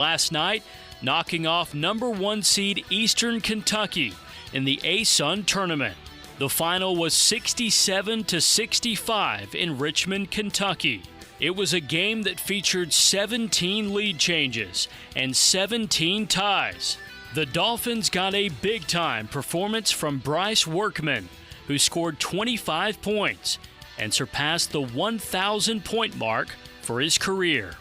last night, knocking off number 1 seed Eastern Kentucky in the ASUN tournament. The final was 67-65 in Richmond, Kentucky. It was a game that featured 17 lead changes and 17 ties. The Dolphins got a big-time performance from Bryce Workman, who scored 25 points and surpassed the 1,000-point mark for his career.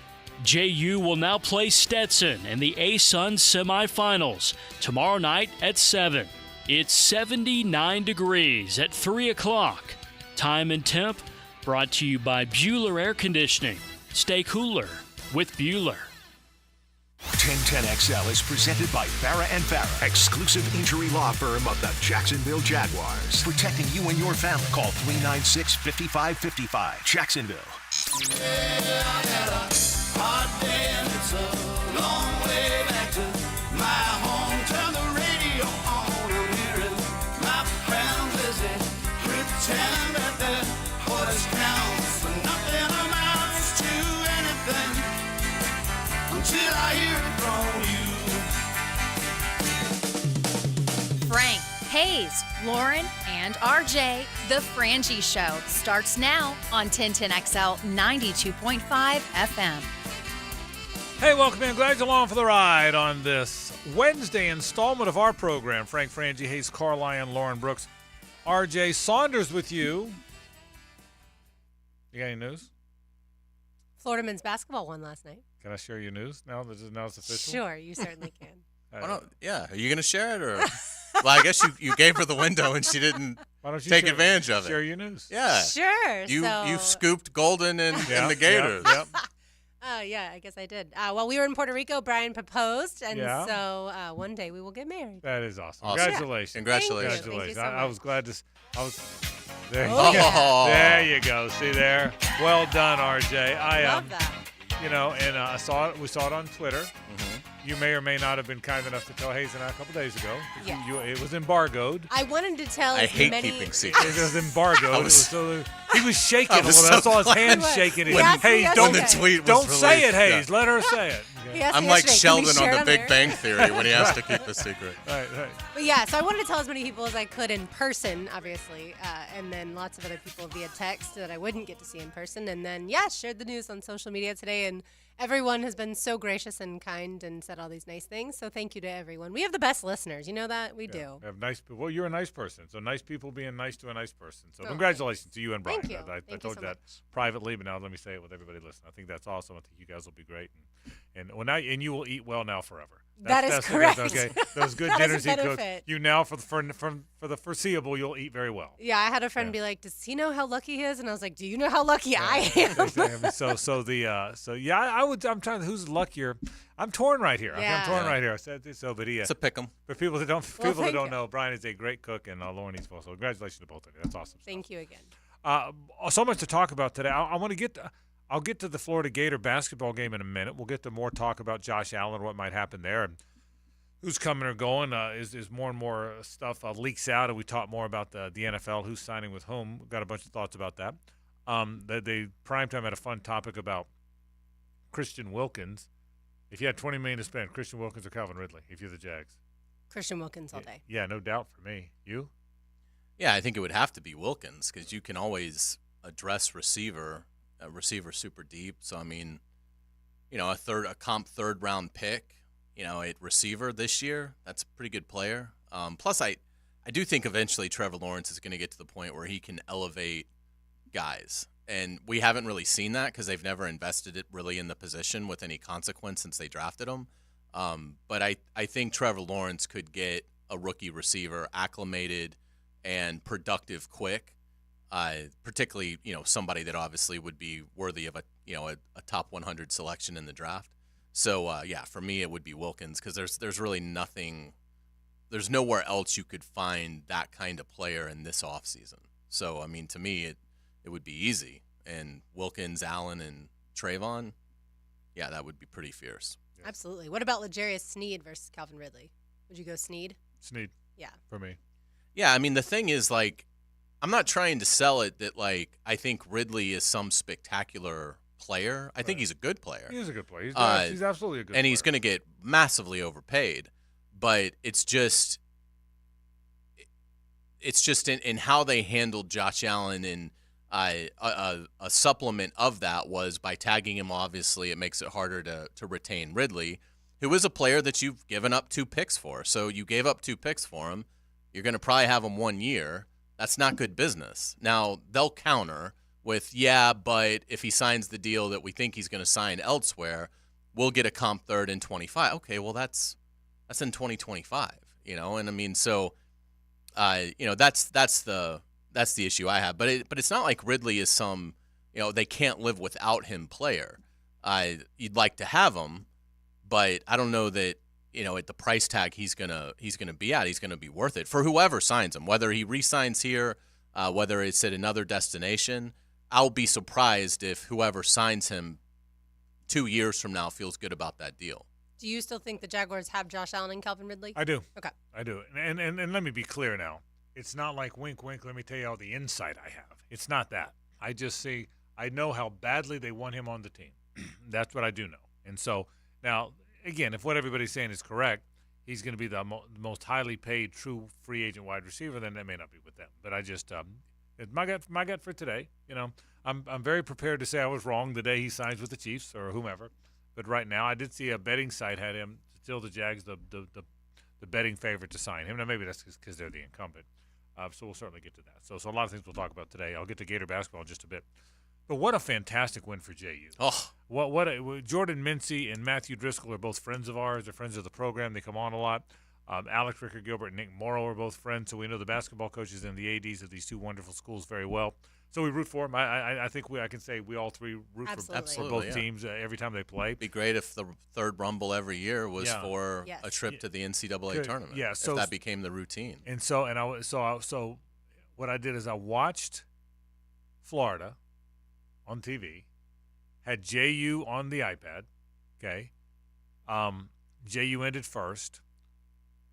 JU will now play Stetson in the ASUN semifinals tomorrow night at 7. It's 79 degrees at 3 o'clock. Time and temp brought to you by Bueller Air Conditioning. Stay cooler with Bueller. 1010XL is presented by Farah & Farah, exclusive injury law firm of the Jacksonville Jaguars. Protecting you and your family. Call 396-5555. Jacksonville. Yeah, I had a hard day and it's a long way back to my home. Turn the radio on and hearing my friend Lizzie pretend that their voice counts, but nothing amounts to anything until I hear it from you. Frank, Hays, Lauren, and RJ, The Frangie Show starts now on 1010XL 92.5 FM. Hey, welcome in. Glad you're along for the ride on this Wednesday installment of our program. Frank Frangie, Hays Carlyon, Lauren Brooks, RJ Saunders with you. You got any news? Florida men's basketball won last night. Can I share your news now? Now it's official? Sure, you certainly can. Yeah. Are you going to share it? Or? Well, I guess you gave her the window and she didn't take advantage of it. Share your news. Yeah. Sure. You scooped Golden in the Gators. Yep. Oh, yeah, I guess I did. Well, we were in Puerto Rico. Brian proposed, and so one day we will get married. That is awesome. Congratulations. Congratulations. Thank you so I was much. glad to. There, Oh. there you go. See there. Well done, RJ. I love that. And I saw it. We saw it on Twitter. Mm-hmm. You may or may not have been kind enough to tell Hays and I a couple days ago. Yes. It was embargoed. I wanted to tell I as hate many. keeping secrets. It was embargoed. He was shaking a little. I saw his hand shaking. He asked me Hey, yesterday. When the tweet was don't say it, released. Hayes. Let her say it. He asked I'm me like yesterday, can we Sheldon share on it The Big air? Bang Theory when he has to keep a secret. Right. But yeah, so I wanted to tell as many people as I could in person, obviously, and then lots of other people via text that I wouldn't get to see in person. And then, shared the news on social media today, and everyone has been so gracious and kind and said all these nice things. So thank you to everyone. We have the best listeners. You know that? We do. We have nice people. Well, you're a nice person. So nice people being nice to a nice person. So congratulations to you and Brian. Thank you. I Thank told you you so that much. privately, but now let me say it with everybody listening. I think that's awesome. I think you guys will be great. And you will eat well now forever. That's correct. Okay. Those good That dinners was a you cook. benefit. You now for the foreseeable, you'll eat very well. Yeah, I had a friend be like, "Does he know how lucky he is?" And I was like, "Do you know how lucky I am?" I'm trying to, who's luckier? I'm torn right here. Yeah. I'm torn right here. I said so, but It's a pick'em. for people that don't thank you. know, Brian is a great cook, and Lauren eats well. So congratulations to both of you. That's awesome. Thank you again. So much to talk about today. I'll get to the Florida Gator basketball game in a minute. We'll get to more talk about Josh Allen, what might happen there, and who's coming or going. As more and more stuff leaks out, and we talk more about the NFL, who's signing with whom. We've got a bunch of thoughts about that. Primetime had a fun topic about Christian Wilkins. If you had $20 million to spend, Christian Wilkins or Calvin Ridley, if you're the Jags? Christian Wilkins all day. Yeah, no doubt for me. You? Yeah, I think it would have to be Wilkins because you can always address receiver super deep. So, I mean, a comp third-round pick, at receiver this year, that's a pretty good player. Plus, I do think eventually Trevor Lawrence is going to get to the point where he can elevate guys. And we haven't really seen that because they've never invested it really in the position with any consequence since they drafted him. But I think Trevor Lawrence could get a rookie receiver acclimated and productive quick. Particularly, somebody that obviously would be worthy of a top 100 selection in the draft. So, for me, it would be Wilkins because there's really nothing, there's nowhere else you could find that kind of player in this offseason. So, I mean, to me, it would be easy. And Wilkins, Allen, and Trayvon, that would be pretty fierce. Yeah. Absolutely. What about L'Jarius Sneed versus Calvin Ridley? Would you go Sneed? Sneed. Yeah. For me. Yeah, I mean, the thing is, I'm not trying to sell it that, I think Ridley is some spectacular player. I think he's a good player. He is a good player. He's absolutely a good player. And he's going to get massively overpaid. But it's just in how they handled Josh Allen, and a supplement of that was by tagging him. Obviously, it makes it harder to retain Ridley, who is a player that you've given up 2 picks for. So you gave up 2 picks for him. You're going to probably have him 1 year. That's not good business. Now, they'll counter with, yeah, but if he signs the deal that we think he's going to sign elsewhere, we'll get a comp third in 25. Okay, well, that's in 2025, and I mean, so, that's the issue I have. But it's not like Ridley is some, they can't live without him player. You'd like to have him, but I don't know that, at the price tag he's gonna be at, he's gonna be worth it for whoever signs him, whether he re-signs here, whether it's at another destination. I'll be surprised if whoever signs him 2 years from now feels good about that deal. Do you still think the Jaguars have Josh Allen and Calvin Ridley? I do. Okay. I do. And let me be clear now. It's not like wink, wink, let me tell you all the insight I have. It's not that. I just see, I know how badly they want him on the team. That's what I do know. And so, now, again, if what everybody's saying is correct, he's going to be the most highly paid true free agent wide receiver, then that may not be with them. But I just, my gut for today, I'm very prepared to say I was wrong the day he signs with the Chiefs or whomever. But right now, I did see a betting site had him still the Jags the betting favorite to sign him. Now maybe that's because they're the incumbent. So we'll certainly get to that. So a lot of things we'll talk about today. I'll get to Gator basketball in just a bit. But what a fantastic win for JU. Oh, Jordan Mincy and Matthew Driscoll are both friends of ours. They're friends of the program. They come on a lot. Alex Ricker Gilbert and Nick Morrow are both friends, so we know the basketball coaches and the ADs of these two wonderful schools very well. So we root for them. I think I can say we all three root for both teams every time they play. It'd be great if the third Rumble every year was for a trip to the NCAA tournament. Yeah, so if that became the routine. And so what I did is I watched Florida on TV, had JU on the iPad. Okay, JU ended first.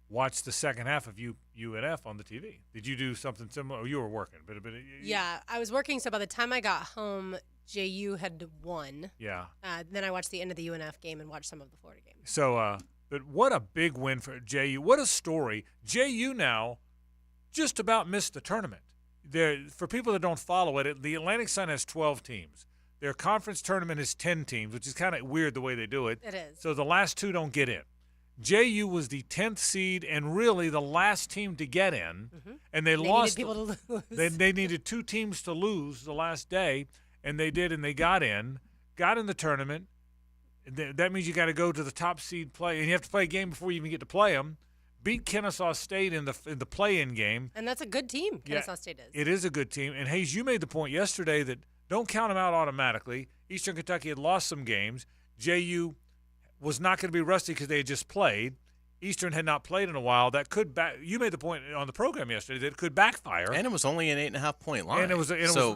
Watched the second half of UNF on the TV. Did you do something similar? Oh, you were working, but yeah, I was working. So by the time I got home, JU had won. Yeah. Then I watched the end of the UNF game and watched some of the Florida game. So, but what a big win for JU! What a story! JU now just about missed the tournament. For people that don't follow it, the Atlantic Sun has 12 teams. Their conference tournament is 10 teams, which is kind of weird the way they do it. It is. So the last 2 don't get in. JU was the 10th seed and really the last team to get in, and they lost. Needed people to lose. They needed 2 teams to lose the last day, and they did, and they got in the tournament. That means you got to go to the top seed play, and you have to play a game before you even get to play them. Beat Kennesaw State in the play-in game, and that's a good team. Kennesaw State is. It is a good team, and Hays, you made the point yesterday that don't count them out automatically. Eastern Kentucky had lost some games. JU was not going to be rusty because they had just played. Eastern had not played in a while. That could you made the point on the program yesterday that it could backfire. And it was only an 8.5-point line. And it was so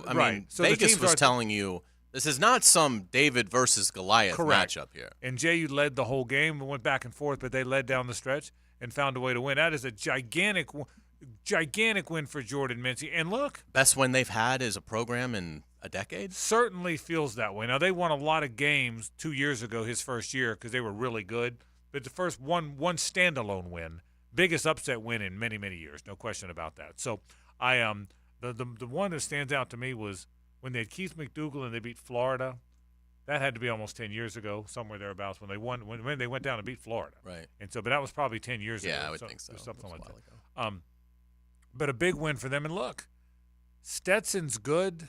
Vegas was telling you this is not some David versus Goliath matchup here. And JU led the whole game and went back and forth, but they led down the stretch and found a way to win. That is a gigantic win for Jordan Mincy. And look, best win they've had as a program in a decade? Certainly feels that way. Now, they won a lot of games 2 years ago, his first year, because they were really good. But the first one standalone win, biggest upset win in many, many years, no question about that. So the one that stands out to me was when they had Keith McDougal and they beat Florida. That had to be almost 10 years ago, somewhere thereabouts, when they won when they went down and beat Florida. Right. And so, but that was probably 10 years ago. Yeah, I would think so. Something like that. But a big win for them. And look, Stetson's good.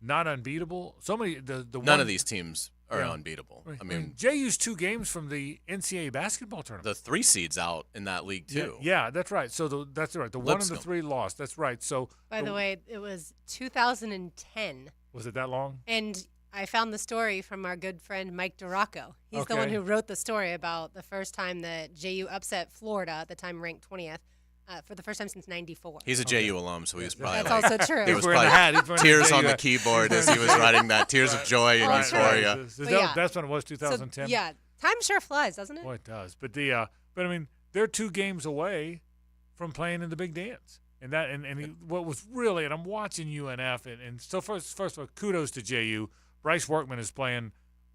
Not unbeatable. None of these teams are unbeatable. Right. I mean, JU's 2 games from the NCAA basketball tournament. The 3 seeds out in that league too. Yeah, that's right. So that's right. The 1 and the 3 lost. That's right. So by the way, it was 2010. Was it that long? And I found the story from our good friend Mike Duraco. He's the one who wrote the story about the first time that JU upset Florida, at the time ranked 20th. For the first time since '94. He's a JU alum, so he was probably That's also true. He was probably tears on the keyboard as he was writing that, tears of joy and euphoria. That's when it was, 2010. So, yeah, time sure flies, doesn't it? Boy, it does. But I mean, they're 2 games away from playing in the big dance, what was really, and I'm watching UNF, and so first of all, kudos to JU Bryce Workman is playing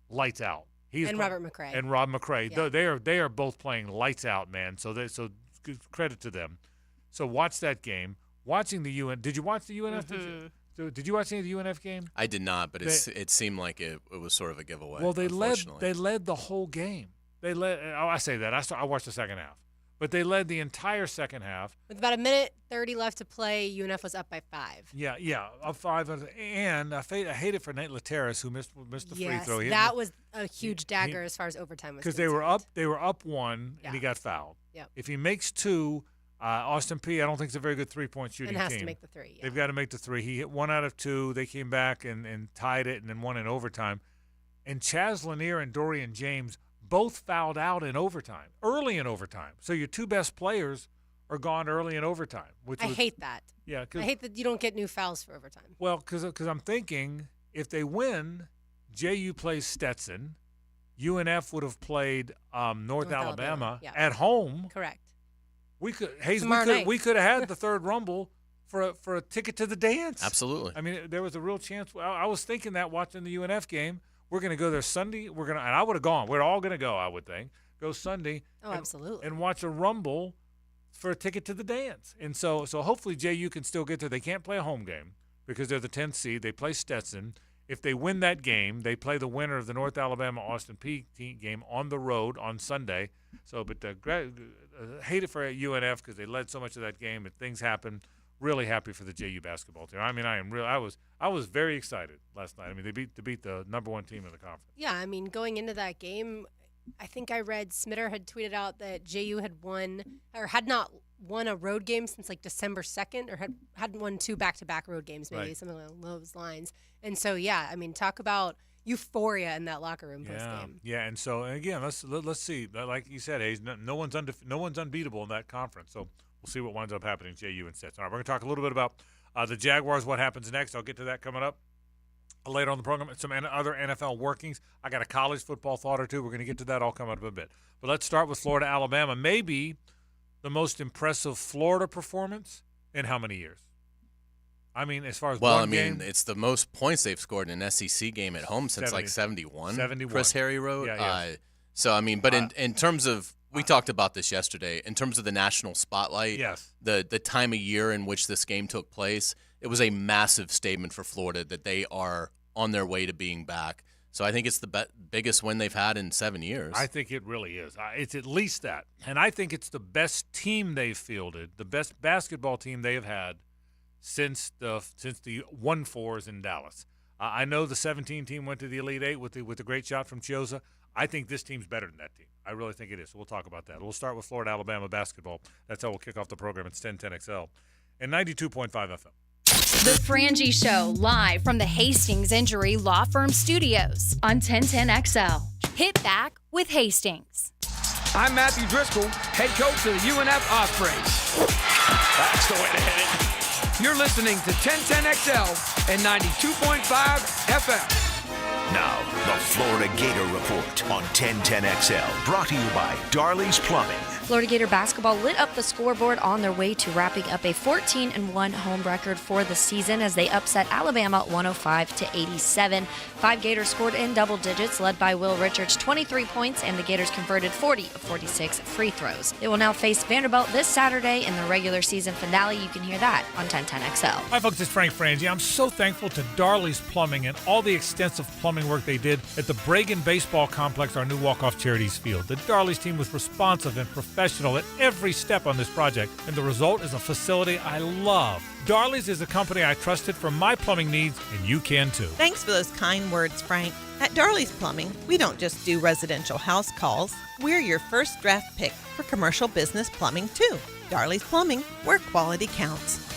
lights out. And Robert McRae. And Rob McRae. Yeah. They are both playing lights out, man. So good credit to them. So watch that game. Watching the UN. Did you watch the UNF? Mm-hmm. Did you watch any of the UNF game? I did not, but it seemed like it was sort of a giveaway. Well, they led the whole game. I say that. I watched the second half. But they led the entire second half. With about 1:30 left to play, UNF was up by 5. Yeah, up 5. And I hate it for Nate Lateras, who missed the free throw. That was a huge dagger as far as overtime was concerned. Because they were up 1, and he got fouled. Yep. If he makes 2, Austin Peay, I don't think it's a very good three-point shooting team. And has to make the 3. Yeah. They've got to make the 3. He hit 1 out of 2. They came back and tied it and then won in overtime. And Chaz Lanier and Dorian James both fouled out in overtime, early in overtime. So your 2 best players are gone early in overtime. I hate that. Yeah, I hate that you don't get new fouls for overtime. Well, because I'm thinking if they win, JU plays Stetson. UNF would have played North Alabama at home. Correct. We could have had the third rumble for a ticket to the dance. Absolutely. I mean, there was a real chance. I was thinking that watching the UNF game. We're going to go there Sunday. And I would have gone. We're all going to go, I would think. Go Sunday. Absolutely. And watch a rumble for a ticket to the dance. And so hopefully JU can still get there. They can't play a home game because they're the 10th seed. They play Stetson. If they win that game, they play the winner of the North Alabama-Austin Peay game on the road on Sunday. So, but hate it for UNF because they led so much of that game. And things happen. Really happy for the JU basketball team. I mean, I was very excited last night. I mean, they beat the number 1 team in the conference. Yeah, I mean, going into that game, I think I read Smitter had tweeted out that JU had not won a road game since like December 2nd, or hadn't won 2 back-to-back road games, maybe something along those lines. And so, yeah, I mean, talk about euphoria in that locker room post game. Yeah, and so and again, let's see. Like you said, Hays, no one's unbeatable in that conference. So. We'll see what winds up happening, JU and Stetson. All right, we're going to talk a little bit about the Jaguars, what happens next. I'll get to that coming up later on the program. Some other NFL workings. I got a college football thought or two. We're going to get to that all coming up in a bit. But let's start with Florida, Alabama. Maybe the most impressive Florida performance in how many years? I mean, as far as game, it's the most points they've scored in an SEC game at home since 71. Chris Harry wrote. Yeah. So, I mean, but in terms of – we talked about this yesterday. In terms of the national spotlight, the time of year in which this game took place, it was a massive statement for Florida that they are on their way to being back. So I think it's the biggest win they've had in 7 years. I think it really is. It's at least that. And I think it's the best team they've fielded, the best basketball team they have had since the 1-4s in Dallas. I know the 17 team went to the Elite Eight with the great shot from Chioza. I think this team's better than that team. I really think it is. So we'll talk about that. We'll start with Florida, Alabama basketball. That's how we'll kick off the program. It's 1010XL and 92.5 FM. The Frangie Show, live from the Hastings Injury Law Firm Studios on 1010XL. Hit back with Hastings. I'm Matthew Driscoll, head coach of the UNF Ospreys. That's the way to hit it. You're listening to 1010XL and 92.5 FM. Now, the Florida Gator Report on 1010XL, brought to you by Darley's Plumbing. Florida Gator basketball lit up the scoreboard on their way to wrapping up a 14-1 home record for the season as they upset Alabama 105-87. 5 Gators scored in double digits, led by Will Richards, 23 points, and the Gators converted 40 of 46 free throws. They will now face Vanderbilt this Saturday in the regular season finale. You can hear that on 1010XL. Hi, folks. It's Frank Frangie. I'm so thankful to Darley's Plumbing and all the extensive plumbing work they did at the Bragan Baseball Complex, our new walk-off charities field. The Darley's team was responsive and professional at every step on this project, and the result is a facility I love. Darley's is a company I trusted for my plumbing needs, and you can too. Thanks for those kind words, Frank. At Darley's Plumbing, we don't just do residential house calls. We're your first draft pick for commercial business plumbing too. Darley's Plumbing, where quality counts.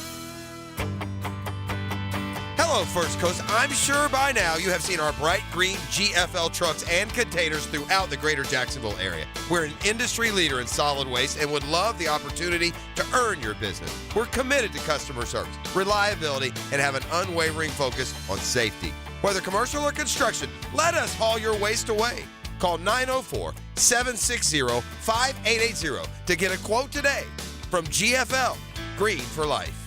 Hello, First Coast. I'm sure by now you have seen our bright green GFL trucks and containers throughout the greater Jacksonville area. We're an industry leader in solid waste and would love the opportunity to earn your business. We're committed to customer service, reliability, and have an unwavering focus on safety. Whether commercial or construction, let us haul your waste away. Call 904-760-5880 to get a quote today from GFL, Green for Life.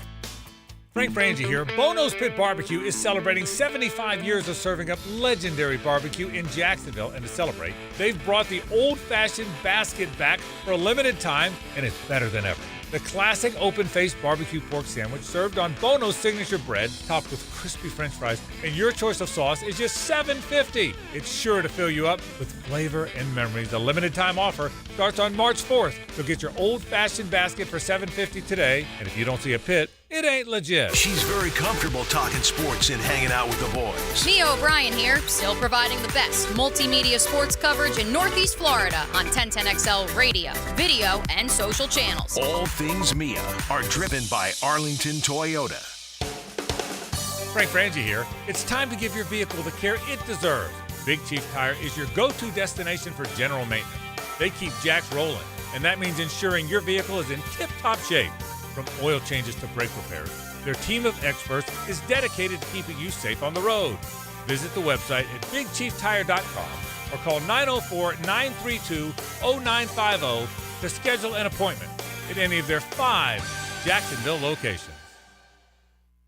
Frank Frangie here. Bono's Pit Barbecue is celebrating 75 years of serving up legendary barbecue in Jacksonville. And to celebrate, they've brought the old-fashioned basket back for a limited time, and it's better than ever. The classic open-faced barbecue pork sandwich served on Bono's signature bread, topped with crispy French fries, and your choice of sauce is just $7.50. It's sure to fill you up with flavor and memories. The limited time offer starts on March 4th. So get your old-fashioned basket for $7.50 today, and if you don't see a pit, it ain't legit. She's very comfortable talking sports and hanging out with the boys. Mia O'Brien here, still providing the best multimedia sports coverage in Northeast Florida on 1010XL radio, video, and social channels. All things Mia are driven by Arlington Toyota. Frank Frangie here. It's time to give your vehicle the care it deserves. Big Chief Tire is your go-to destination for general maintenance. They keep jacks rolling, and that means ensuring your vehicle is in tip-top shape. From oil changes to brake repairs, their team of experts is dedicated to keeping you safe on the road. Visit the website at bigchieftire.com or call 904-932-0950 to schedule an appointment at any of their 5 Jacksonville locations.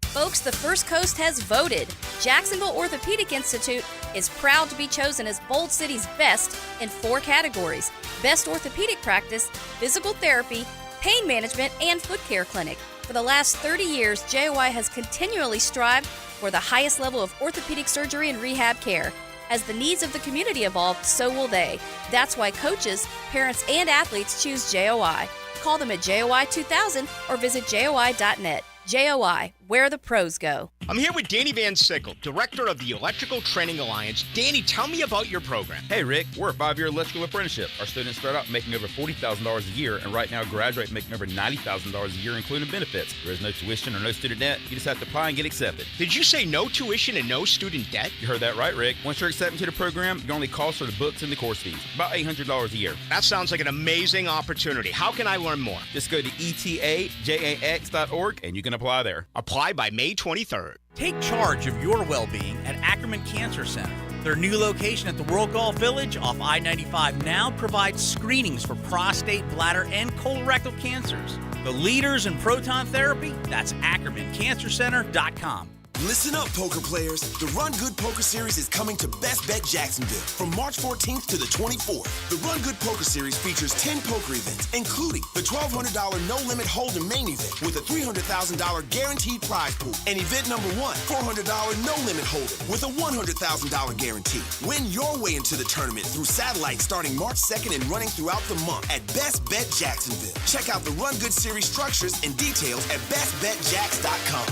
Folks, the First Coast has voted. Jacksonville Orthopedic Institute is proud to be chosen as Bold City's best in 4 categories: Best Orthopedic Practice, Physical Therapy, Pain Management, and Foot Care Clinic. For the last 30 years, JOI has continually strived for the highest level of orthopedic surgery and rehab care. As the needs of the community evolve, so will they. That's why coaches, parents, and athletes choose JOI. Call them at JOI 2000 or visit JOI.net. JOI, where the pros go. I'm here with Danny Van Sickle, Director of the Electrical Training Alliance. Danny, tell me about your program. Hey, Rick, we're a 5-year electrical apprenticeship. Our students start out making over $40,000 a year, and right now graduate making over $90,000 a year, including benefits. There is no tuition or no student debt. You just have to apply and get accepted. Did you say no tuition and no student debt? You heard that right, Rick. Once you're accepted to the program, your only cost are the books and the course fees. About $800 a year. That sounds like an amazing opportunity. How can I learn more? Just go to etajax.org, and you can apply there. Apply by May 23rd. Take charge of your well-being at Ackerman Cancer Center. Their new location at the World Golf Village off I-95 now provides screenings for prostate, bladder, and colorectal cancers. The leaders in proton therapy, that's AckermanCancerCenter.com. Listen up, poker players. The Run Good Poker Series is coming to Best Bet Jacksonville from March 14th to the 24th. The Run Good Poker Series features 10 poker events, including the $1,200 no-limit hold'em main event with a $300,000 guaranteed prize pool, and event number 1, $400 no-limit hold'em with a $100,000 guarantee. Win your way into the tournament through satellite starting March 2nd and running throughout the month at Best Bet Jacksonville. Check out the Run Good Series structures and details at bestbetjax.com.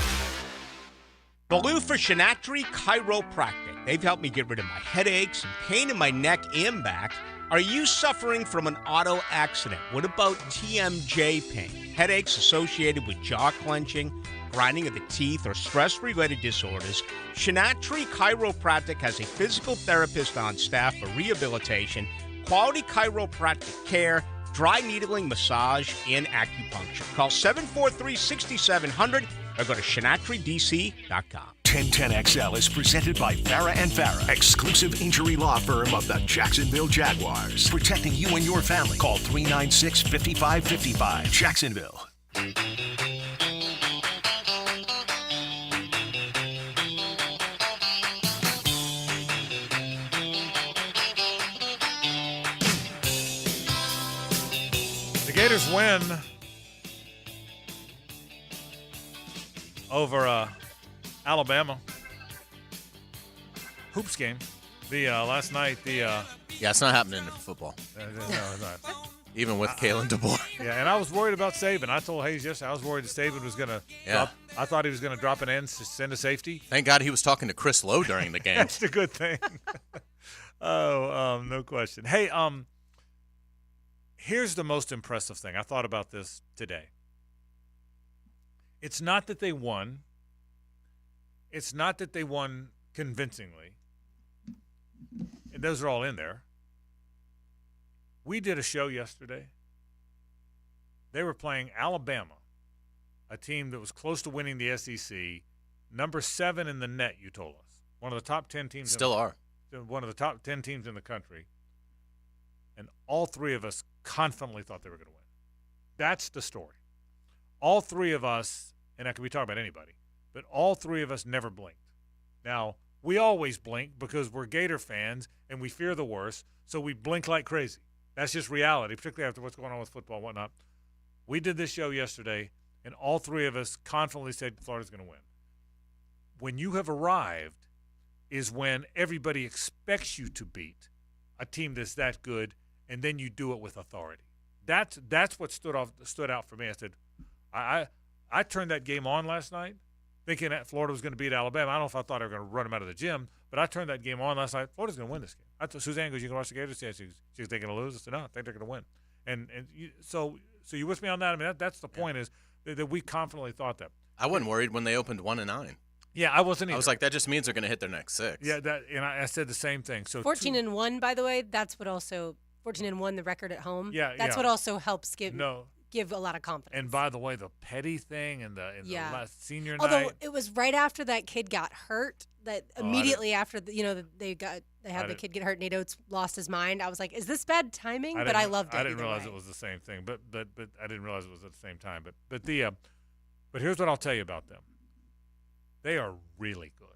Baloo for Shinatri Chiropractic. They've helped me get rid of my headaches and pain in my neck and back. Are you suffering from an auto accident? What about TMJ pain? Headaches associated with jaw clenching, grinding of the teeth, or stress-related disorders? Shinatri Chiropractic has a physical therapist on staff for rehabilitation, quality chiropractic care, dry needling, massage, and acupuncture. Call 743-6700 or go to ShinatriDC.com. 1010XL is presented by Farah and Farah, exclusive injury law firm of the Jacksonville Jaguars. Protecting you and your family. Call 396-5555. Jacksonville. The Gators win over Alabama. Hoops game. The last night. Yeah, it's not happening in football. No, it's not. Even with Kalen DeBoer. Yeah, and I was worried about Saban. I told Hays yesterday I was worried that Saban was going to drop. I thought he was going to drop an end, send a safety. Thank God he was talking to Chris Lowe during the game. That's a good thing. No question. Hey, here's the most impressive thing. I thought about this today. It's not that they won. It's not that they won convincingly. And those are all in there. We did a show yesterday. They were playing Alabama, a team that was close to winning the SEC, number 7 in the net, you told us. One of the top 10 teams. Still are. One of the top 10 teams in the country. And all 3 of us confidently thought they were going to win. That's the story. All 3 of us, and that could be talking about anybody, but all three of us never blinked. Now, we always blink because we're Gator fans and we fear the worst, so we blink like crazy. That's just reality, particularly after what's going on with football and whatnot. We did this show yesterday, and all three of us confidently said Florida's going to win. When you have arrived is when everybody expects you to beat a team that's that good, and then you do it with authority. That's what stood out for me. I said, I turned that game on last night thinking that Florida was going to beat Alabama. I don't know if I thought they were going to run them out of the gym, but I turned that game on last night. Florida's going to win this game. I told Suzanne, goes, you can watch the Gators? Yeah, she's thinking to lose. I said, no, I think they're going to win. So you with me on that? I mean, that's the point is that we confidently thought that. I wasn't worried when they opened 1-9. Yeah, I wasn't either. I was like, that just means they're going to hit their next 6. Yeah, and I said the same thing. So 14-1, by the way, that's what also 14-1, the record at home. Yeah, that's what also helps give a lot of confidence. And by the way, the Petty thing and the last senior night. Although it was right after that kid got hurt, that immediately after they had the kid get hurt, Nate Oates lost his mind. I was like, is this bad timing? But I loved it. I didn't realize it was the same thing, but I didn't realize it was at the same time. But here's what I'll tell you about them. They are really good.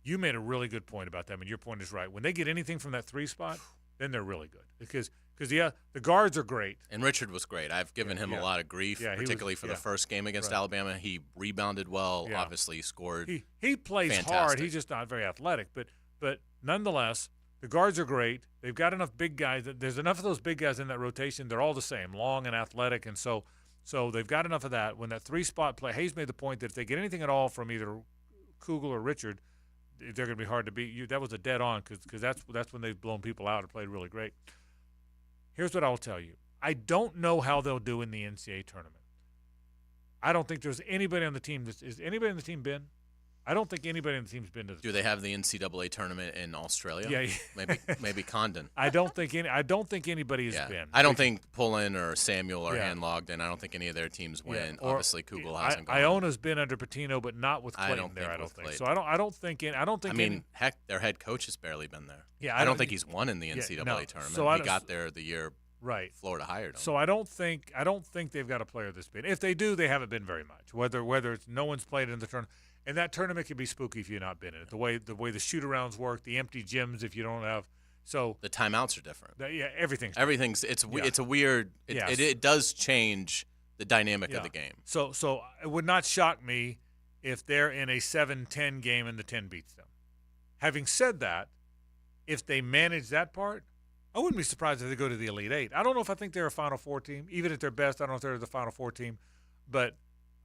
You made a really good point about them, and your point is right. When they get anything from that 3 spot, then they're really good because the guards are great. And Richard was great. I've given him a lot of grief, particularly for the first game against Alabama. He rebounded well. Yeah. Obviously, scored. He plays fantastic. Hard. He's just not very athletic, but nonetheless, the guards are great. They've got enough big guys. There's enough of those big guys in that rotation. They're all the same, long and athletic, and so they've got enough of that. When that 3-spot play, Hays made the point that if they get anything at all from either Kugel or Richard, they're going to be hard to beat. That was a dead on because that's when they've blown people out and played really great. Here's what I'll tell you. I don't know how they'll do in the NCAA tournament. I don't think there's anybody on the team. Is anybody on the team been? I don't think anybody on the team's been to. Do they have the NCAA tournament in Australia? Yeah. maybe Condon. I don't think anybody has been. I don't think Pullen or Samuel are hand-logged, and I don't think any of their teams win. Obviously, Kugel hasn't gone. Iona's been under Patino, but not with Clayton there. I don't think. So I don't think. I mean, heck, their head coach has barely been there. Yeah, I don't think he's won in the NCAA tournament. So he got there the year Florida hired him. So I don't think they've got a player this big. If they do, they haven't been very much. Whether it's no one's played in the tournament. And that tournament can be spooky if you've not been in it. The way the shoot-arounds work, the empty gyms if you don't have. So the timeouts are different. Everything's it's a weird. It does change the dynamic of the game. So it would not shock me if they're in a 7-10 game and the 10 beats them. Having said that, if they manage that part, I wouldn't be surprised if they go to the Elite Eight. I don't know if I think they're a Final Four team. Even at their best, I don't know if they're the Final Four team, but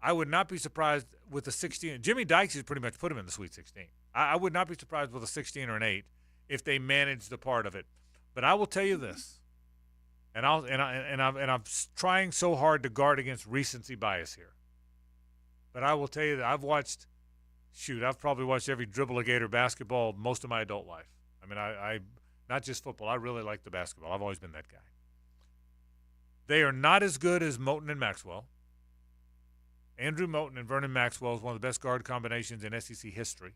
I would not be surprised with a 16. Jimmy Dykes has pretty much put him in the Sweet 16. I would not be surprised with a 16 or an 8 if they manage the part of it. But I will tell you this, and I'm trying so hard to guard against recency bias here. But I will tell you that I've probably watched every dribble of Gator basketball most of my adult life. I mean, I not just football. I really like the basketball. I've always been that guy. They are not as good as Moten and Maxwell. Andrew Moten and Vernon Maxwell is one of the best guard combinations in SEC history.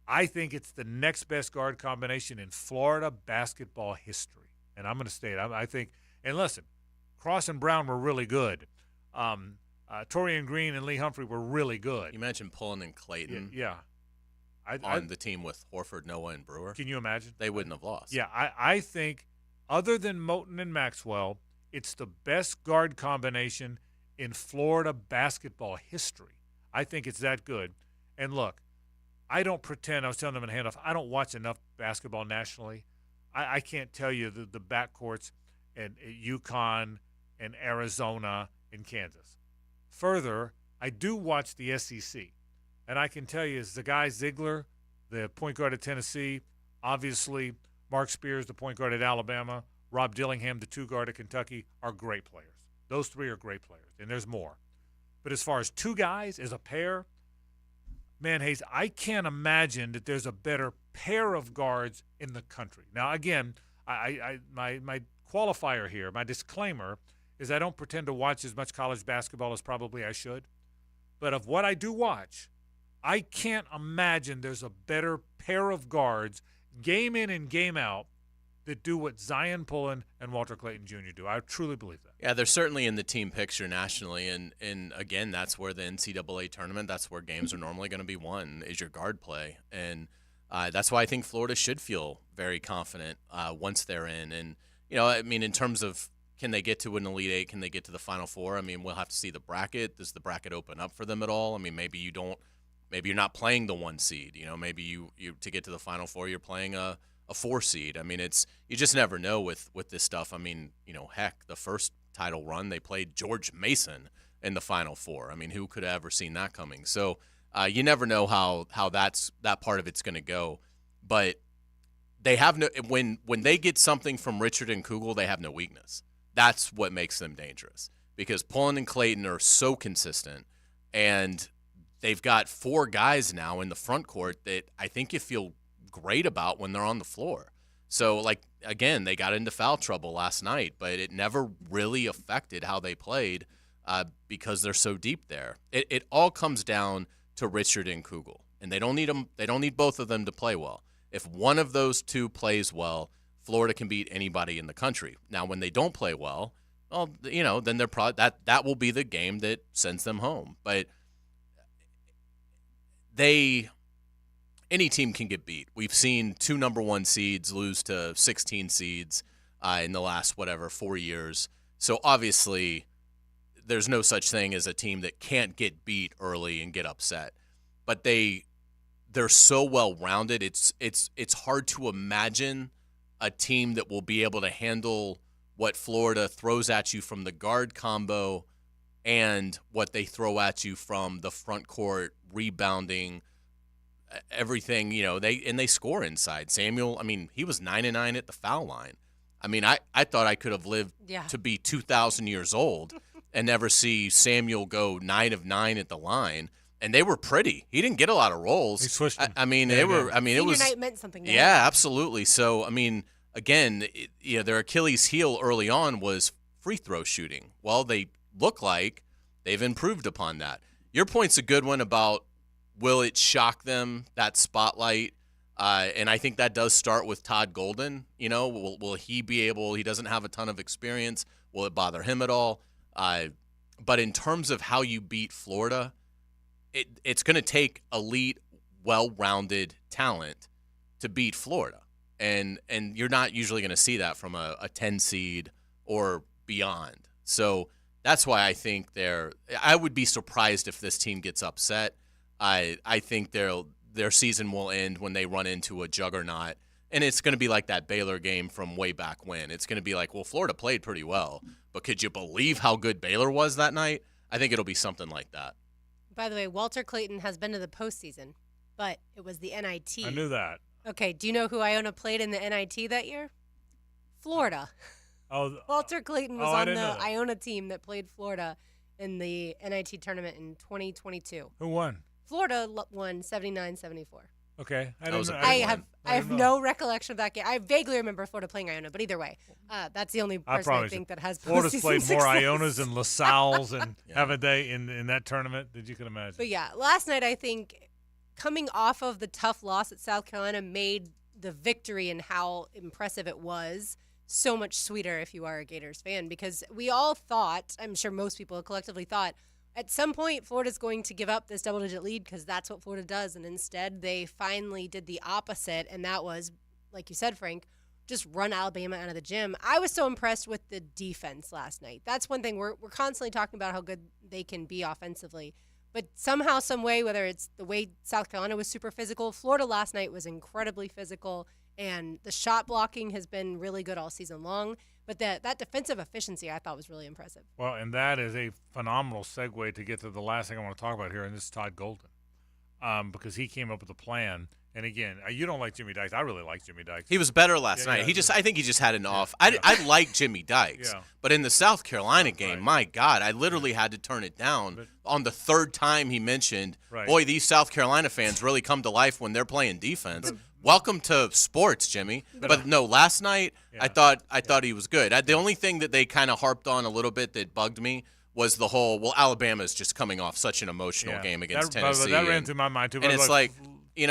I think it's the next best guard combination in Florida basketball history. And I'm going to state, I think, and listen, Cross and Brown were really good. Torian Green and Lee Humphrey were really good. You mentioned Pullen and Clayton. Yeah. On the team with Horford, Noah, and Brewer. Can you imagine? They wouldn't have lost. Yeah, I think other than Moten and Maxwell, it's the best guard combination in Florida basketball history. I think it's that good. And look, I don't pretend, I was telling them in handoff, I don't watch enough basketball nationally. I can't tell you the backcourts at UConn and Arizona and Kansas. Further, I do watch the SEC. And I can tell you, Zagai Ziegler, the point guard at Tennessee, obviously Mark Spears, the point guard at Alabama, Rob Dillingham, the 2-guard at Kentucky, are great players. Those 3 are great players, and there's more. But as far as 2 guys as a pair, man, Hays, I can't imagine that there's a better pair of guards in the country. Now, again, my qualifier here, my disclaimer, is I don't pretend to watch as much college basketball as probably I should. But of what I do watch, I can't imagine there's a better pair of guards, game in and game out, that do what Zion Pullen and Walter Clayton Jr. do. I truly believe that. Yeah, they're certainly in the team picture nationally, and again, that's where the NCAA tournament, that's where games are normally going to be won, is your guard play, and that's why I think Florida should feel very confident once they're in. And I mean, in terms of can they get to an Elite Eight, can they get to the Final Four? I mean, we'll have to see the bracket. Does the bracket open up for them at all? I mean, maybe you don't. Maybe you're not playing the 1 seed. Maybe you to get to the Final Four, you're playing a 4 seed. I mean, you just never know with this stuff. I mean, heck, the first title run, they played George Mason in the Final Four. I mean, who could have ever seen that coming? So you never know how that part of it's going to go. But they have no when they get something from Richard and Kugel, they have no weakness. That's what makes them dangerous, because Pullen and Clayton are so consistent, and they've got 4 guys now in the front court that I think you feel great about when they're on the floor. So, again, they got into foul trouble last night, but it never really affected how they played because they're so deep there. It all comes down to Richard and Kugel, and they don't need them. They don't need both of them to play well. If one of those two plays well, Florida can beat anybody in the country. Now, when they don't play well, then they're probably that will be the game that sends them home. But any team can get beat. We've seen 2 number 1 seeds lose to 16 seeds in the last 4 years. So obviously, there's no such thing as a team that can't get beat early and get upset. But they're so well rounded. It's hard to imagine a team that will be able to handle what Florida throws at you from the guard combo and what they throw at you from the front court rebounding. Everything, they score inside. Samuel, I mean, he was 9-9 at the foul line. I mean, I thought I could have lived to be 2,000 years old and never see Samuel go 9 of 9 at the line. And they were pretty. He didn't get a lot of rolls. He switched them. I mean, they were. I mean, Senior it was. night meant something. Yeah, absolutely. So, I mean, again, their Achilles heel early on was free throw shooting. Well, they look like they've improved upon that. Your point's a good one about will it shock them, that spotlight? And I think that does start with Todd Golden. Will he be able? He doesn't have a ton of experience. Will it bother him at all? But in terms of how you beat Florida, it's going to take elite, well-rounded talent to beat Florida. And you're not usually going to see that from a 10 seed or beyond. So that's why I think I would be surprised if this team gets upset. I think their season will end when they run into a juggernaut. And it's going to be like that Baylor game from way back when. It's going to be like, well, Florida played pretty well, but could you believe how good Baylor was that night? I think it'll be something like that. By the way, Walter Clayton has been to the postseason, but it was the NIT. I knew that. Okay, do you know who Iona played in the NIT that year? Florida. Oh, Walter Clayton was on the know that. Iona team that played Florida in the NIT tournament in 2022. Who won? Florida won 79-74. Okay, I have no recollection of that game. I vaguely remember Florida playing Iona, but either way, that's the only person I think that has Florida's postseason played more success. Ionas and LaSalle's and haven't they in that tournament that you can imagine. But yeah, last night I think coming off of the tough loss at South Carolina made the victory and how impressive it was so much sweeter if you are a Gators fan, because we all thought, I'm sure most people collectively thought, at some point, Florida's going to give up this double-digit lead because that's what Florida does. And instead, they finally did the opposite, and that was, like you said, Frank, just run Alabama out of the gym. I was so impressed with the defense last night. That's one thing. We're constantly talking about how good they can be offensively. But somehow, some way, whether it's the way South Carolina was super physical, Florida last night was incredibly physical, and the shot blocking has been really good all season long. But that defensive efficiency I thought was really impressive. Well, and that is a phenomenal segue to get to the last thing I want to talk about here, and this is Todd Golden, because he came up with a plan. And again, you don't like Jimmy Dykes. I really like Jimmy Dykes. He was better last night. I think he just had an off. I like Jimmy Dykes, but in the South Carolina game, my God, I literally had to turn it down on the third time he mentioned, boy, these South Carolina fans really come to life when they're playing defense. Welcome to sports, Jimmy. But no, last night I thought he was good. The only thing that they kind of harped on a little bit that bugged me was the whole, Alabama's just coming off such an emotional game against Tennessee. That ran through my mind too. And it's like,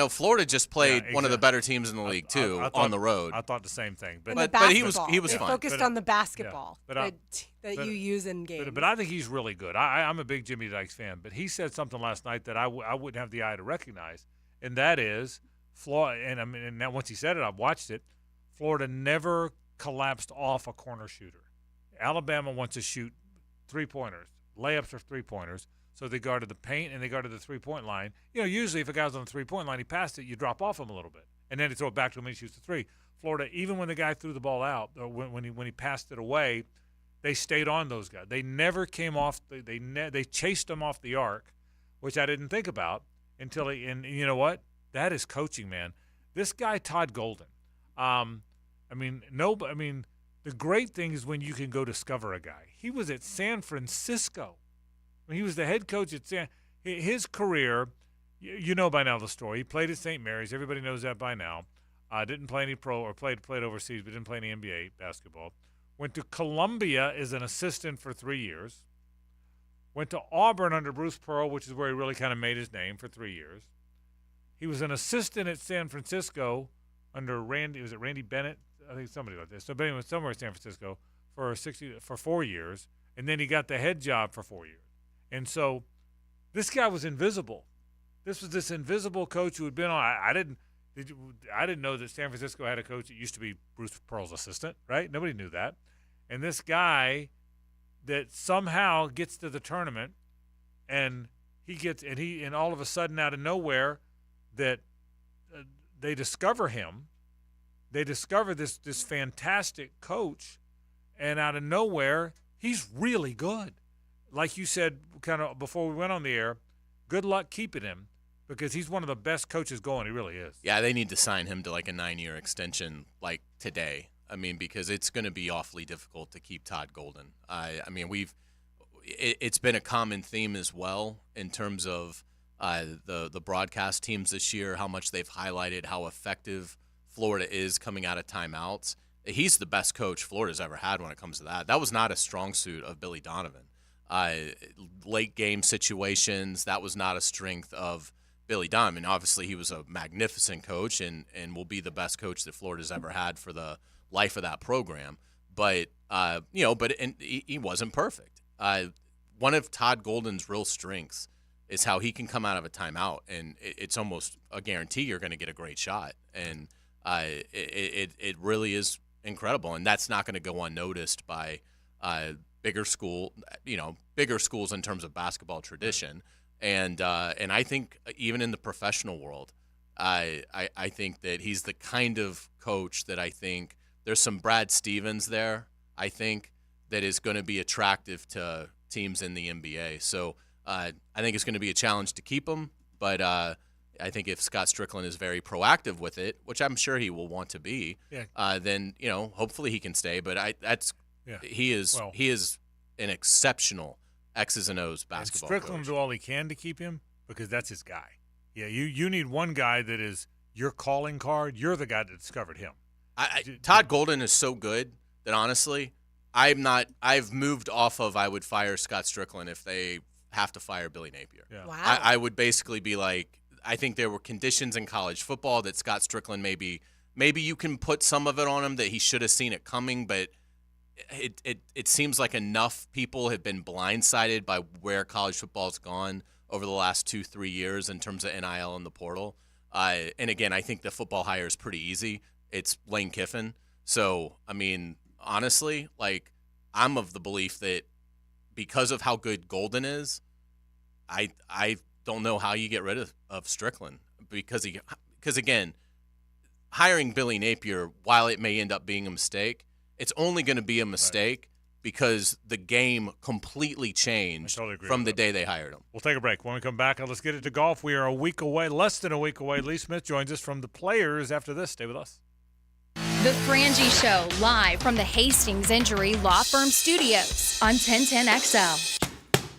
Florida just played one of the better teams in the league too on the road. I thought the same thing, but he was fine. Focused on the basketball that you use in games. But I think he's really good. I'm a big Jimmy Dykes fan, but he said something last night that I wouldn't have the eye to recognize, and that is Florida. And now once he said it, I've watched it. Florida never collapsed off a corner shooter. Alabama wants to shoot 3-pointers, layups or 3-pointers. So they guarded the paint and they guarded the 3-point line. Usually if a guy's on the 3-point line, he passed it, you drop off him a little bit. And then you throw it back to him and he shoots the 3. Florida, even when the guy threw the ball out, or when he passed it away, they stayed on those guys. They never came off. They chased them off the arc, which I didn't think about until and you know what? That is coaching, man. This guy, Todd Golden. The great thing is when you can go discover a guy. He was at San Francisco. When he was the head coach at his career, you know by now the story. He played at St. Mary's. Everybody knows that by now. Didn't play any pro or played overseas, but didn't play any NBA basketball. Went to Columbia as an assistant for 3 years. Went to Auburn under Bruce Pearl, which is where he really kind of made his name, for 3 years. He was an assistant at San Francisco under Randy Bennett? I think somebody like this. So, but anyway, somewhere in San Francisco for 4 years, and then he got the head job for 4 years. And so this guy was invisible. This was this invisible coach who had been on. I didn't know that San Francisco had a coach that used to be Bruce Pearl's assistant, right? Nobody knew that. And this guy that somehow gets to the tournament, and and all of a sudden out of nowhere that they discover him. They discover this fantastic coach, and out of nowhere, he's really good. Like you said kind of before we went on the air, good luck keeping him because he's one of the best coaches going. He really is. Yeah, they need to sign him to like a 9-year extension like today. Because it's going to be awfully difficult to keep Todd Golden. It's been a common theme as well in terms of the broadcast teams this year, how much they've highlighted how effective Florida is coming out of timeouts. He's the best coach Florida's ever had when it comes to that. That was not a strong suit of Billy Donovan. Late game situations, that was not a strength of Billy Donovan. Obviously, he was a magnificent coach and will be the best coach that Florida's ever had for the life of that program. But he wasn't perfect. One of Todd Golden's real strengths is how he can come out of a timeout, and it's almost a guarantee you're going to get a great shot. And it really is incredible, and that's not going to go unnoticed by bigger schools in terms of basketball tradition. And I think even in the professional world, I think that he's the kind of coach that I think there's some Brad Stevens there, I think, that is going to be attractive to teams in the NBA. So I think it's going to be a challenge to keep him, but I think if Scott Strickland is very proactive with it, which I'm sure he will want to be, then hopefully he can stay. But he is an exceptional X's and O's basketball coach. Strickland will do all he can to keep him because that's his guy. Yeah, you need one guy that is your calling card. You're the guy that discovered him. Todd Golden is so good that honestly, I've moved off of I would fire Scott Strickland if they have to fire Billy Napier. Yeah. Wow. I would basically be like, I think there were conditions in college football that Scott Strickland maybe you can put some of it on him that he should have seen it coming, but it seems like enough people have been blindsided by where college football's gone over the last 2-3 years in terms of NIL and the portal. And again, I think the football hire is pretty easy. It's Lane Kiffin. So, honestly, I'm of the belief that because of how good Golden is, I don't know how you get rid of Strickland because again, hiring Billy Napier, while it may end up being a mistake, it's only going to be a mistake because the game completely changed from the day they hired him. We'll take a break. When we come back, let's get into golf. We are a week away, less than a week away. Lee Smith joins us from the Players after this. Stay with us. The Frangie Show, live from the Hastings Injury Law Firm Studios on 1010XL.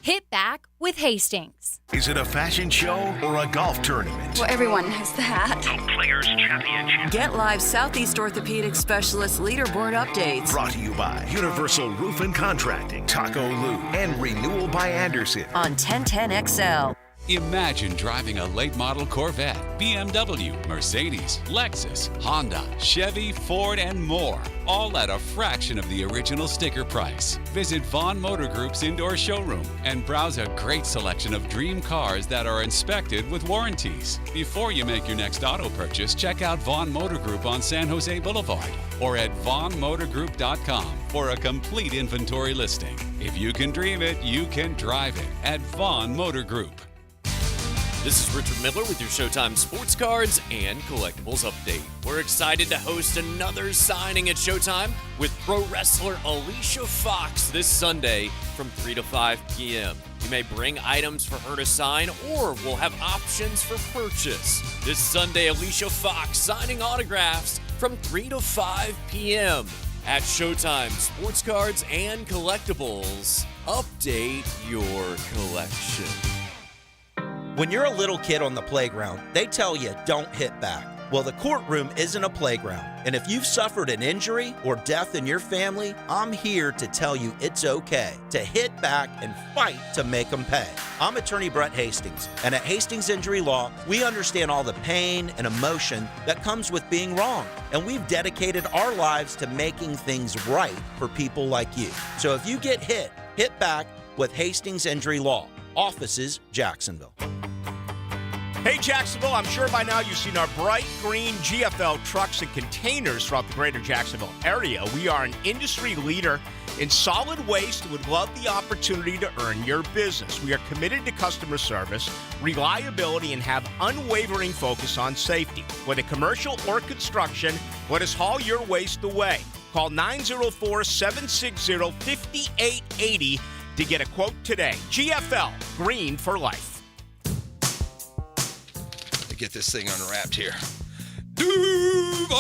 Hit back with Hastings. Is it a fashion show or a golf tournament? Well, everyone knows that. The Players Championship. Get live Southeast Orthopedic Specialist leaderboard updates. Brought to you by Universal Roof and Contracting, Taco Lou, and Renewal by Anderson. On 1010XL. Imagine driving a late model Corvette, BMW, Mercedes, Lexus, Honda, Chevy, Ford, and more, all at a fraction of the original sticker price. Visit Vaughn Motor Group's indoor showroom and browse a great selection of dream cars that are inspected with warranties. Before you make your next auto purchase, check out Vaughn Motor Group on San Jose Boulevard or at vaughnmotorgroup.com for a complete inventory listing. If you can dream it, you can drive it at Vaughn Motor Group. This is Richard Miller with your Showtime Sports Cards and Collectibles Update. We're excited to host another signing at Showtime with pro wrestler Alicia Fox this Sunday from 3 to 5 p.m. You may bring items for her to sign, or we'll have options for purchase. This Sunday, Alicia Fox signing autographs from 3 to 5 p.m. at Showtime Sports Cards and Collectibles. Update your collection. When you're a little kid on the playground, they tell you don't hit back. Well, the courtroom isn't a playground. And if you've suffered an injury or death in your family, I'm here to tell you it's okay to hit back and fight to make them pay. I'm attorney Brett Hastings, and at Hastings Injury Law, we understand all the pain and emotion that comes with being wrong. And we've dedicated our lives to making things right for people like you. So if you get hit, hit back with Hastings Injury Law. Offices, Jacksonville. Hey, Jacksonville, I'm sure by now you've seen our bright green GFL trucks and containers throughout the greater Jacksonville area. We are an industry leader in solid waste and would love the opportunity to earn your business. We are committed to customer service, reliability, and have unwavering focus on safety. Whether commercial or construction, let us haul your waste away. Call 904-760-5880 to get a quote today. GFL, green for life. Get this thing unwrapped here. Duval!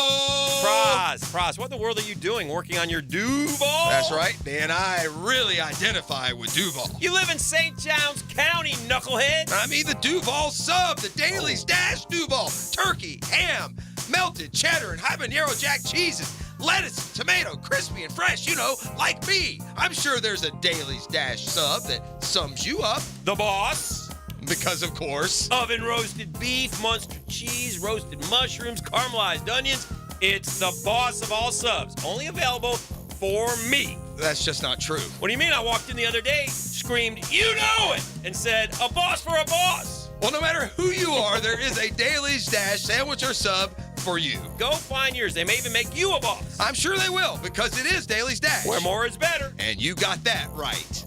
Praz, what in the world are you doing working on your Duval? That's right, man. I really identify with Duval. You live in St. John's County, knucklehead. I mean the Duval sub, the Dailies Dash Duval. Turkey, ham, melted cheddar, and habanero jack cheeses. Lettuce, tomato, crispy and fresh, you know, like me. I'm sure there's a Dailies Dash sub that sums you up. The boss. Because, of course, oven roasted beef, Munster cheese, roasted mushrooms, caramelized onions. It's the boss of all subs. Only available for me. That's just not true. What do you mean? I walked in the other day, screamed, "You know it!" and said, "A boss for a boss." Well, no matter who you are, there is a Dailies Dash sandwich or sub for you. Go find yours. They may even make you a boss. I'm sure they will, because it is Dailies Dash. Where more is better. And you got that right.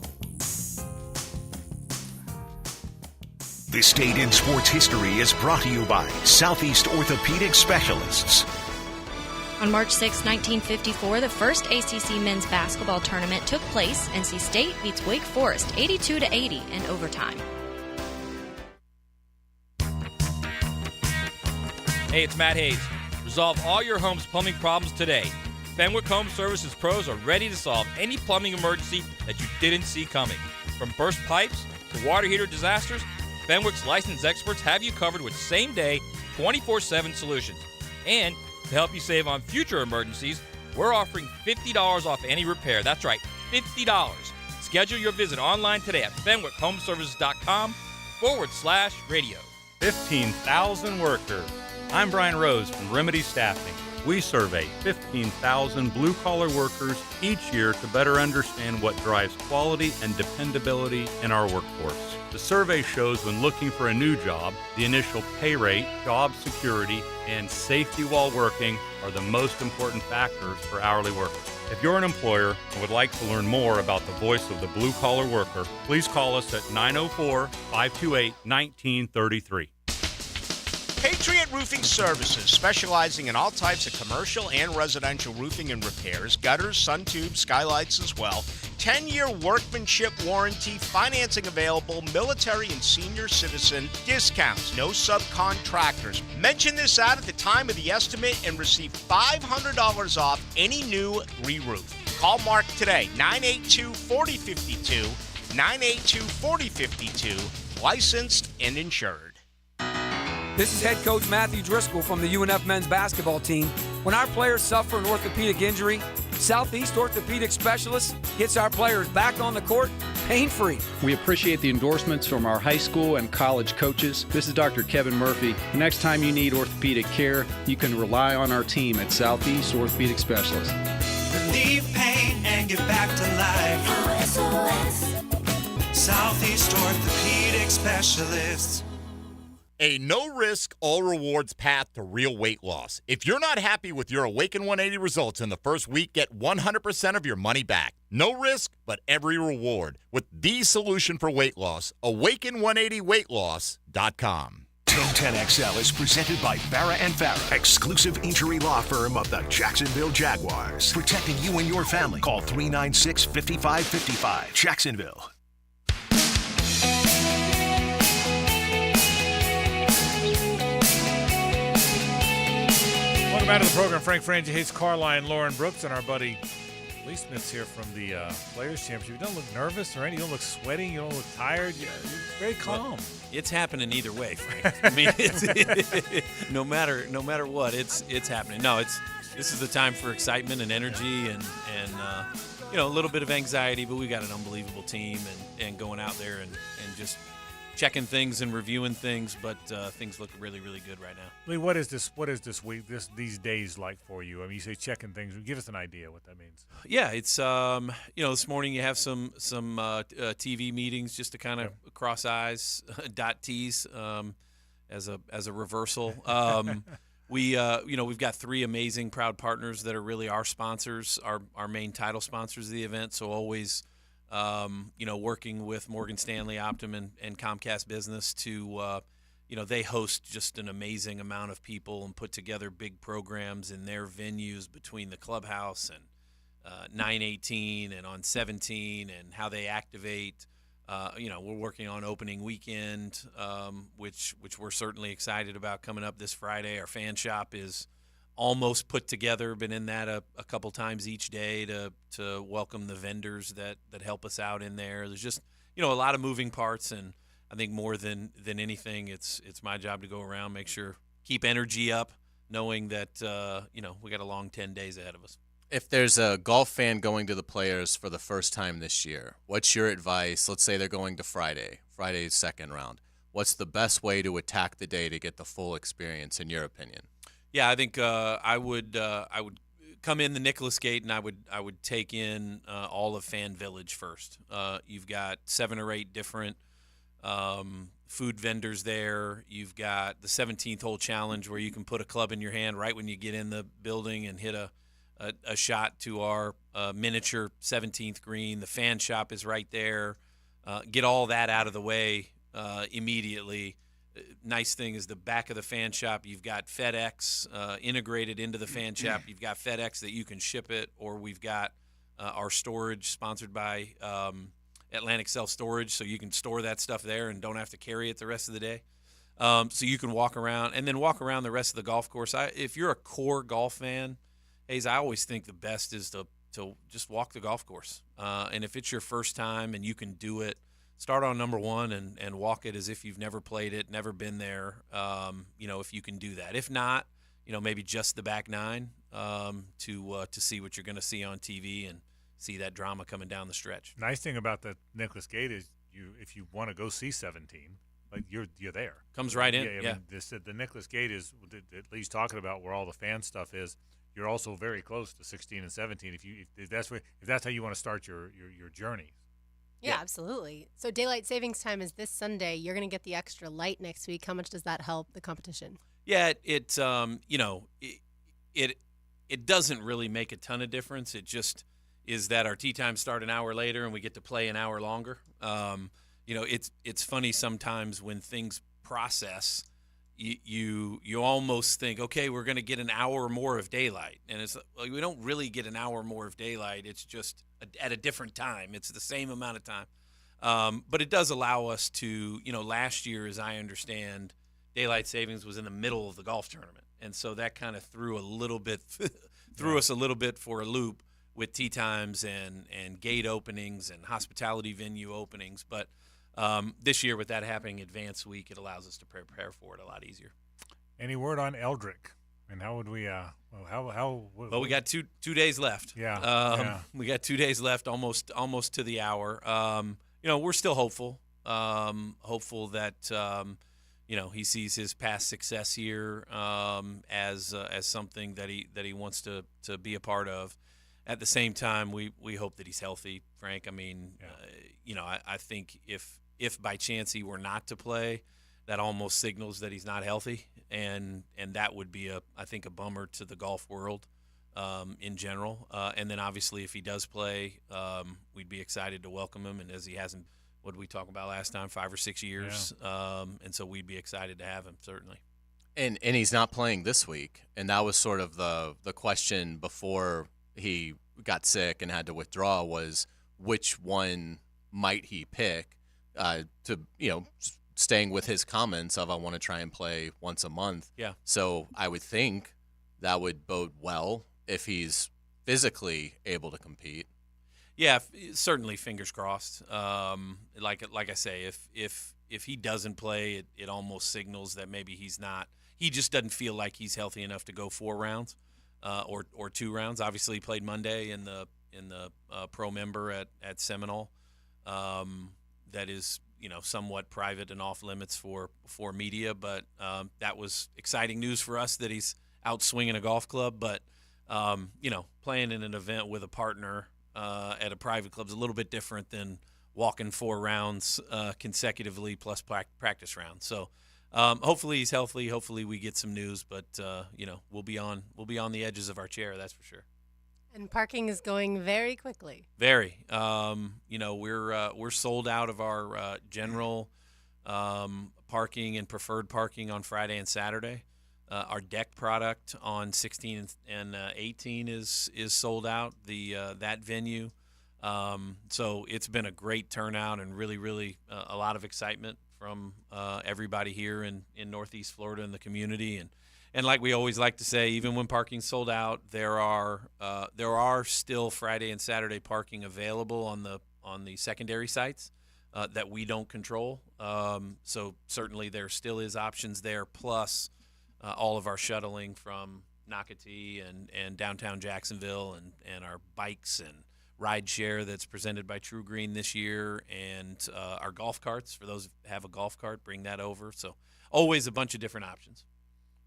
This date in sports history is brought to you by Southeast Orthopedic Specialists. On March 6, 1954, the first ACC men's basketball tournament took place. NC State beats Wake Forest 82-80 in overtime. Hey, it's Matt Hays. Resolve all your home's plumbing problems today. Fenwick Home Services pros are ready to solve any plumbing emergency that you didn't see coming. From burst pipes to water heater disasters, Fenwick's licensed experts have you covered with same-day, 24/7 solutions. And to help you save on future emergencies, we're offering $50 off any repair. That's right, $50. Schedule your visit online today at FenwickHomeservices.com/radio. 15,000 workers. I'm Brian Rose from Remedy Staffing. We survey 15,000 blue-collar workers each year to better understand what drives quality and dependability in our workforce. The survey shows when looking for a new job, the initial pay rate, job security, and safety while working are the most important factors for hourly workers. If you're an employer and would like to learn more about the voice of the blue-collar worker, please call us at 904-528-1933. Patriot Roofing Services, specializing in all types of commercial and residential roofing and repairs, gutters, sun tubes, skylights as well. 10-year workmanship warranty, financing available, military and senior citizen discounts, no subcontractors. Mention this ad at the time of the estimate and receive $500 off any new re-roof. Call Mark today, 982-4052, 982-4052, licensed and insured. This is head coach Matthew Driscoll from the UNF men's basketball team. When our players suffer an orthopedic injury, Southeast Orthopedic Specialists gets our players back on the court pain-free. We appreciate the endorsements from our high school and college coaches. This is Dr. Kevin Murphy. The next time you need orthopedic care, you can rely on our team at Southeast Orthopedic Specialists. Relieve pain and get back to life. SOS. Southeast Orthopedic Specialists. A no-risk, all-rewards path to real weight loss. If you're not happy with your Awaken 180 results in the first week, get 100% of your money back. No risk, but every reward. With the solution for weight loss, Awaken180weightloss.com. 1010XL is presented by Farah & Farah, exclusive injury law firm of the Jacksonville Jaguars. Protecting you and your family. Call 396-5555. Jacksonville. Welcome back to the program. Frank Frangie, Hays Carlyon, Lauren Brooks, and our buddy Lee Smith's here from the Players Championship. You don't look nervous or anything. You don't look sweaty. You don't look tired. You're very calm. Well, it's happening either way, Frank. I mean, no matter what, it's happening. No, this is the time for excitement and energy and a little bit of anxiety, but we got an unbelievable team and going out there and just checking things and reviewing things, but things look really, really good right now. Lee, what is this week, these days like for you? I mean, you say checking things. Give us an idea what that means. Yeah, it's this morning you have some TV meetings just to kind of cross I's, dot T's, as a reversal. We've got 3 amazing proud partners that are really our sponsors, our main title sponsors of the event. So always, working with Morgan Stanley, Optum, and Comcast Business to, they host just an amazing amount of people and put together big programs in their venues between the clubhouse and 918 and on 17 and how they activate. We're working on opening weekend, which we're certainly excited about coming up this Friday. Our fan shop is almost put together. Been in that a couple times each day to welcome the vendors that help us out in there. There's just a lot of moving parts, and I think more than anything, it's my job to go around, make sure keep energy up, knowing that we got a long 10 days ahead of us. If there's a golf fan going to the Players for the first time this year, what's your advice? Let's say they're going to Friday's second round. What's the best way to attack the day to get the full experience, in your opinion? Yeah, I think I would come in the Nicholas Gate, and I would take in all of Fan Village first. You've got 7 or 8 different food vendors there. You've got the 17th hole challenge where you can put a club in your hand right when you get in the building and hit a shot to our miniature 17th green. The fan shop is right there. Get all that out of the way immediately. Nice thing is the back of the fan shop, you've got FedEx integrated into the fan shop. You've got FedEx that you can ship it, or we've got our storage sponsored by Atlantic Self-Storage, so you can store that stuff there and don't have to carry it the rest of the day. So you can walk around and then walk around the rest of the golf course. If you're a core golf fan, Hayes, I always think the best is to just walk the golf course. And if it's your first time and you can do it, start on number 1 and walk it as if you've never played it, never been there, if you can do that. If not, maybe just the back 9 to see what you're going to see on TV and see that drama coming down the stretch. Nice thing about the Nicholas Gate is if you want to go see 17, like you're there. Comes right in. Yeah. I mean, the Nicholas Gate is at least talking about where all the fan stuff is. You're also very close to 16 and 17 if that's how you want to start your journey. Yeah, absolutely. So daylight savings time is this Sunday. You're going to get the extra light next week. How much does that help the competition? Yeah, it doesn't really make a ton of difference. It just is that our tee times start an hour later and we get to play an hour longer. It's funny sometimes when things process, you almost think, okay, we're going to get an hour more of daylight, and it's like we don't really get an hour more of daylight. It's just at a different time. It's the same amount of time, but it does allow us to, last year, as I understand, daylight savings was in the middle of the golf tournament, and so that kind of threw us a little bit for a loop with tee times and gate openings and hospitality venue openings, but. This year, with that happening advanced week, it allows us to prepare for it a lot easier. Any word on Eldrick? And how would we? Well, we got two days left. Yeah. We got 2 days left, almost to the hour. We're still hopeful. Hopeful that he sees his past success here as something that he wants to be a part of. At the same time, we hope that he's healthy, Frank. I mean, I think if by chance he were not to play, that almost signals that he's not healthy, and that would be I think a bummer to the golf world in general. And then obviously if he does play, we'd be excited to welcome him. And as he hasn't, what did we talk about last time, 5 or 6 years, and so we'd be excited to have him certainly. And he's not playing this week, and that was sort of the question before he got sick and had to withdraw was which one might he pick to staying with his comments of I want to try and play once a month. Yeah. So I would think that would bode well if he's physically able to compete. Yeah, certainly. Fingers crossed. Like I say, if he doesn't play, it almost signals that maybe he's not. He just doesn't feel like he's healthy enough to go 4 rounds, or 2 rounds. Obviously, he played Monday in the pro member at Seminole. That is somewhat private and off limits for media, but that was exciting news for us that he's out swinging a golf club. But playing in an event with a partner at a private club is a little bit different than walking 4 rounds consecutively plus practice rounds. So hopefully he's healthy. Hopefully we get some news, but we'll be on the edges of our chair, that's for sure. And parking is going very quickly. Very. We're sold out of our general parking and preferred parking on Friday and Saturday. Our deck product on 16 and 18 is sold out. That venue. So it's been a great turnout and really, really a lot of excitement from everybody here in Northeast Florida and the community. And like we always like to say, even when parking's sold out, there are still Friday and Saturday parking available on the secondary sites that we don't control. So certainly there still is options there. Plus all of our shuttling from Nocatee and downtown Jacksonville and our bikes and ride share that's presented by True Green this year, and our golf carts. For those who have a golf cart, bring that over. So always a bunch of different options.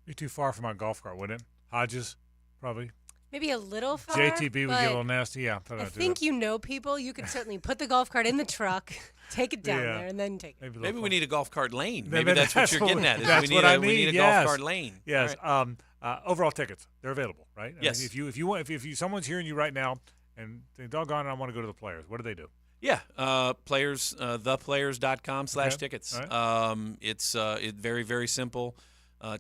Be too far for my golf cart, wouldn't it? Hodges, probably. Maybe a little far. JTB would get a little nasty. Yeah, I think people. You could certainly put the golf cart in the truck, take it down there, and then take it. Maybe we need a golf cart lane. Maybe that's what you're getting at. That's what I mean. We need a golf cart lane. Yes. Right. Overall tickets, they're available, right? Yes. I mean, if someone's hearing you right now and they doggone, I want to go to the Players, what do they do? Yeah, players, theplayers.com/tickets. Right. It's very, very simple.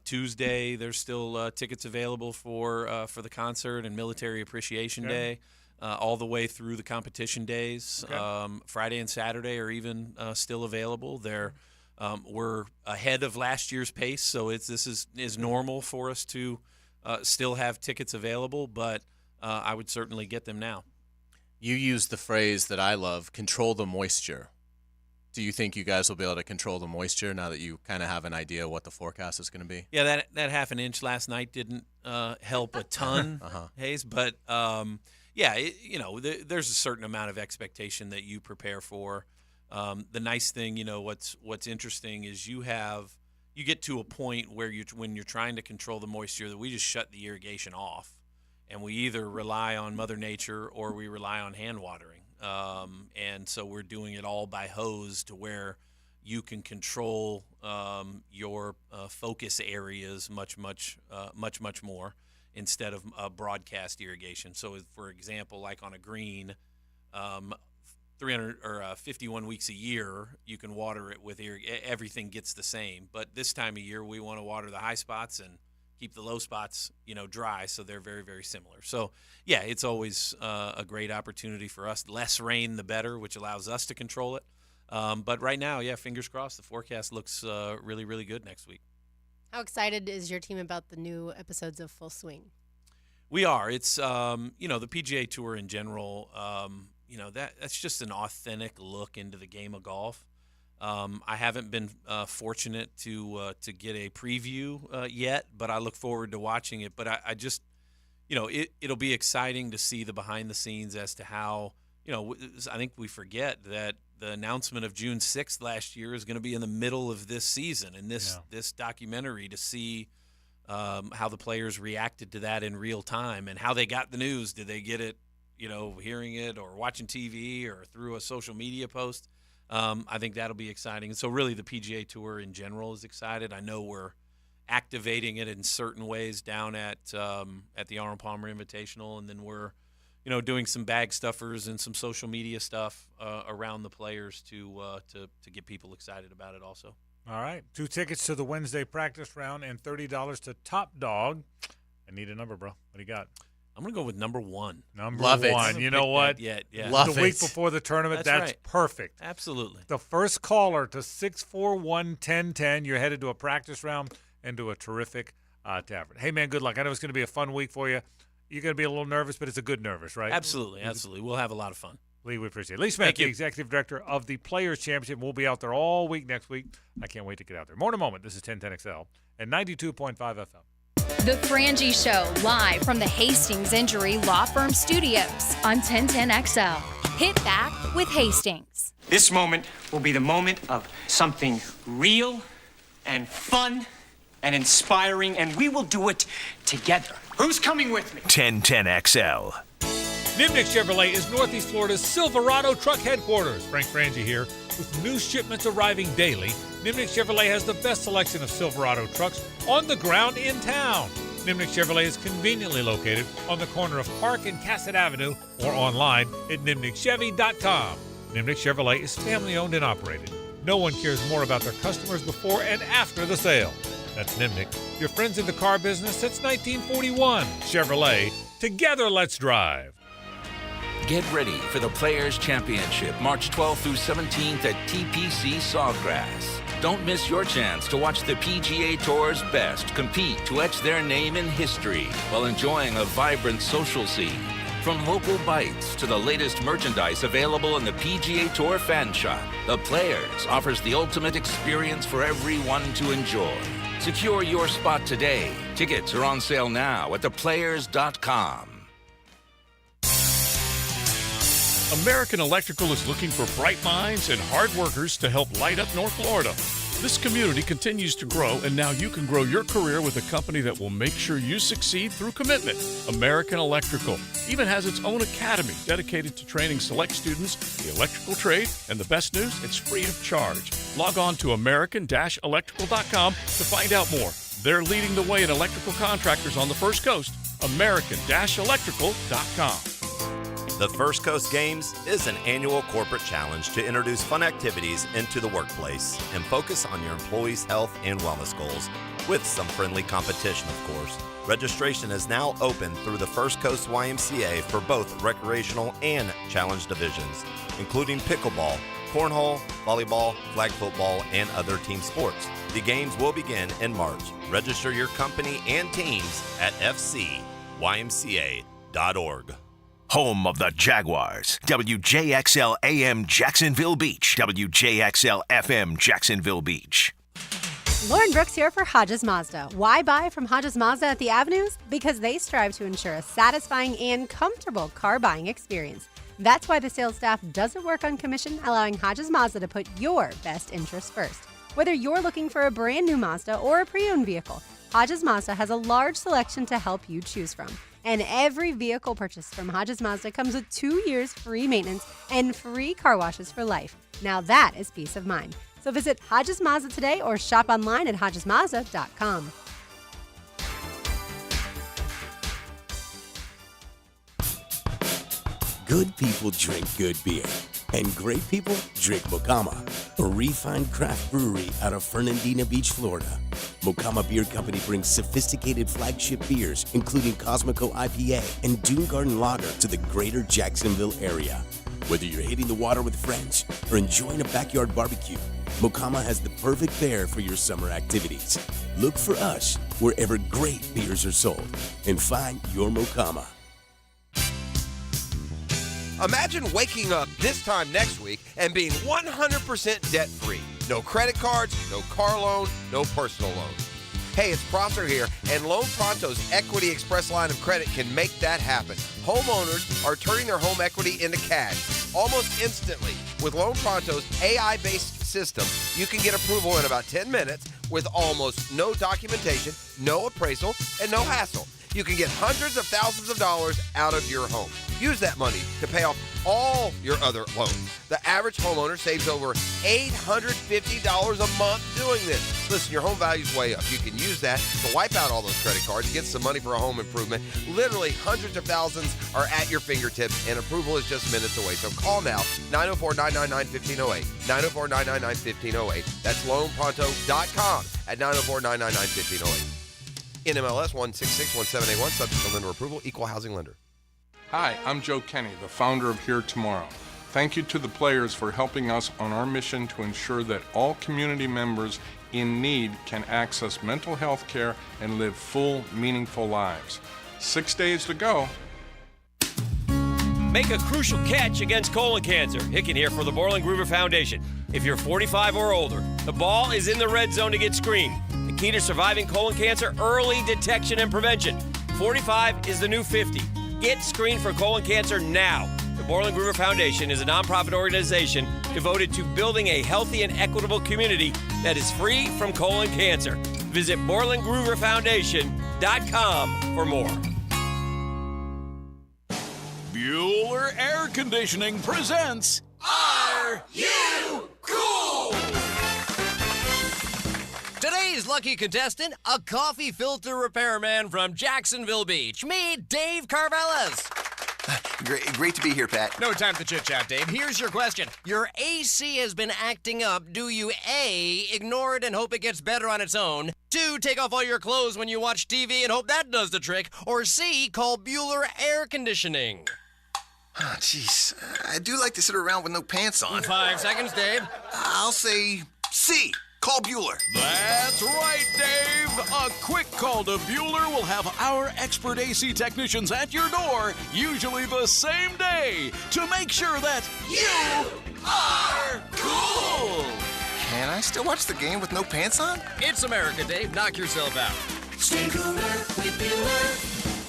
Tuesday, there's still tickets available for the concert and Military Appreciation Day, all the way through the competition days. Okay. Friday and Saturday are even still available. We're ahead of last year's pace, so this is normal for us to still have tickets available, but I would certainly get them now. You used the phrase that I love, control the moisture. Do you think you guys will be able to control the moisture now that you kind of have an idea what the forecast is going to be? Yeah, that half an inch last night didn't help a ton, Hays. But, there's a certain amount of expectation that you prepare for. The nice thing, what's interesting is you get to a point where when you're trying to control the moisture that we just shut the irrigation off, and we either rely on Mother Nature or we rely on hand watering. And so we're doing it all by hose to where you can control your focus areas much more instead of broadcast irrigation. So, for example, like on a green, 51 weeks a year, you can water it with everything gets the same. But this time of year, we want to water the high spots and keep the low spots, dry, so they're very, very similar. So, yeah, it's always a great opportunity for us. Less rain, the better, which allows us to control it. But right now, yeah, fingers crossed, the forecast looks really, really good next week. How excited is your team about the new episodes of Full Swing? We are. It's, the PGA Tour in general, that's just an authentic look into the game of golf. I haven't been fortunate to get a preview yet, but I look forward to watching it. But I just, it'll be exciting to see the behind the scenes as to how, I think we forget that the announcement of June 6th last year is going to be in the middle of this season, and this documentary to see how the players reacted to that in real time and how they got the news. Did they get it, hearing it or watching TV or through a social media post? I think that'll be exciting. And so really the PGA Tour in general is excited. I know we're activating it in certain ways down at the Arnold Palmer Invitational, and then we're doing some bag stuffers and some social media stuff around the players to get people excited about it also. All right. 2 tickets to the Wednesday practice round and $30 to Top Dog. I need a number, bro. What do you got? I'm going to go with number 1. Love 1. You know what? Yeah. The week before the tournament, that's right. Perfect. Absolutely. The first caller to 641-1010, you're headed to a practice round and to a terrific tavern. Hey, man, good luck. I know it's going to be a fun week for you. You're going to be a little nervous, but it's a good nervous, right? Absolutely. We'll have a lot of fun. Lee, we appreciate it. Lee Smith, the executive director of the Players Championship. We'll be out there all week next week. I can't wait to get out there. More in a moment. This is 1010XL and 92.5 FM. The Frangie Show, live from the Hastings Injury Law Firm Studios on 1010XL. Hit back with Hastings. This moment will be the moment of something real and fun and inspiring, and we will do it together. Who's coming with me? 1010XL. Nimnick Chevrolet is Northeast Florida's Silverado truck headquarters. Frank Frangie here. With new shipments arriving daily, Nimnick Chevrolet has the best selection of Silverado trucks on the ground in town. Nimnick Chevrolet is conveniently located on the corner of Park and Cassett Avenue or online at nimnickchevy.com. Nimnick Chevrolet is family-owned and operated. No one cares more about their customers before and after the sale. That's Nimnick, your friends in the car business since 1941. Chevrolet, together let's drive. Get ready for the Players' Championship, March 12th through 17th at TPC Sawgrass. Don't miss your chance to watch the PGA Tour's best compete to etch their name in history while enjoying a vibrant social scene. From local bites to the latest merchandise available in the PGA Tour Fan Shop, the Players offers the ultimate experience for everyone to enjoy. Secure your spot today. Tickets are on sale now at theplayers.com. American Electrical is looking for bright minds and hard workers to help light up North Florida. This community continues to grow, and now you can grow your career with a company that will make sure you succeed through commitment. American Electrical even has its own academy dedicated to training select students the electrical trade, and the best news, it's free of charge. Log on to american-electrical.com to find out more. They're leading the way in electrical contractors on the First Coast. american-electrical.com. The First Coast Games is an annual corporate challenge to introduce fun activities into the workplace and focus on your employees' health and wellness goals, with some friendly competition, of course. Registration is now open through the First Coast YMCA for both recreational and challenge divisions, including pickleball, cornhole, volleyball, flag football, and other team sports. The games will begin in March. Register your company and teams at fcymca.org. Home of the Jaguars. WJXL AM Jacksonville Beach. WJXL FM Jacksonville Beach. Lauren Brooks here for Hodges Mazda. Why buy from Hodges Mazda at the Avenues? Because they strive to ensure a satisfying and comfortable car buying experience. That's why the sales staff doesn't work on commission, allowing Hodges Mazda to put your best interests first. Whether you're looking for a brand new Mazda or a pre-owned vehicle, Hodges Mazda has a large selection to help you choose from. And every vehicle purchased from Hodges Mazda comes with 2 years free maintenance and free car washes for life. Now that is peace of mind. So visit Hodges Mazda today or shop online at hodgesmazda.com. Good people drink good beer, and great people drink Mocama, a refined craft brewery out of Fernandina Beach, Florida. Mocama Beer Company brings sophisticated flagship beers, including Cosmico IPA and Dune Garden Lager, to the greater Jacksonville area. Whether you're hitting the water with friends or enjoying a backyard barbecue, Mocama has the perfect pair for your summer activities. Look for us wherever great beers are sold and find your Mocama. Imagine waking up this time next week and being 100% debt-free. No credit cards, no car loan, no personal loan. Hey, it's Prosser here, and Loan Pronto's Equity Express line of credit can make that happen. Homeowners are turning their home equity into cash almost instantly. With Loan Pronto's AI-based system, you can get approval in about 10 minutes with almost no documentation, no appraisal, and no hassle. You can get hundreds of thousands of dollars out of your home. Use that money to pay off all your other loans. The average homeowner saves over $850 a month doing this. Listen, your home value's way up. You can use that to wipe out all those credit cards, get some money for a home improvement. Literally hundreds of thousands are at your fingertips, and approval is just minutes away. So call now, 904-999-1508, 904-999-1508. That's loanpronto.com at 904-999-1508. NMLS 1661781, subject to lender approval, equal housing lender. Hi, I'm Joe Kenny, the founder of Here Tomorrow. Thank you to the players for helping us on our mission to ensure that all community members in need can access mental health care and live full, meaningful lives. 6 days to go. Make a crucial catch against colon cancer. Hicken here for the Borland Groover Foundation. If you're 45 or older, the ball is in the red zone to get screened. The key to surviving colon cancer, early detection and prevention. 45 is the new 50. Get screened for colon cancer now. The Borland Groover Foundation is a nonprofit organization devoted to building a healthy and equitable community that is free from colon cancer. Visit BorlandGrooverFoundation.com for more. Bueller Air Conditioning presents Are You Cool? Today's lucky contestant, a coffee filter repairman from Jacksonville Beach. Meet Dave Carvelis. Great to be here, Pat. No time to chit-chat, Dave. Here's your question. Your AC has been acting up. Do you A, ignore it and hope it gets better on its own? 2, take off all your clothes when you watch TV and hope that does the trick? Or C, call Bueller Air Conditioning? Oh, jeez. I do like to sit around with no pants on. 5 seconds, Dave. I'll say C. Call Bueller. That's right, Dave. A quick call to Bueller will have our expert AC technicians at your door, usually the same day, to make sure that you are cool. Can I still watch the game with no pants on? It's America, Dave. Knock yourself out. Stay cooler with Bueller.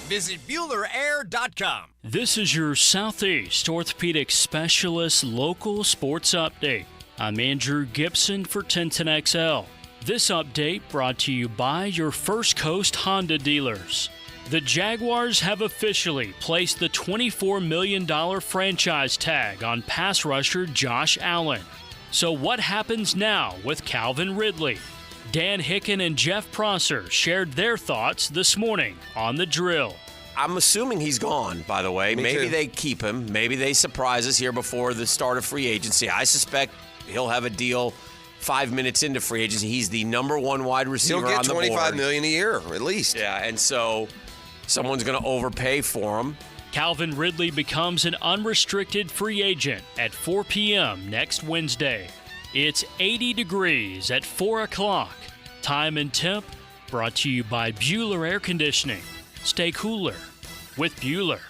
Visit BuellerAir.com. This is your Southeast Orthopedic Specialist Local Sports Update. I'm Andrew Gibson for 1010XL. This update brought to you by your First Coast Honda dealers. The Jaguars have officially placed the $24 million franchise tag on pass rusher Josh Allen. So what happens now with Calvin Ridley? Dan Hicken and Jeff Prosser shared their thoughts this morning on The Drill. I'm assuming he's gone, by the way. Maybe they keep him. Maybe they surprise us here before the start of free agency. I suspect he'll have a deal 5 minutes into free agency. He's the number one wide receiver on the board. He'll get $25 million a year, at least. Yeah, and so someone's going to overpay for him. Calvin Ridley becomes an unrestricted free agent at 4 p.m. next Wednesday. It's 80 degrees at 4 o'clock. Time and temp brought to you by Bueller Air Conditioning. Stay cooler with Bueller.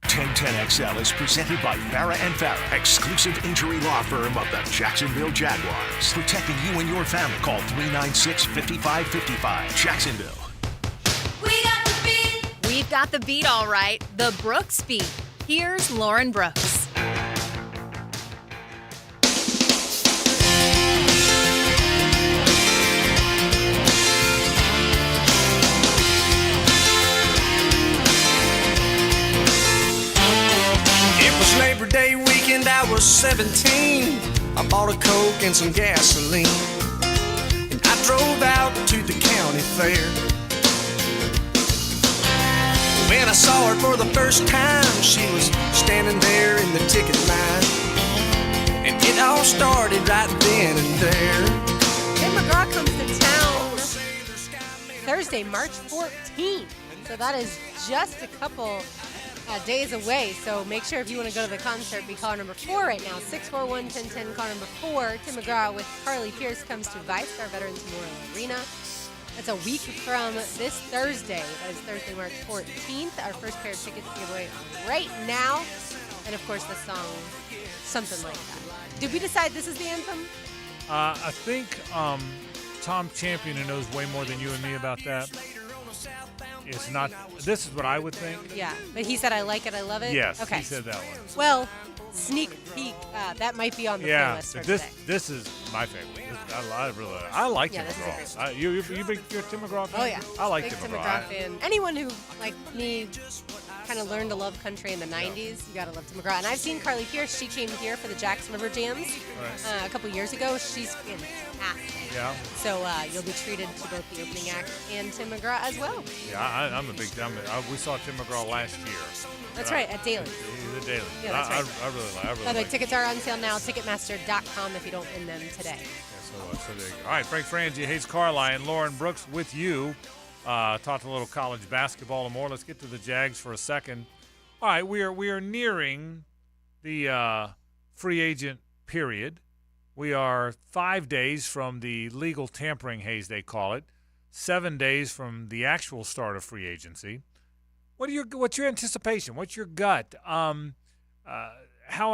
1010XL is presented by Farah & Farah, exclusive injury law firm of the Jacksonville Jaguars. Protecting you and your family. Call 396-5555. Jacksonville. We've got the beat all right. The Brooks Beat. Here's Lauren Brooks. Labor Day weekend, I was 17. I bought a Coke and some gasoline, and I drove out to the county fair. When I saw her for the first time, she was standing there in the ticket line, and it all started right then and there. Tim McGraw comes to town Thursday, March 14th. So that is just a couple days away. So make sure if you want to go to the concert, be caller number 4 right now. 641-1010, call number 4. Tim McGraw with Carly Pierce comes to ViceStar Veterans Memorial Arena. That's a week from this Thursday. That is Thursday, March 14th. Our first pair of tickets to give away right now. And of course the song, Something Like That. Did we decide this is the anthem? I think Tom Champion knows way more than you and me about that. It's not. This is what I would think. Yeah, but he said, I like it, I love it? Yes, okay. he said that one. Well, sneak peek, that might be on the playlist for today. This is my favorite. I like Tim this McGraw. is a great you're a Tim McGraw fan? Oh, yeah. I like Big Tim Tim McGraw. McGraw fan. Anyone who, like me, kind of learned to love country in the 90s, you got to love Tim McGraw. And I've seen Carly Pierce. She came here for the Jackson River Jams a couple years ago. She's fantastic. Yeah. So you'll be treated to both the opening act and Tim McGraw as well. Yeah, I'm a big fan. We saw Tim McGraw last year. That's right, at Daly. The Daily. Yeah, that's right. I really like By the way, tickets are on sale now. Ticketmaster.com if you don't win them today. So there you go. All right, Frank Frangie, Hays Carlyon, Lauren Brooks with you. Talked a little college basketball and more. Let's get to the Jags for a second. All right, we are nearing the free agent period. We are 5 days from the legal tampering haze, they call it. 7 days from the actual start of free agency. What's your anticipation? What's your gut? How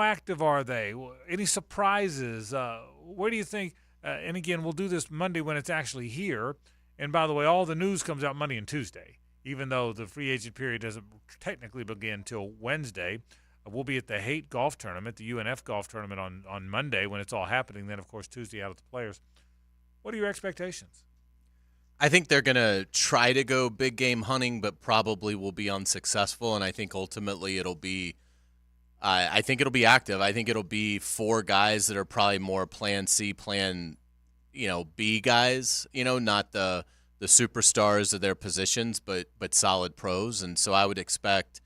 active are they? Any surprises? Where do you think? And again, we'll do this Monday when it's actually here. And by the way, all the news comes out Monday and Tuesday, even though the free agent period doesn't technically begin until Wednesday. We'll be at the Haight Golf Tournament, the UNF Golf Tournament on Monday when it's all happening. Then, of course, Tuesday out at the Players. What are your expectations? I think they're going to try to go big game hunting, but probably will be unsuccessful. And I think ultimately it'll be I think it'll be active. I think it'll be 4 guys that are probably more plan C, plan, B guys, not the superstars of their positions, but solid pros. And so I would expect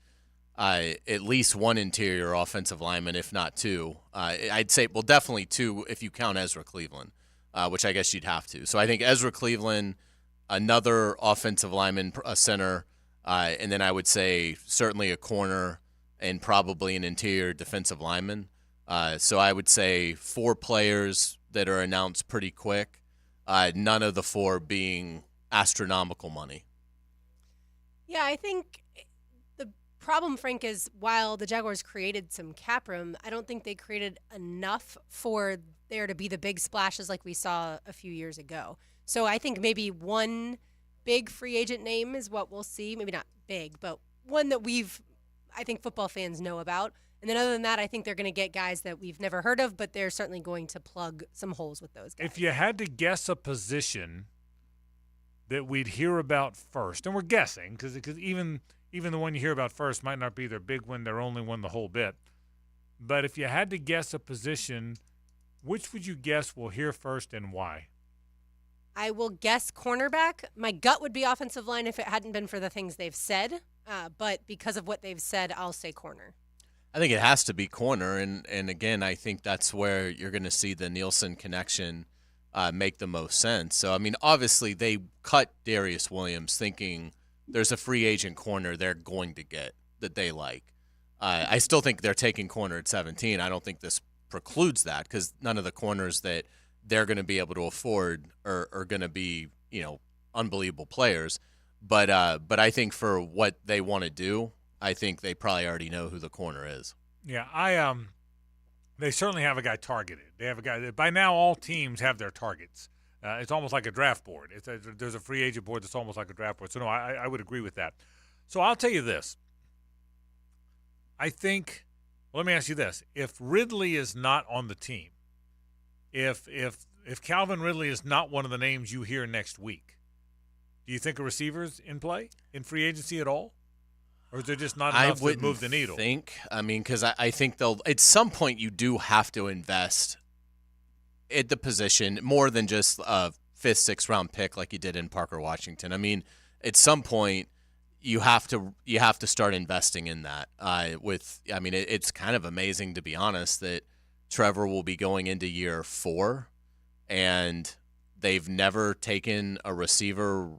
at least 1 interior offensive lineman, if not 2. I'd say, well, definitely 2 if you count Ezra Cleveland, which I guess you'd have to. So I think Ezra Cleveland, another offensive lineman, a center, and then I would say certainly a corner and probably an interior defensive lineman. So I would say 4 players that are announced pretty quick, none of the 4 being astronomical money. Yeah, I think the problem, Frank, is while the Jaguars created some cap room, I don't think they created enough for there to be the big splashes like we saw a few years ago. So I think maybe 1 big free agent name is what we'll see. Maybe not big, but one that I think football fans know about. And then other than that, I think they're going to get guys that we've never heard of, but they're certainly going to plug some holes with those guys. If you had to guess a position that we'd hear about first, and we're guessing because even the one you hear about first might not be their big one, their only one, the whole bit. But if you had to guess a position, which would you guess we'll hear first and why? I will guess cornerback. My gut would be offensive line if it hadn't been for the things they've said. But because of what they've said, I'll say corner. I think it has to be corner, and again, I think that's where you're going to see the Nielsen connection make the most sense. So, I mean, obviously they cut Darius Williams thinking there's a free agent corner they're going to get that they like. I still think they're taking corner at 17. I don't think this precludes that because none of the corners that they're going to be able to afford are going to be, unbelievable players. But I think for what they want to do, I think they probably already know who the corner is. Yeah, they certainly have a guy targeted. They have a guy by now. All teams have their targets. It's almost like a draft board. There's a free agent board that's almost like a draft board. So no, I would agree with that. So I'll tell you this. I think. Well, let me ask you this: if Ridley is not on the team, if Calvin Ridley is not one of the names you hear next week, do you think a receiver's in play in free agency at all? Or is there just not enough to move the needle? Because I think they'll – at some point you do have to invest at the position more than just a 5th, 6th round pick like you did in Parker Washington. I mean, at some point you have to start investing in that. It's kind of amazing, to be honest, that Trevor will be going into year 4 and they've never taken a receiver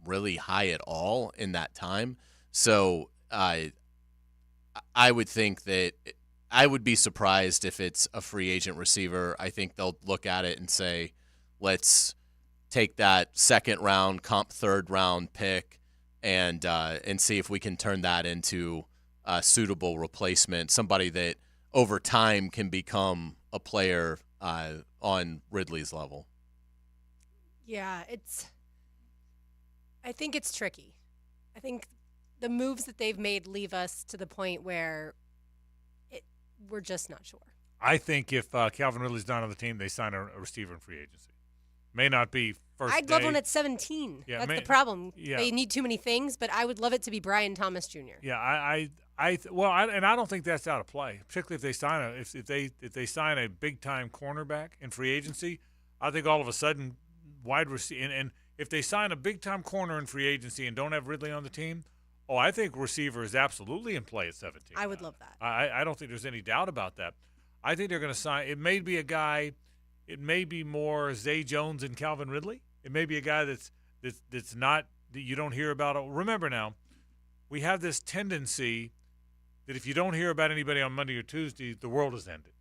really high at all in that time. So I would think that I would be surprised if it's a free agent receiver. I think they'll look at it and say, let's take that 2nd round, comp 3rd round pick and see if we can turn that into a suitable replacement, somebody that over time can become a player on Ridley's level. Yeah, I think it's tricky. I think the moves that they've made leave us to the point where we're just not sure. I think if Calvin Ridley's not on the team, they sign a receiver in free agency. May not be first I'd love one at 17. Yeah, That's the problem. Yeah. They need too many things, but I would love it to be Brian Thomas Jr. Yeah, I don't think that's out of play, particularly if they sign if they sign a big time cornerback in free agency. I think all of a sudden wide receiver and if they sign a big time corner in free agency and don't have Ridley on the team, I think receiver is absolutely in play at 17. I would love that. I don't think there's any doubt about that. I think they're going to sign. It may be a guy. It may be more Zay Jones and Calvin Ridley. It may be a guy that's not that you don't hear about. Remember now, we have this tendency that if you don't hear about anybody on Monday or Tuesday, the world has ended.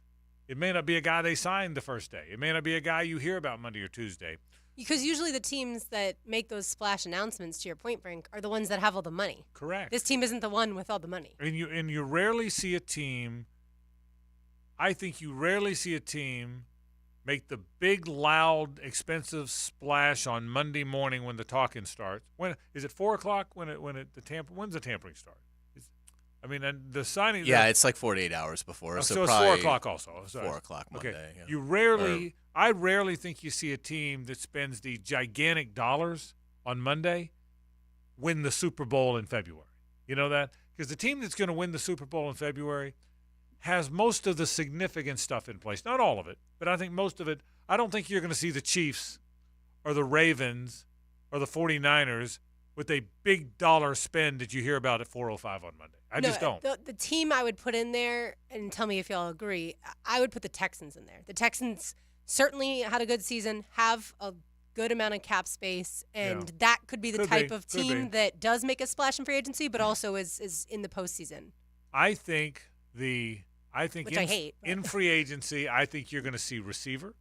It may not be a guy they signed the first day. It may not be a guy you hear about Monday or Tuesday. Because usually the teams that make those splash announcements, to your point, Frank, are the ones that have all the money. Correct. This team isn't the one with all the money. And you rarely see a team. I think you rarely see a team make the big, loud, expensive splash on Monday morning when the talking starts. When is it 4:00? When's the tampering start? And the signing. Yeah, it's like 48 hours before. So it's 4:00 also. So 4:00 Monday. Okay. Yeah. I rarely think you see a team that spends the gigantic dollars on Monday win the Super Bowl in February. You know that? Because the team that's going to win the Super Bowl in February has most of the significant stuff in place. Not all of it, but I think most of it. I don't think you're going to see the Chiefs or the Ravens or the 49ers with a big dollar spend that you hear about at 4:05 on Monday. I just don't. The team I would put in there, and tell me if y'all agree, I would put the Texans in there. The Texans certainly had a good season, have a good amount of cap space, and that could be the type of team that does make a splash in free agency, but also is in the postseason. I think Which I hate. In free agency, I think you're going to see receiver.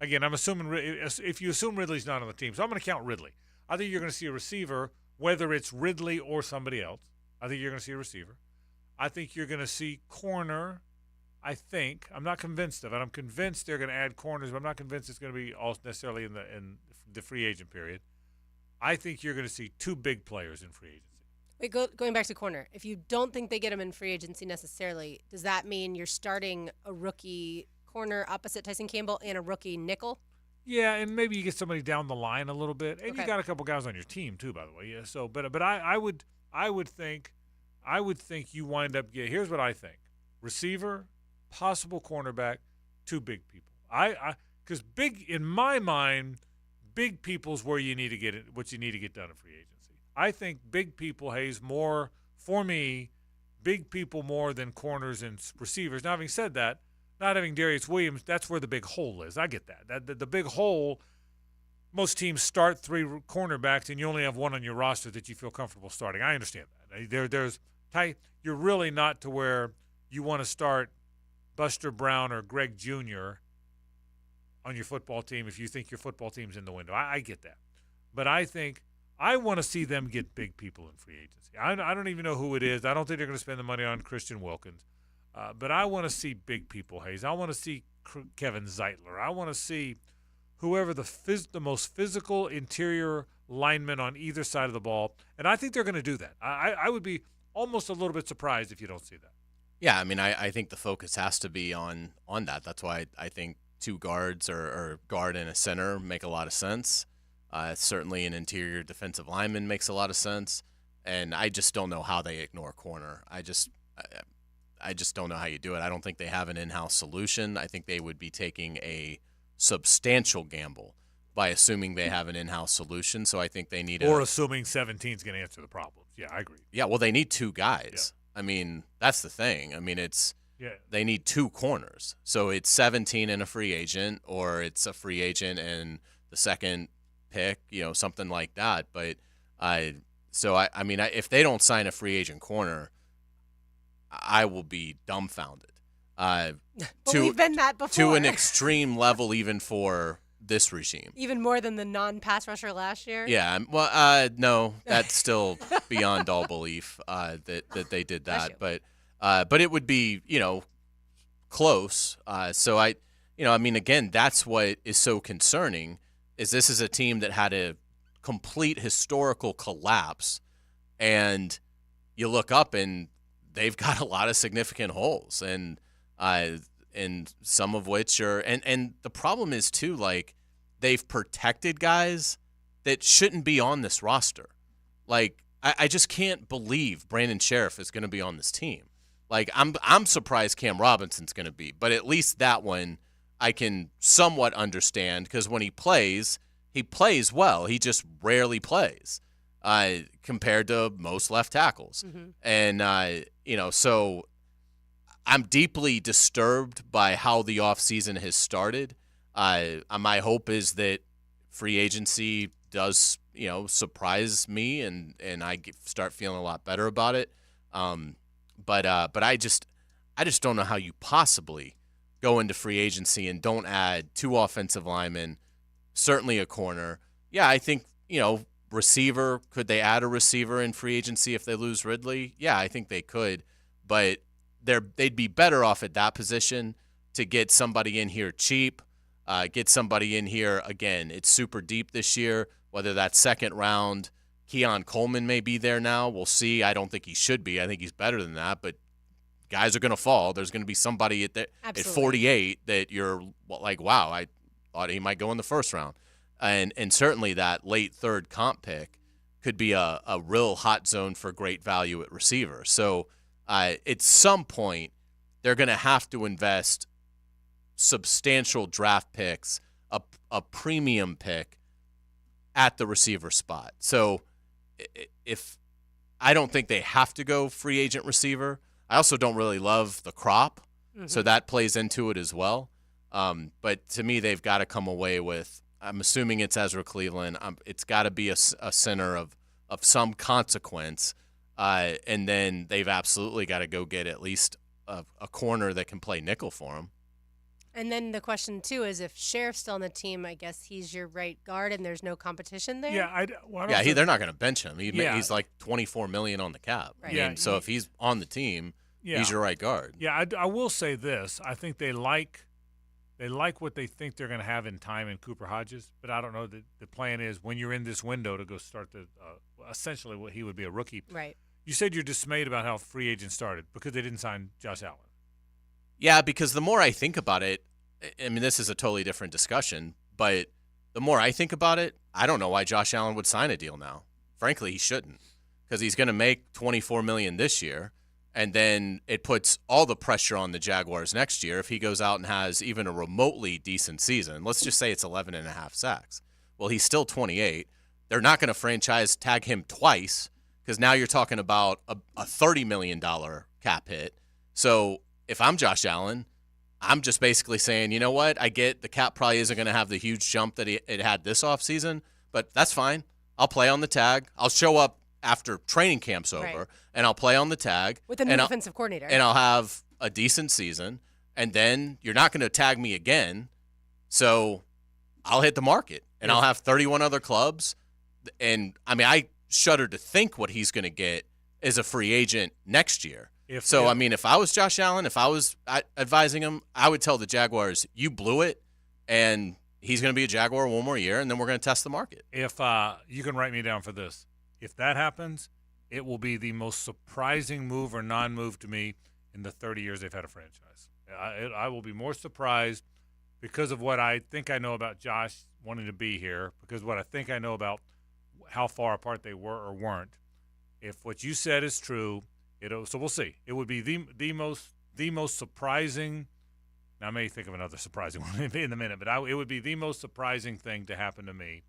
Again, I'm assuming if you assume Ridley's not on the team, so I'm going to count Ridley. I think you're going to see a receiver, whether it's Ridley or somebody else. I think you're going to see a receiver. I think you're going to see corner. I'm not convinced of it. I'm convinced they're going to add corners, but I'm not convinced it's going to be all necessarily in the free agent period. I think you're going to see two big players in free agency. Wait, going back to corner, if you don't think they get him in free agency necessarily, does that mean you're starting a rookie corner opposite Tyson Campbell and a rookie nickel? Yeah, and maybe you get somebody down the line a little bit, and you got a couple guys on your team too, by the way. Yeah. So, but I would think you wind up. Yeah, here's what I think: receiver, possible cornerback, two big people. Because big in my mind, big people's where you need to get it. What you need to get done in free agency. I think big people, Hays, more for me, big people more than corners and receivers. Now, having said that, not having Darius Williams, that's where the big hole is. I get that. The big hole, most teams start three cornerbacks and you only have one on your roster that you feel comfortable starting. I understand that. You're really not to where you want to start Buster Brown or Greg Jr. on your football team if you think your football team's in the window. I get that. But I want to see them get big people in free agency. I don't even know who it is. I don't think they're going to spend the money on Christian Wilkins. But I want to see big people, Hays. I want to see Kevin Zeitler. I want to see whoever the most physical interior lineman on either side of the ball. And I think they're going to do that. I would be almost a little bit surprised if you don't see that. Yeah, I mean, I think the focus has to be on that. That's why I think two guards or guard and a center make a lot of sense. Certainly an interior defensive lineman makes a lot of sense. And I just don't know how they ignore corner. I just don't know how you do it. I don't think they have an in-house solution. I think they would be taking a substantial gamble by assuming they have an in-house solution. So I think they need assuming 17 is going to answer the problems. Yeah, I agree. Yeah, well, they need two guys. Yeah. I mean, that's the thing. I mean, they need two corners. So it's 17 and a free agent, or it's a free agent and the second pick, something like that. But I mean, if they don't sign a free agent corner, I will be dumbfounded. We've been that before. To an extreme level, even for this regime. Even more than the non-pass rusher last year? Yeah. Well, no, that's still beyond all belief that they did that. But it would be, close. So I mean, again, that's what is so concerning is this is a team that had a complete historical collapse, and you look up and they've got a lot of significant holes, and some of which are and the problem is too, like, they've protected guys that shouldn't be on this roster. Like, I just can't believe Brandon Sheriff is going to be on this team. Like, I'm surprised Cam Robinson's going to be, but at least that one I can somewhat understand, because when he plays well. He just rarely plays compared to most left tackles. Mm-hmm. And, so I'm deeply disturbed by how the offseason has started. My hope is that free agency does, surprise me and I start feeling a lot better about it. But I just don't know how you possibly go into free agency and don't add 2 offensive linemen, certainly a corner. Yeah, I think, receiver, could they add a receiver in free agency if they lose Ridley? Yeah, I think they could. But they'd be better off at that position to get somebody in here cheap, get somebody in here, again, it's super deep this year, whether that's second round. Keon Coleman may be there now. We'll see. I don't think he should be. I think he's better than that, but guys are going to fall. There's going to be somebody at 48 that you're like, wow, I thought he might go in the first round. And certainly that late third comp pick could be a real hot zone for great value at receiver. So at some point, they're going to have to invest substantial draft picks, a premium pick at the receiver spot. So if I don't think they have to go free agent receiver. I also don't really love the crop, so that plays into it as well. But to me, they've got to come away with, I'm assuming it's Ezra Cleveland. It's got to be a center of some consequence. And then they've absolutely got to go get at least a corner that can play nickel for them. And then the question, too, is if Sheriff's still on the team, I guess he's your right guard and there's no competition there? Yeah, they're not going to bench him. He's like $24 million on the cap. Right. I mean, so if he's on the team, he's your right guard. Yeah, I will say this. I think they like what they think they're going to have in time in Cooper Hodges, but I don't know that the plan is when you're in this window to go start essentially what he would be a rookie. Right. You said you're dismayed about how free agents started because they didn't sign Josh Allen. Yeah, because the more I think about it, I mean, this is a totally different discussion, but the more I think about it, I don't know why Josh Allen would sign a deal now. Frankly, he shouldn't, because he's going to make $24 million this year, and then it puts all the pressure on the Jaguars next year if he goes out and has even a remotely decent season. Let's just say it's 11.5 sacks. Well, he's still 28. They're not going to franchise tag him twice, because now you're talking about a $30 million cap hit. So if I'm Josh Allen, I'm just basically saying, you know what? I get the cap probably isn't going to have the huge jump that it had this offseason, but that's fine. I'll play on the tag. I'll show up after training camp's over, and I'll play on the tag. With a new offensive coordinator. And I'll have a decent season, and then you're not going to tag me again, so I'll hit the market, and I'll have 31 other clubs. And, I mean, I shudder to think what he's going to get as a free agent next year. I mean, if I was Josh Allen, if I was advising him, I would tell the Jaguars, you blew it, and he's going to be a Jaguar one more year, and then we're going to test the market. If you can write me down for this. If that happens, it will be the most surprising move or non-move to me in the 30 years they've had a franchise. I will be more surprised because of what I think I know about Josh wanting to be here, because of what I think I know about how far apart they were or weren't. If what you said is true, so we'll see. It would be the most surprising. Now I may think of another surprising one in a minute, but it would be the most surprising thing to happen to me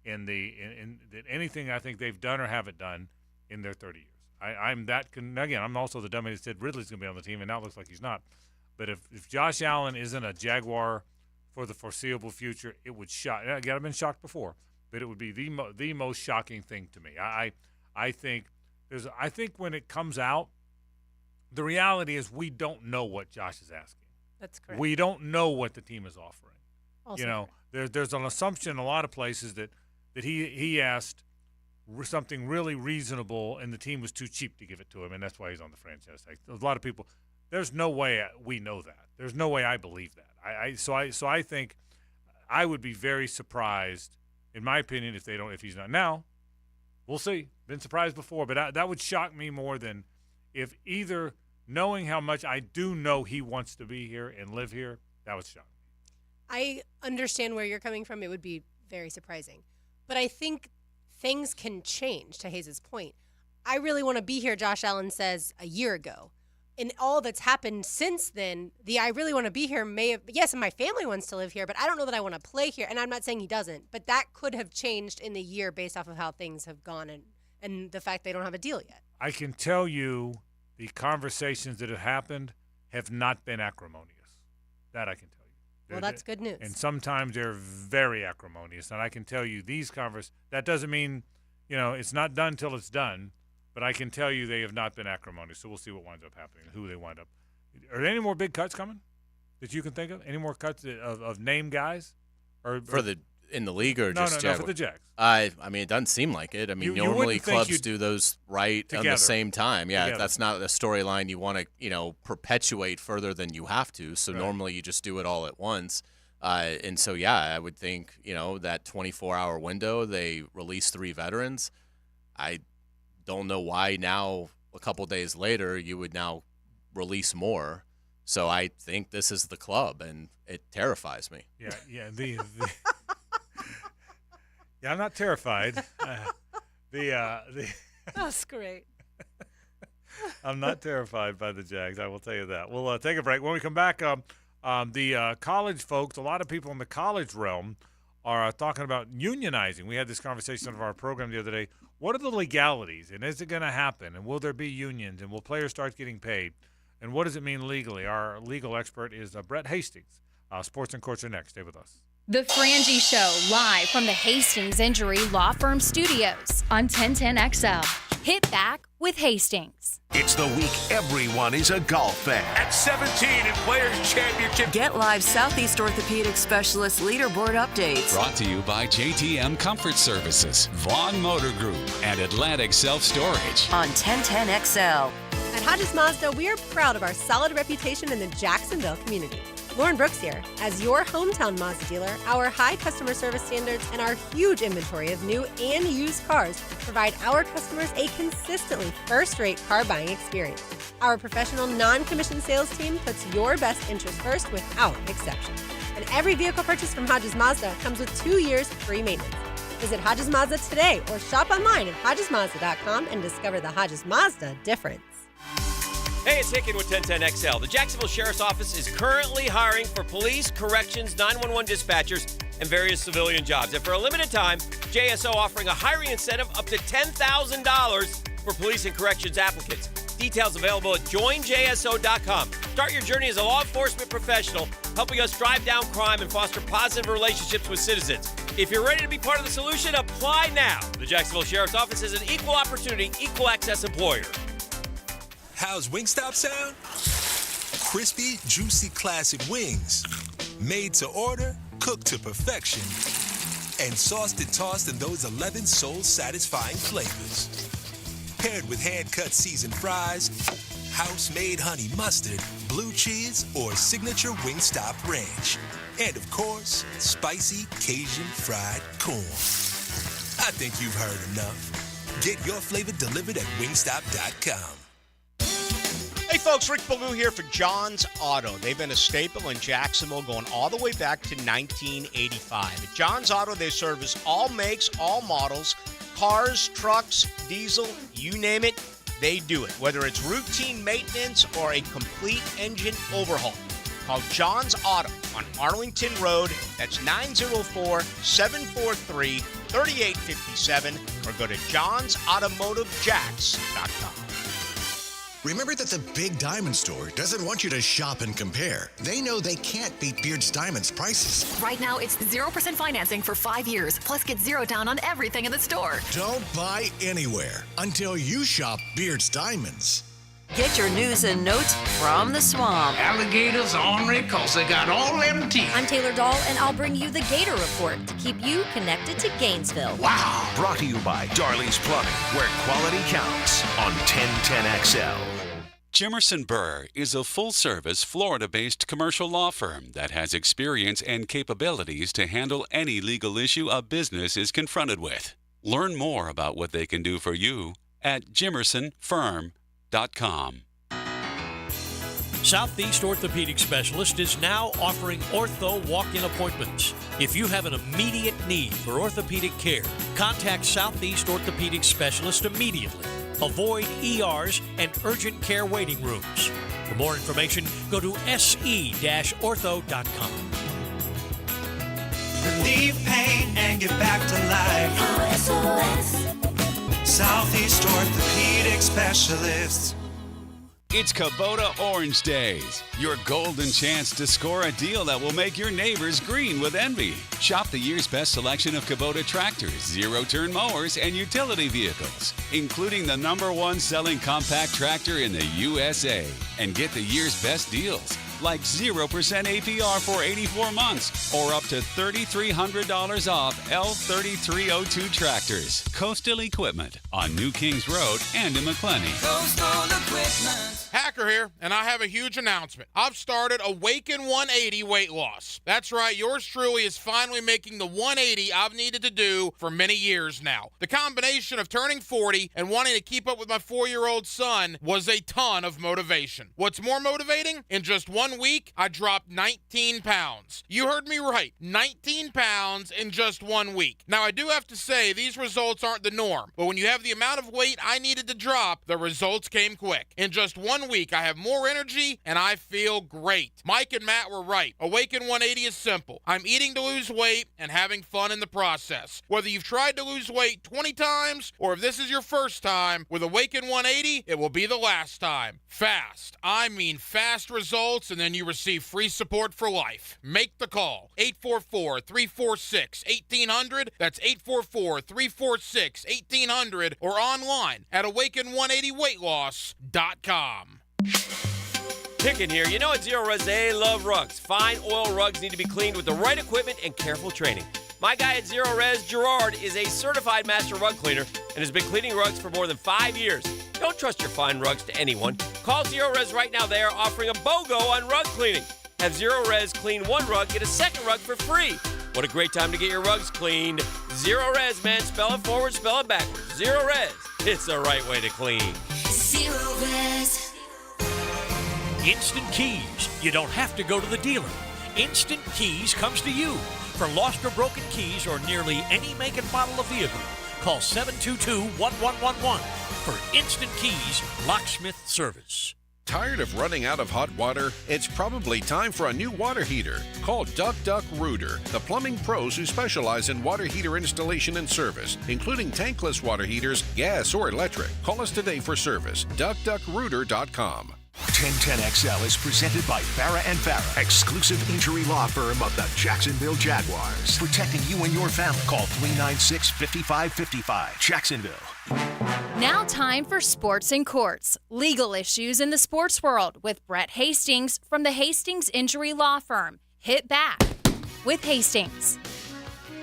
in anything I think they've done or haven't done in their 30 years. I'm also the dummy that said Ridley's going to be on the team, and now it looks like he's not. But if Josh Allen isn't a Jaguar for the foreseeable future, it would shock. Again, I've been shocked before, but it would be the most shocking thing to me. I think when it comes out, the reality is we don't know what Josh is asking. That's correct. We don't know what the team is offering. Also there's an assumption in a lot of places that he asked something really reasonable and the team was too cheap to give it to him, and that's why he's on the franchise tag. A lot of people, there's no way we know that. There's no way I believe that. So I think I would be very surprised, in my opinion, if he's not now. We'll see. Been surprised before, but that would shock me more than if either knowing how much I do know he wants to be here and live here. That would shock me. I understand where you're coming from. It would be very surprising, but I think things can change. To Hays' point, I really want to be here, Josh Allen says a year ago. And all that's happened since then, I really want to be here yes, and my family wants to live here, but I don't know that I want to play here. And I'm not saying he doesn't, but that could have changed in the year based off of how things have gone and the fact they don't have a deal yet. I can tell you the conversations that have happened have not been acrimonious. That I can tell you. Well, that's good news. And sometimes they're very acrimonious. And I can tell you that doesn't mean, it's not done till it's done. But I can tell you they have not been acrimonious, so we'll see what winds up happening, who they wind up. Are there any more big cuts coming that you can think of? Any more cuts of name guys? In the league or just No, for the Jags. I mean, it doesn't seem like it. I mean, normally clubs do those together. On the same time. Yeah, Together. That's not a storyline you want to, perpetuate further than you have to. So normally you just do it all at once. And so, I would think, that 24-hour window, they release 3 veterans. I don't know why now, a couple days later, you would now release more. So I think this is the club, and it terrifies me. Yeah. Yeah, I'm not terrified. That's great. I'm not terrified by the Jags. I will tell you that. We'll take a break. When we come back, the college folks, a lot of people in the college realm are talking about unionizing. We had this conversation on our program the other day. What are the legalities, and is it going to happen, and will there be unions, and will players start getting paid, and what does it mean legally? Our legal expert is Brett Hastings. Sports and Courts are next. Stay with us. The Frangie Show, live from the Hastings Injury Law Firm Studios on 1010XL. Hit back with Hastings. It's the week everyone is a golf fan. At 17 in Players Championship. Get live Southeast Orthopedic Specialist leaderboard updates. Brought to you by JTM Comfort Services, Vaughn Motor Group, and Atlantic Self Storage. On 1010XL. At Hodges Mazda, we are proud of our solid reputation in the Jacksonville community. Lauren Brooks here. As your hometown Mazda dealer, our high customer service standards and our huge inventory of new and used cars provide our customers a consistently first-rate car buying experience. Our professional non-commissioned sales team puts your best interest first without exception. And every vehicle purchased from Hodges Mazda comes with 2 years free maintenance. Visit Hodges Mazda today or shop online at HodgesMazda.com and discover the Hodges Mazda difference. Hey, it's Hicken with 1010XL. The Jacksonville Sheriff's Office is currently hiring for police, corrections, 911 dispatchers, and various civilian jobs. And for a limited time, JSO offering a hiring incentive up to $10,000 for police and corrections applicants. Details available at joinjso.com. Start your journey as a law enforcement professional, helping us drive down crime and foster positive relationships with citizens. If you're ready to be part of the solution, apply now. The Jacksonville Sheriff's Office is an equal opportunity, equal access employer. How's Wingstop sound? Crispy, juicy, classic wings. Made to order, cooked to perfection. And sauced and tossed in those 11 soul-satisfying flavors. Paired with hand-cut seasoned fries, house-made honey mustard, blue cheese, or signature Wingstop ranch. And, of course, spicy Cajun fried corn. I think you've heard enough. Get your flavor delivered at wingstop.com. Hey folks, Rick Ballou here for John's Auto. They've been a staple in Jacksonville going all the way back to 1985. At John's Auto, they service all makes, all models, cars, trucks, diesel, you name it, they do it. Whether it's routine maintenance or a complete engine overhaul. Call John's Auto on Arlington Road. That's 904-743-3857 or go to johnsautomotivejacks.com. Remember that the Big Diamond Store doesn't want you to shop and compare. They know they can't beat Beard's Diamonds prices. Right now, it's 0% financing for 5 years, plus get zero down on everything in the store. Don't buy anywhere until you shop Beard's Diamonds. Get your news and notes from the swamp. Alligators ornery because they got all them teeth. I'm Taylor Dahl, and I'll bring you the Gator Report to keep you connected to Gainesville. Wow! Brought to you by Darley's Plumbing, where quality counts on 1010XL. Jimerson Burr is a full-service, Florida-based commercial law firm that has experience and capabilities to handle any legal issue a business is confronted with. Learn more about what they can do for you at jimersonfirm.com. Southeast Orthopedic Specialist is now offering ortho walk-in appointments. If you have an immediate need for orthopedic care, contact Southeast Orthopedic Specialist immediately. Avoid ERs and urgent care waiting rooms. For more information, go to se-ortho.com. Relieve pain and get back to life. SOS. Southeast Orthopedic Specialists. It's Kubota Orange Days, your golden chance to score a deal that will make your neighbors green with envy. Shop the year's best selection of Kubota tractors, zero-turn mowers, and utility vehicles, including the #1 selling compact tractor in the USA. And get the year's best deals, like 0% APR for 84 months, or up to $3,300 off L3302 tractors. Coastal Equipment on New Kings Road and in McClenny. Coastal Equipment. Hacker here, and I have a huge announcement. I've started Awaken 180 weight loss. That's right, yours truly is finally making the 180 I've needed to do for many years now. The combination of turning 40 and wanting to keep up with my 4-year-old son was a ton of motivation. What's more motivating? In just 1 week, I dropped 19 pounds. You heard me right, 19 pounds in just 1 week. Now, I do have to say, these results aren't the norm, but when you have the amount of weight I needed to drop, the results came quick. In just 1 week, I have more energy and I feel great. Mike and Matt were right. Awaken 180 is simple. I'm eating to lose weight and having fun in the process. Whether you've tried to lose weight 20 times or if this is your first time, with Awaken 180, it will be the last time. Fast. I mean fast results, and then you receive free support for life. Make the call. 844-346-1800. That's 844-346-1800 or online at awaken180weightloss.com. Picking here, you know at Zero Res they love rugs. Fine oil rugs need to be cleaned with the right equipment and careful training. My guy at Zero Res, Gerard, is a certified master rug cleaner and has been cleaning rugs for more than 5 years. Don't trust your fine rugs to anyone. Call Zero Res right now. They are offering a BOGO on rug cleaning. Have Zero Res clean one rug, get a second rug for free. What a great time to get your rugs cleaned. Zero Res, man. Spell it forward, spell it backwards. Zero Res. It's the right way to clean. Zero Res. Instant Keys. You don't have to go to the dealer. Instant Keys comes to you. For lost or broken keys or nearly any make and model of vehicle, call 722-1111 for Instant Keys locksmith service. Tired of running out of hot water? It's probably time for a new water heater. Call Duck Duck Rooter, the plumbing pros who specialize in water heater installation and service, including tankless water heaters, gas or electric. Call us today for service. DuckDuckRooter.com. 1010XL is presented by Farah and Farah, exclusive injury law firm of the Jacksonville Jaguars. Protecting you and your family. Call 396-5555. Jacksonville. Now time for Sports in Courts, legal issues in the sports world with Brett Hastings from the Hastings Injury Law Firm. Hit back with Hastings.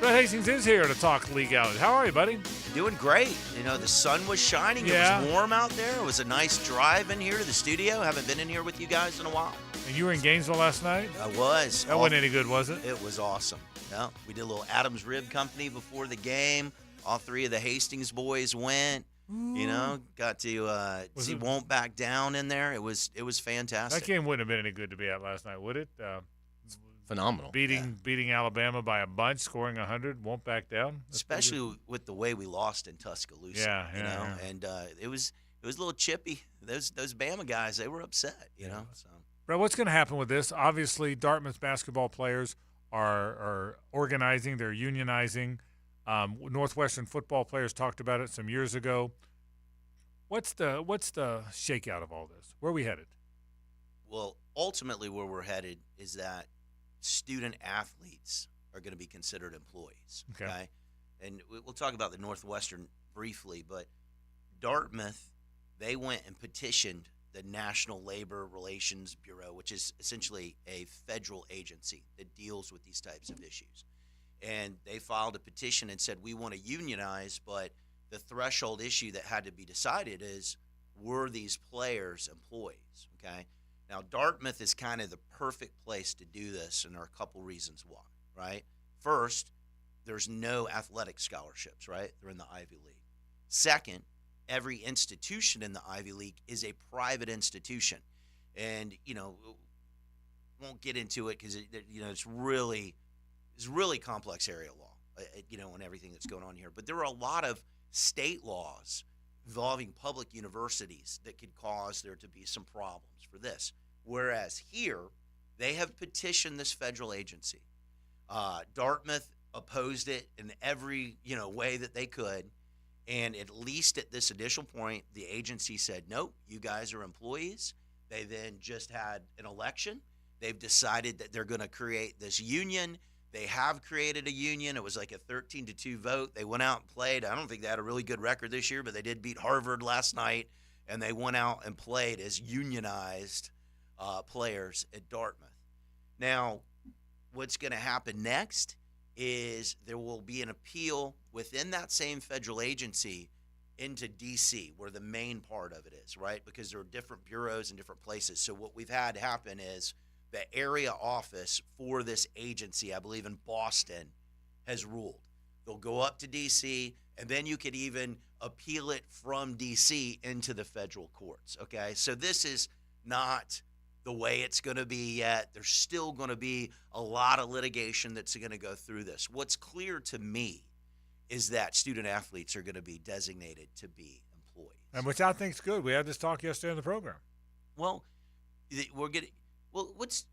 Brett Hastings is here to talk legality. How are you, buddy? Doing great. You know, the sun was shining. Yeah. It was warm out there. It was a nice drive in here to the studio. Haven't been in here with you guys in a while. And you were in Gainesville last night? I was. That wasn't any good, was it? It was awesome. No, we did a little Adams Rib Company before the game. All three of the Hastings boys went. You know, got to see Won't Back Down in there. It was fantastic. That game wouldn't have been any good to be at last night, would it? Phenomenal. Beating Alabama by a bunch, scoring 100, Won't Back Down. That's especially with the way we lost in Tuscaloosa. Yeah, you know, yeah. And it was a little chippy. Those Bama guys, they were upset. You know. So. Brett, what's going to happen with this? Obviously, Dartmouth basketball players are organizing. They're unionizing. Northwestern football players talked about it some years ago. What's the shakeout of all this? Where are we headed? Well, ultimately, where we're headed is that student athletes are going to be considered employees. Okay. And we'll talk about the Northwestern briefly, but Dartmouth, they went and petitioned the National Labor Relations Bureau, which is essentially a federal agency that deals with these types of issues. And they filed a petition and said, we want to unionize, but the threshold issue that had to be decided is were these players employees, okay? Now, Dartmouth is kind of the perfect place to do this, and there are a couple reasons why, right? First, there's no athletic scholarships, right? They're in the Ivy League. Second, every institution in the Ivy League is a private institution. And, won't get into it because, it's really complex area law, and everything that's going on here. But there are a lot of state laws involving public universities that could cause there to be some problems for this. Whereas here, they have petitioned this federal agency. Dartmouth opposed it in every, way that they could. And at least at this initial point, the agency said, nope, you guys are employees. They then just had an election. They've decided that they're going to create this union. They have created a union. It was like a 13-2 vote. They went out and played. I don't think they had a really good record this year, but they did beat Harvard last night, and they went out and played as unionized players at Dartmouth. Now, what's going to happen next is there will be an appeal within that same federal agency into D.C., where the main part of it is, right? Because there are different bureaus and different places. So what we've had happen is the area office for this agency, I believe in Boston, has ruled. They'll go up to D.C., and then you could even appeal it from D.C. into the federal courts, okay? So this is not the way it's going to be yet. There's still going to be a lot of litigation that's going to go through this. What's clear to me is that student athletes are going to be designated to be employees. And which I think is good. We had this talk yesterday in the program. Well, what's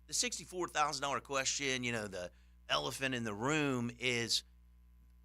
the $64,000 question, the elephant in the room is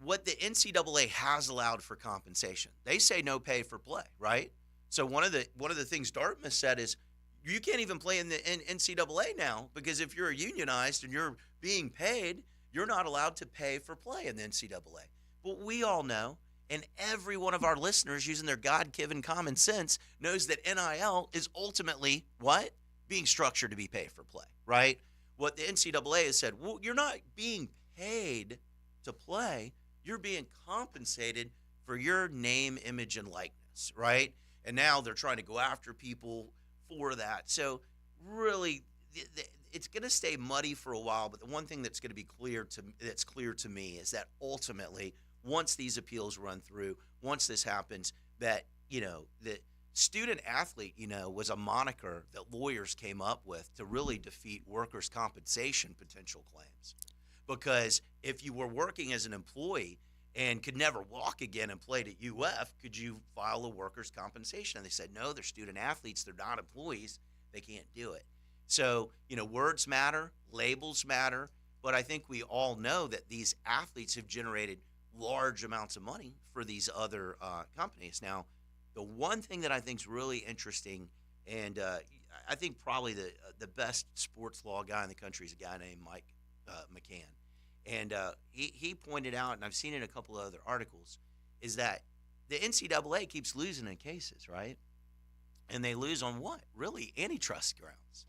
what the NCAA has allowed for compensation. They say no pay for play, right? So one of the things Dartmouth said is you can't even play in the NCAA now because if you're unionized and you're being paid, you're not allowed to pay for play in the NCAA. But we all know, and every one of our listeners using their God-given common sense knows that NIL is ultimately what? Being structured to be paid for play, right? What the NCAA has said, well, you're not being paid to play. You're being compensated for your name, image, and likeness, right? And now they're trying to go after people for that. So really, it's going to stay muddy for a while, but the one thing that's going to be clear to me is that ultimately, once these appeals run through, once this happens, that the student athlete, was a moniker that lawyers came up with to really defeat workers' compensation potential claims. Because if you were working as an employee and could never walk again and played at UF, could you file a workers' compensation? And they said, no, they're student athletes. They're not employees. They can't do it. So, words matter, labels matter, but I think we all know that these athletes have generated large amounts of money for these other companies. Now, the one thing that I think is really interesting, and I think probably the best sports law guy in the country is a guy named Mike McCann. And he pointed out, and I've seen it in a couple of other articles, is that the NCAA keeps losing in cases, right? And they lose on what? Really, antitrust grounds.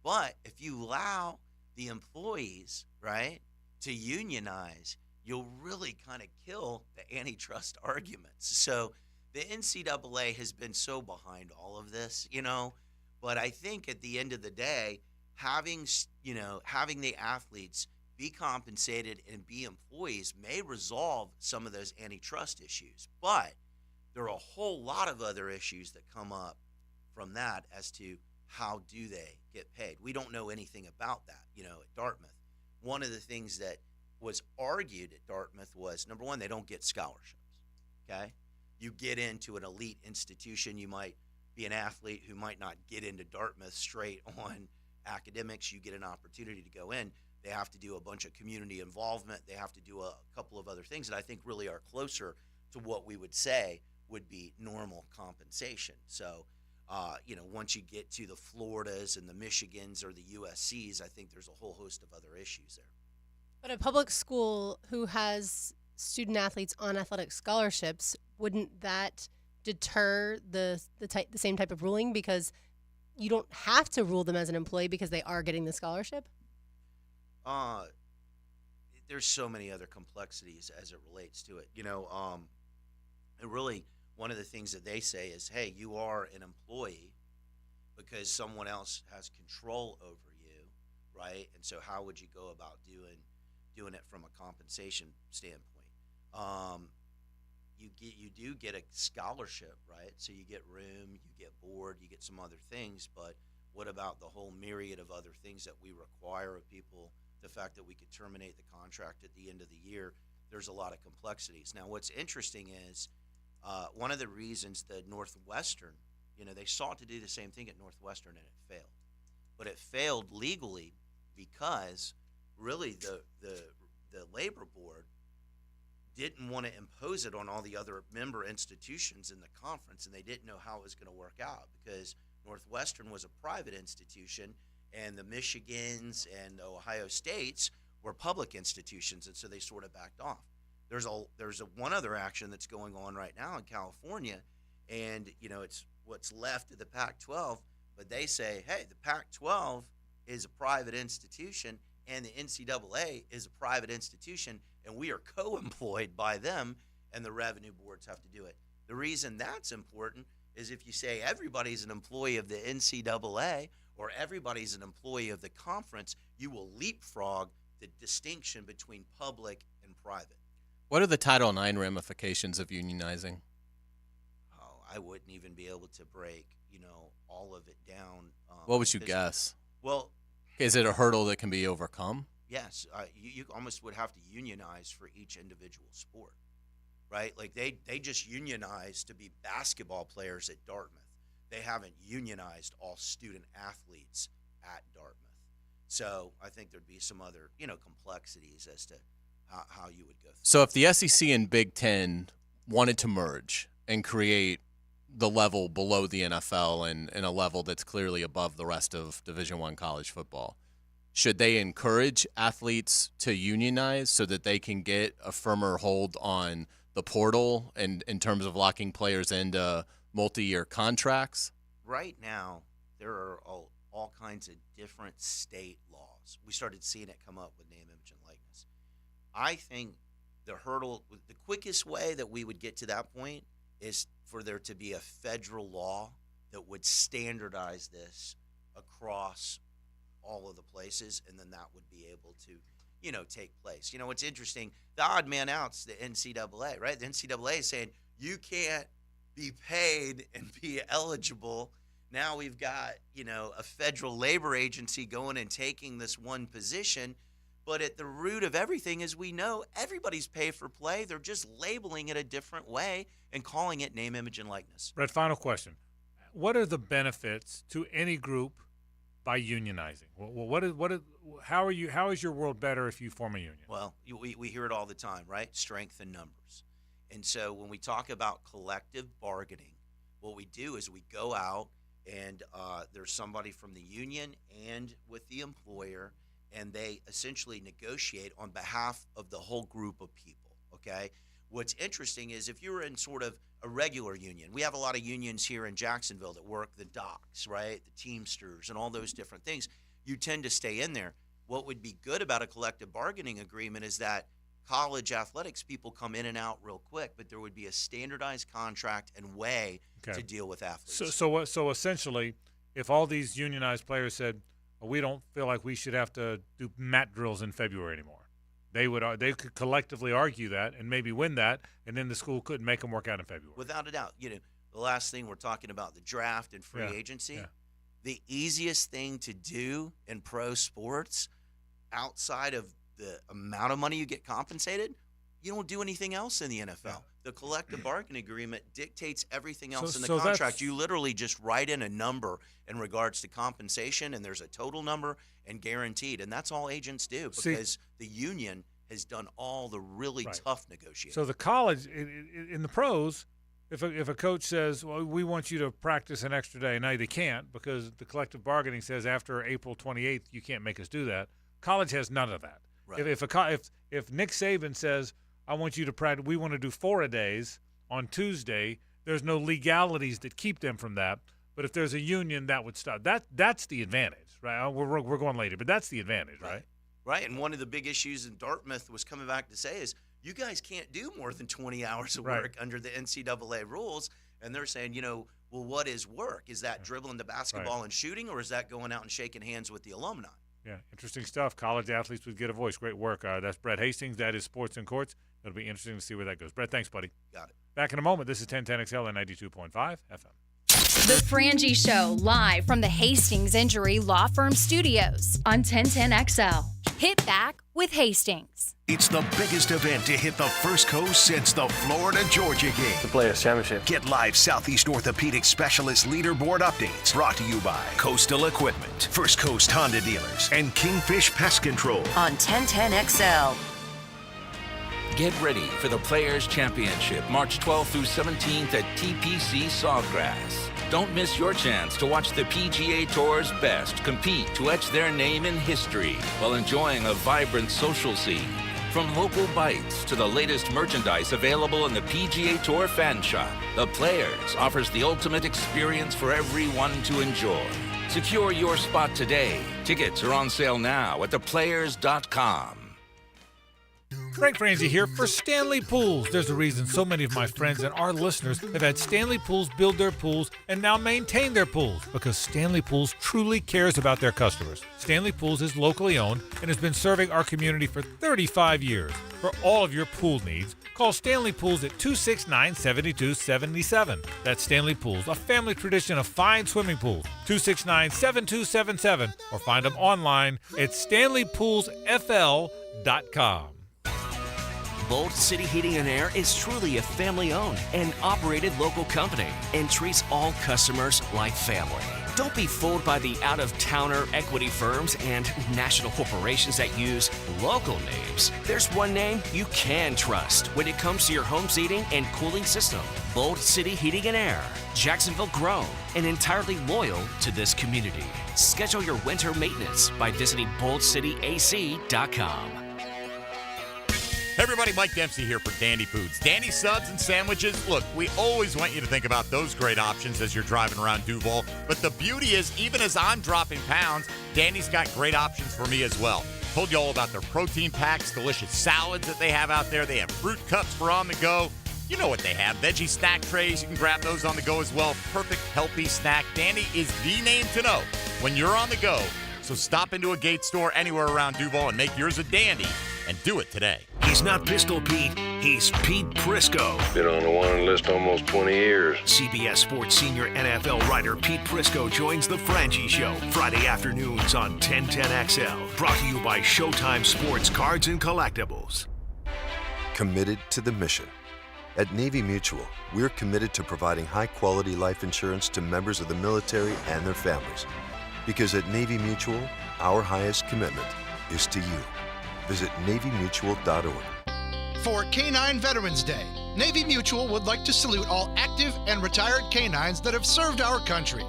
But if you allow the employees, right, to unionize, you'll really kind of kill the antitrust arguments. So the NCAA has been so behind all of this, but I think at the end of the day, having the athletes be compensated and be employees may resolve some of those antitrust issues. But there are a whole lot of other issues that come up from that as to how do they get paid. We don't know anything about that, at Dartmouth. One of the things that was argued at Dartmouth was, number one, they don't get scholarships, okay? You get into an elite institution, you might be an athlete who might not get into Dartmouth straight on academics. You get an opportunity to go in. They have to do a bunch of community involvement. They have to do a couple of other things that I think really are closer to what we would say would be normal compensation. So, once you get to the Floridas and the Michigans or the USCs, I think there's a whole host of other issues there. But a public school who has student athletes on athletic scholarships, wouldn't that deter the same type of ruling because you don't have to rule them as an employee because they are getting the scholarship? There's so many other complexities as it relates to it. And really one of the things that they say is, hey, you are an employee because someone else has control over you, right? And so how would you go about doing it from a compensation standpoint? You do get a scholarship, right? So you get room, you get board, you get some other things, but what about the whole myriad of other things that we require of people? The fact that we could terminate the contract at the end of the year, there's a lot of complexities. Now, what's interesting is one of the reasons that Northwestern, they sought to do the same thing at Northwestern and it failed. But it failed legally because really the labor board didn't want to impose it on all the other member institutions in the conference, and they didn't know how it was going to work out because Northwestern was a private institution and the Michigans and the Ohio States were public institutions, and so they sort of backed off. There's one other action that's going on right now in California, and it's what's left of the Pac-12, but they say, hey, the Pac-12 is a private institution and the NCAA is a private institution, and we are co-employed by them, and the revenue boards have to do it. The reason that's important is if you say everybody's an employee of the NCAA or everybody's an employee of the conference, you will leapfrog the distinction between public and private. What are the Title IX ramifications of unionizing? Oh, I wouldn't even be able to break, all of it down. What would you guess? Well, is it a hurdle that can be overcome? Yes, you almost would have to unionize for each individual sport, right? Like they just unionized to be basketball players at Dartmouth. They haven't unionized all student athletes at Dartmouth. So I think there'd be some other, complexities as to how you would go through. So if the SEC and Big Ten wanted to merge and create the level below the NFL and a level that's clearly above the rest of Division I college football, should they encourage athletes to unionize so that they can get a firmer hold on the portal and in terms of locking players into multi-year contracts? Right now, there are all kinds of different state laws. We started seeing it come up with name, image, and likeness. I think the quickest way that we would get to that point is for there to be a federal law that would standardize this across all of the places, and then that would be able to, take place. What's interesting, the odd man out's the NCAA, right? The NCAA is saying you can't be paid and be eligible. Now we've got, a federal labor agency going and taking this one position. But at the root of everything is we know everybody's pay for play. They're just labeling it a different way and calling it name, image, and likeness. Brett, final question. What are the benefits to any group by unionizing? How is your world better if you form a union? Well, we hear it all the time, right? Strength in numbers. And so when we talk about collective bargaining, what we do is we go out and there's somebody from the union and with the employer, and they essentially negotiate on behalf of the whole group of people, okay? What's interesting is if you're in sort of a regular union, we have a lot of unions here in Jacksonville that work the docks, right? The Teamsters and all those different things. You tend to stay in there. What would be good about a collective bargaining agreement is that college athletics people come in and out real quick, but there would be a standardized contract and way to deal with athletes. So essentially, if all these unionized players said, we don't feel like we should have to do mat drills in February anymore, they could collectively argue that and maybe win that, and then the school couldn't make them work out in February. Without a doubt. The last thing we're talking about, the draft and free agency. Yeah. The easiest thing to do in pro sports outside of the amount of money you get compensated, you don't do anything else in the NFL. Yeah. The collective bargaining agreement dictates everything else in the contract. You literally just write in a number in regards to compensation, and there's a total number and guaranteed, and that's all agents do because the union has done all the really tough negotiating. So the college, in the pros, if a coach says, well, we want you to practice an extra day, now they can't because the collective bargaining says after April 28th you can't make us do that. College has none of that. Right. If Nick Saban says, I want you to practice, we want to do 4-a-days on Tuesday, there's no legalities that keep them from that. But if there's a union, that would stop. That's the advantage, right? We're going later, but that's the advantage, right? Right, and one of the big issues in Dartmouth was coming back to say is you guys can't do more than 20 hours of Right. work under the NCAA rules. And they're saying, well, what is work? Is that dribbling the basketball and shooting, or is that going out and shaking hands with the alumni? Yeah, interesting stuff. College athletes would get a voice. Great work. That's Brett Hastings. That is Sports and Courts. It'll be interesting to see where that goes. Brett, thanks, buddy. Got it. Back in a moment. This is 1010XL and 92.5 FM. The Frangie Show, live from the Hastings Injury Law Firm Studios on 1010XL. Hit back with Hastings. It's the biggest event to hit the First Coast since the Florida-Georgia game. The Players' Championship. Get live Southeast Orthopedic Specialist leaderboard updates brought to you by Coastal Equipment, First Coast Honda Dealers, and Kingfish Pest Control. On 1010XL. Get ready for the Players' Championship, March 12th through 17th at TPC Sawgrass. Don't miss your chance to watch the PGA Tour's best compete to etch their name in history while enjoying a vibrant social scene. From local bites to the latest merchandise available in the PGA Tour fan shop, the Players offers the ultimate experience for everyone to enjoy. Secure your spot today. Tickets are on sale now at theplayers.com. Frank Frangie here for Stanley Pools. There's a reason so many of my friends and our listeners have had Stanley Pools build their pools and now maintain their pools, because Stanley Pools truly cares about their customers. Stanley Pools is locally owned and has been serving our community for 35 years. For all of your pool needs, call Stanley Pools at 269-7277. That's Stanley Pools, a family tradition of fine swimming pools. 269-7277, or find them online at stanleypoolsfl.com. Bolt City Heating and Air is truly a family-owned and operated local company and treats all customers like family. Don't be fooled by the out-of-towner equity firms and national corporations that use local names. There's one name you can trust when it comes to your home's heating and cooling system. Bolt City Heating and Air. Jacksonville grown and entirely loyal to this community. Schedule your winter maintenance by visiting boltcityac.com. Hey everybody, Mike Dempsey here for Dandy Foods. Dandy subs and sandwiches. Look, we always want you to think about those great options as you're driving around Duval. But the beauty is, even as I'm dropping pounds, Dandy's got great options for me as well. Told you all about their protein packs, delicious salads that they have out there. They have fruit cups for on the go. You know what they have. Veggie snack trays. You can grab those on the go as well. Perfect, healthy snack. Dandy is the name to know when you're on the go. So stop into a Gate store anywhere around Duval and make yours a dandy, and do it today. He's not Pistol Pete, he's Pete Prisco. Been on the wanted list almost 20 years. CBS Sports senior NFL writer Pete Prisco joins the Frangie Show Friday afternoons on 1010XL. Brought to you by Showtime Sports Cards and Collectibles. Committed to the mission. At Navy Mutual, we're committed to providing high-quality life insurance to members of the military and their families. Because at Navy Mutual, our highest commitment is to you. Visit NavyMutual.org. For Canine Veterans Day, Navy Mutual would like to salute all active and retired canines that have served our country.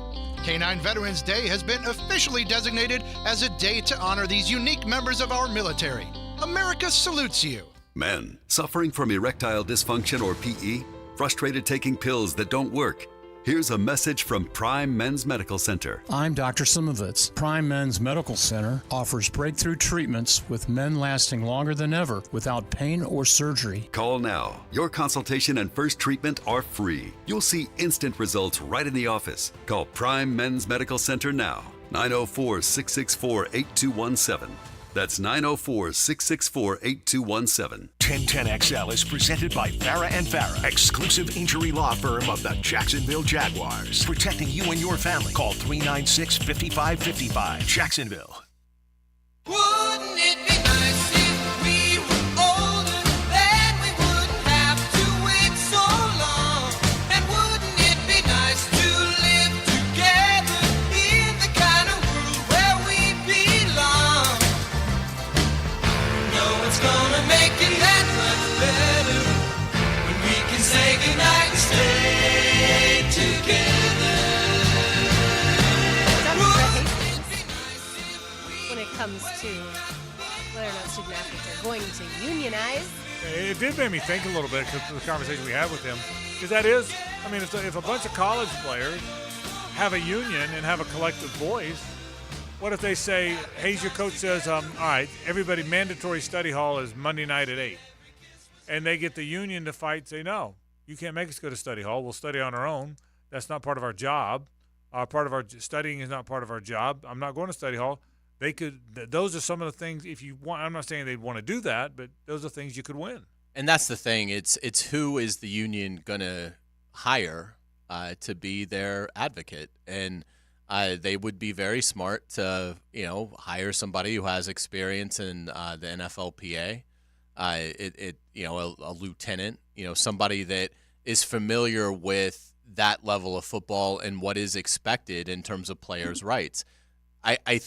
Canine Veterans Day has been officially designated as a day to honor these unique members of our military. America salutes you. Men, suffering from erectile dysfunction or PE? Frustrated taking pills that don't work? Here's a message from Prime Men's Medical Center. I'm Dr. Simovitz. Prime Men's Medical Center offers breakthrough treatments with men lasting longer than ever without pain or surgery. Call now. Your consultation and first treatment are free. You'll see instant results right in the office. Call Prime Men's Medical Center now. 904-664-8217. That's 904-664-8217. 1010XL is presented by Farah & Farah, exclusive injury law firm of the Jacksonville Jaguars. Protecting you and your family. Call 396-5555. Jacksonville. Wouldn't it be nice if we were older, then we wouldn't have to wait so long? And wouldn't it be nice to live together in the kind of world where we belong? No one's gonna make it that much better when we can say goodnight and stay together. When it comes to whether or not student athletes are going to unionize. It did make me think a little bit, because the conversation we had with him, because that is, I mean, if a bunch of college players have a union and have a collective voice, what if they say, Hays, your coach says, all right, everybody, mandatory study hall is Monday night at 8. and they get the union to fight, say, no, you can't make us go to study hall. We'll study on our own. That's not part of our job. Part of our studying is not part of our job. I'm not going to study hall. They could. Those are some of the things. If you want, I'm not saying they'd want to do that, but those are things you could win. And that's the thing. It's who is the union going to hire to be their advocate, and they would be very smart to hire somebody who has experience in the NFLPA. A lieutenant, somebody that is familiar with that level of football and what is expected in terms of players' rights. I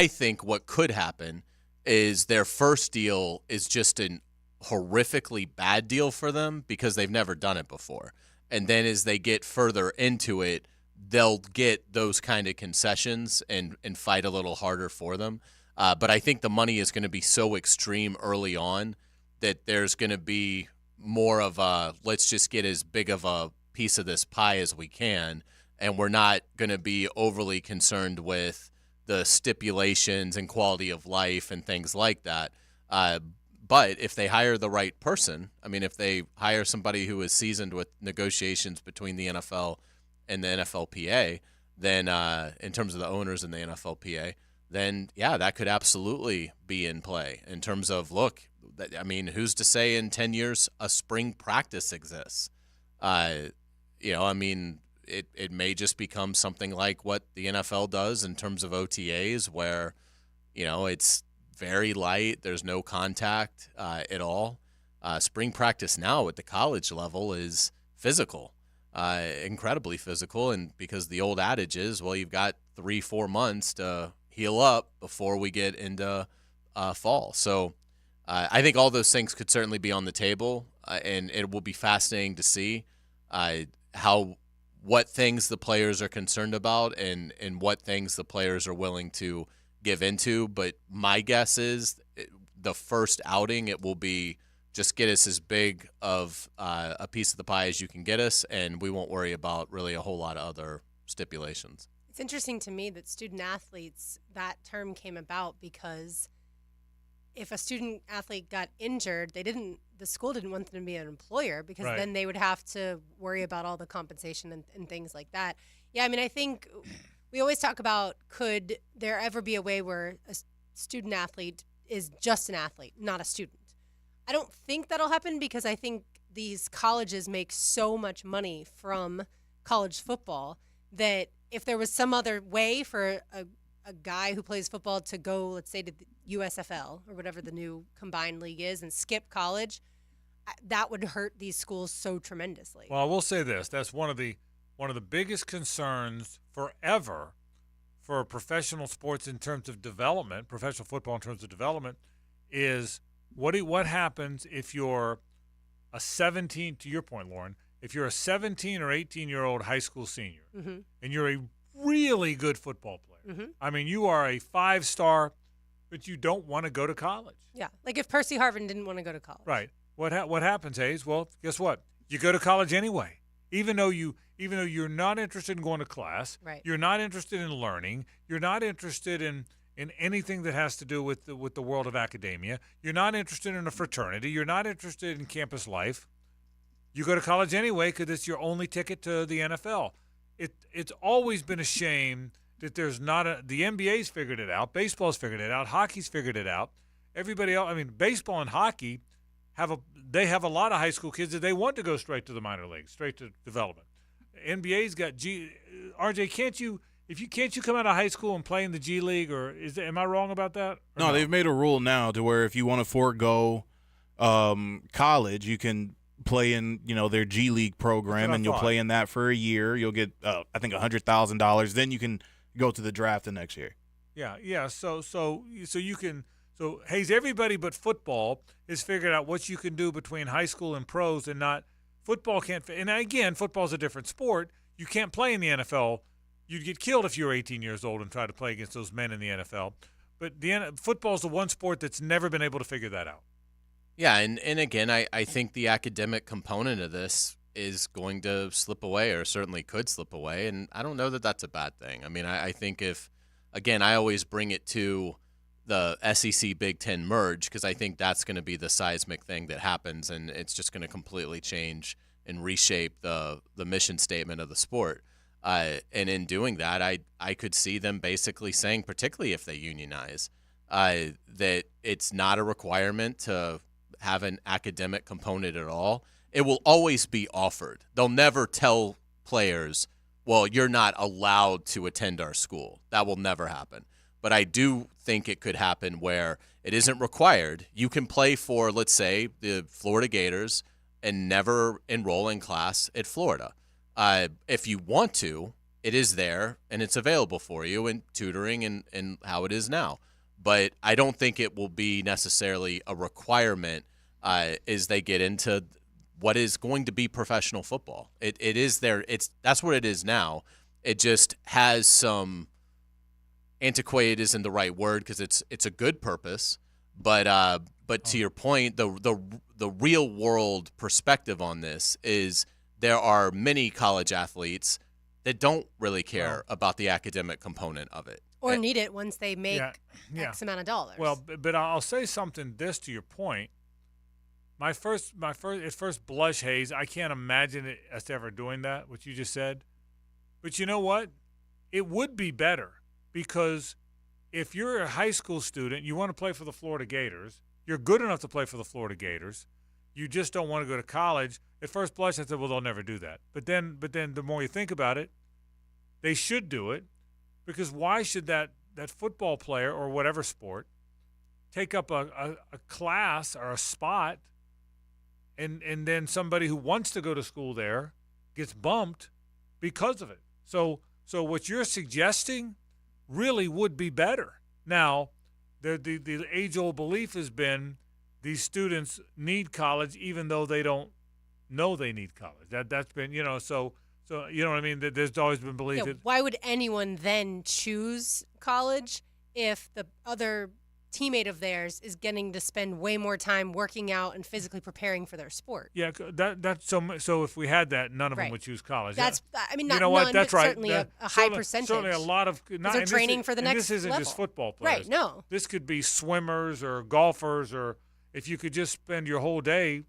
think what could happen is their first deal is just an horrifically bad deal for them because they've never done it before. And then as they get further into it, they'll get those kind of concessions and fight a little harder for them. But I think the money is going to be so extreme early on that there's going to be more of a let's just get as big of a piece of this pie as we can, and we're not going to be overly concerned with the stipulations and quality of life and things like that. But if they hire the right person, if they hire somebody who is seasoned with negotiations between the NFL and the NFLPA, then in terms of the owners in the NFLPA, then, yeah, that could absolutely be in play in terms of, look, who's to say in 10 years a spring practice exists? It may just become something like what the NFL does in terms of OTAs where, it's very light. There's no contact at all. Spring practice now at the college level is physical, incredibly physical. And because the old adage is, well, you've got 3-4 months to heal up before we get into fall. So I think all those things could certainly be on the table, and it will be fascinating to see what things the players are concerned about and what things the players are willing to give into. But my guess is the first outing, it will be just get us as big of a piece of the pie as you can get us, and we won't worry about really a whole lot of other stipulations. It's interesting to me that student athletes, that term came about because if a student athlete got injured, the school didn't want them to be an employer because Right. then they would have to worry about all the compensation and things like that. Yeah, I think we always talk about, could there ever be a way where a student athlete is just an athlete, not a student? I don't think that'll happen because I think these colleges make so much money from college football that if there was some other way for a guy who plays football to go, let's say, to the USFL or whatever the new combined league is and skip college, that would hurt these schools so tremendously. Well, I will say this: that's one of the biggest concerns forever for professional sports in terms of development, professional football in terms of development, is what happens if you're a 17, to your point, Lauren, if you're a 17 or 18-year-old high school senior and you're a really good football player. You are a 5-star, but you don't want to go to college. Yeah, like if Percy Harvin didn't want to go to college. Right. What happens, Hays? Well, guess what? You go to college anyway. Even though you're not interested in going to class, right. You're not interested in learning, you're not interested in anything that has to do with the world of academia, you're not interested in a fraternity, you're not interested in campus life, you go to college anyway because it's your only ticket to the NFL. It's always been a shame that there's not the NBA's figured it out, baseball's figured it out, hockey's figured it out. Everybody else, baseball and hockey have a lot of high school kids that they want to go straight to the minor leagues, straight to development. NBA's got RJ, can't you come out of high school and play in the G League, or am I wrong about that? No, they've made a rule now to where if you want to forego college, you can play in their G League program, and you'll play in that for a year. You'll get I think $100,000. Then you can go to the draft the next year. Yeah. So you can. So Hays, everybody but football has figured out what you can do between high school and pros, and not football can't. And again, football's a different sport. You can't play in the NFL. You'd get killed if you were 18 years old and tried to play against those men in the NFL. But football's the one sport that's never been able to figure that out. Yeah, and again, I think the academic component of this is going to slip away, or certainly could slip away, and I don't know that that's a bad thing. I think I always bring it to the SEC Big Ten merge, because I think that's going to be the seismic thing that happens, and it's just going to completely change and reshape the mission statement of the sport. And in doing that, I could see them basically saying, particularly if they unionize, that it's not a requirement to have an academic component at all. It will always be offered. They'll never tell players, well, you're not allowed to attend our school. That will never happen. But I do think it could happen where it isn't required. You can play for, let's say, the Florida Gators and never enroll in class at Florida. If you want to, it is there and it's available for you in tutoring and how it is now. But I don't think it will be necessarily a requirement as they get into what is going to be professional football. It is there. That's what it is now. It just has some antiquated isn't the right word because it's a good purpose, but to your point, the real world perspective on this is there are many college athletes that don't really care about the academic component of it. Or need it once they make X amount of dollars. Well, but I'll say something this to your point. At first blush, Hays, I can't imagine us ever doing that, what you just said. But you know what? It would be better because if you're a high school student, you want to play for the Florida Gators, you're good enough to play for the Florida Gators, you just don't want to go to college. At first blush, I said, well, they'll never do that. But then the more you think about it, they should do it because why should that football player or whatever sport take up a class or a spot and then somebody who wants to go to school there gets bumped because of it. So what you're suggesting really would be better. Now, the age-old belief has been these students need college even though they don't know they need college. That's been, so you know what I mean? There's always been belief. Yeah, why would anyone then choose college if the other teammate of theirs is getting to spend way more time working out and physically preparing for their sport? Yeah, that's so if we had that, none of them would choose college. That's not you know what? none, That's but right. certainly a high percentage. Certainly a lot of they're training for the next This isn't level. just football players. Right, no. This could be swimmers or golfers, or if you could just spend your whole day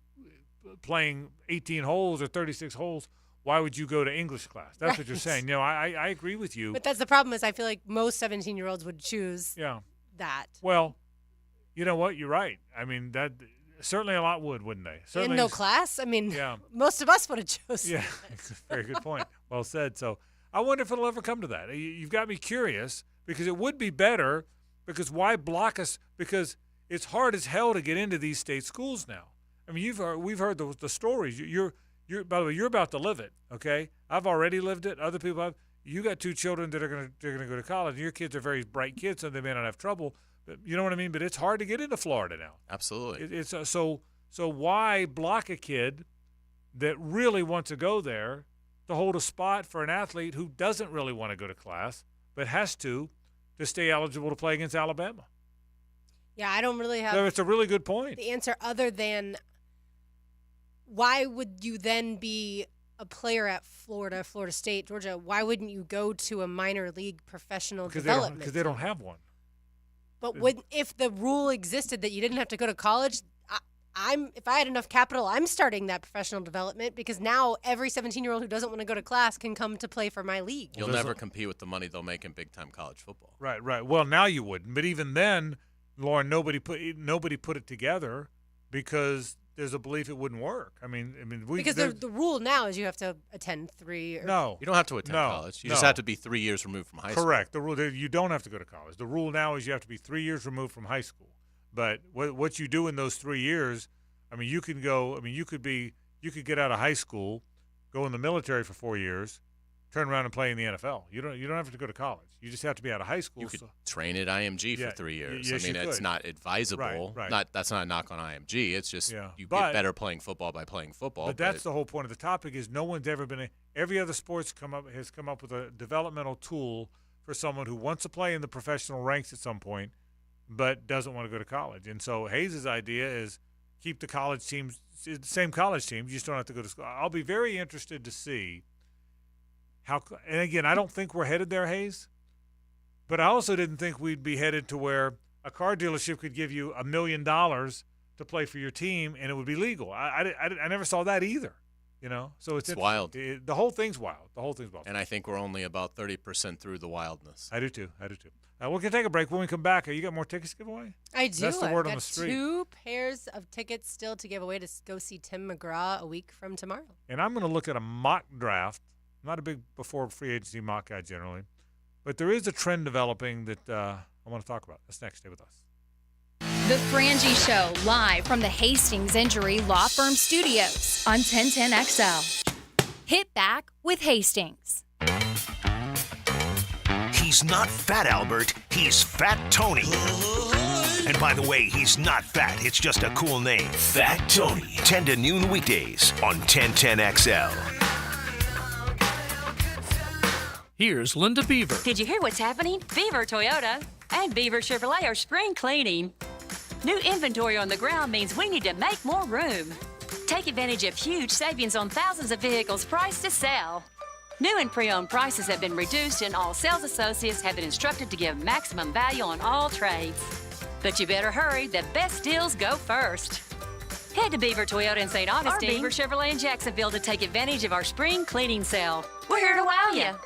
playing 18 holes or 36 holes, why would you go to English class? That's what you're saying. I agree with you. But that's the problem is I feel like most 17-year-olds would choose that. Well, you know what? You're right. I mean, that certainly a lot would, wouldn't they? Certainly. In no class? I mean, most of us would have chosen Yeah, very good point. Well said. So I wonder if it'll ever come to that. You've got me curious because it would be better because why block us? Because it's hard as hell to get into these state schools now. I mean, we've heard the stories. You're by the way, you're about to live it, okay? I've already lived it. Other people have. You got two children that are gonna go to college. Your kids are very bright kids, so they may not have trouble. But you know what I mean? But it's hard to get into Florida now. Absolutely. It's so why block a kid that really wants to go there to hold a spot for an athlete who doesn't really want to go to class but has to stay eligible to play against Alabama? Yeah, I don't really have. So it's a really good point. The answer other than why would you then be a player at Florida State, Georgia? Why wouldn't you go to a minor league professional development? Because they don't have one. But if the rule existed that you didn't have to go to college, if I had enough capital, I'm starting that professional development because now every 17-year-old who doesn't want to go to class can come to play for my league. You'll never compete with the money they'll make in big-time college football. Right. Well, now you wouldn't. But even then, Lauren, nobody put it together because there's a belief it wouldn't work. Because the rule now is you have to attend 3. No, you don't have to attend college. You just have to be 3 years removed from high school. Correct. The rule you don't have to go to college. The rule now is you have to be 3 years removed from high school. But what you do in those 3 years, you can go. You could get out of high school, go in the military for 4 years, turn around and play in the NFL. You don't have to go to college. You just have to be out of high school. You could train at IMG for 3 years. Yes, it's not advisable. Right. That's not a knock on IMG. It's just you get better playing football by playing football. But that's the whole point of the topic is no one's ever been every other sports has come up with a developmental tool for someone who wants to play in the professional ranks at some point but doesn't want to go to college. And so Hayes' idea is keep the college teams, same college teams, you just don't have to go to school. I'll be very interested to see how, and again, I don't think we're headed there, Hayes, but I also didn't think we'd be headed to where a car dealership could give you $1 million to play for your team, and it would be legal. I never saw that either. So it's wild. The whole thing's wild. And I think we're only about 30% through the wildness. I do too. We're going to take a break. When we come back, you got more tickets to give away? I do. That's the word I've on got the street. 2 pairs of tickets still to give away to go see Tim McGraw a week from tomorrow. And I'm going to look at a mock draft. I'm not a big before free agency mock guy generally, but there is a trend developing that I want to talk about. That's next. Stay with us. The Frangie Show, live from the Hastings Injury Law Firm Studios on 1010XL. Hit back with Hastings. He's not Fat Albert, he's Fat Tony. And by the way, he's not fat, it's just a cool name. Fat Tony. 10 to noon weekdays on 1010XL. Here's Linda Beaver. Did you hear what's happening? Beaver Toyota and Beaver Chevrolet are spring cleaning. New inventory on the ground means we need to make more room. Take advantage of huge savings on thousands of vehicles priced to sell. New and pre-owned prices have been reduced, and all sales associates have been instructed to give maximum value on all trades. But you better hurry, the best deals go first. Head to Beaver Toyota in St. Augustine or Beaver Chevrolet in Jacksonville to take advantage of our spring cleaning sale. We're here to wow you.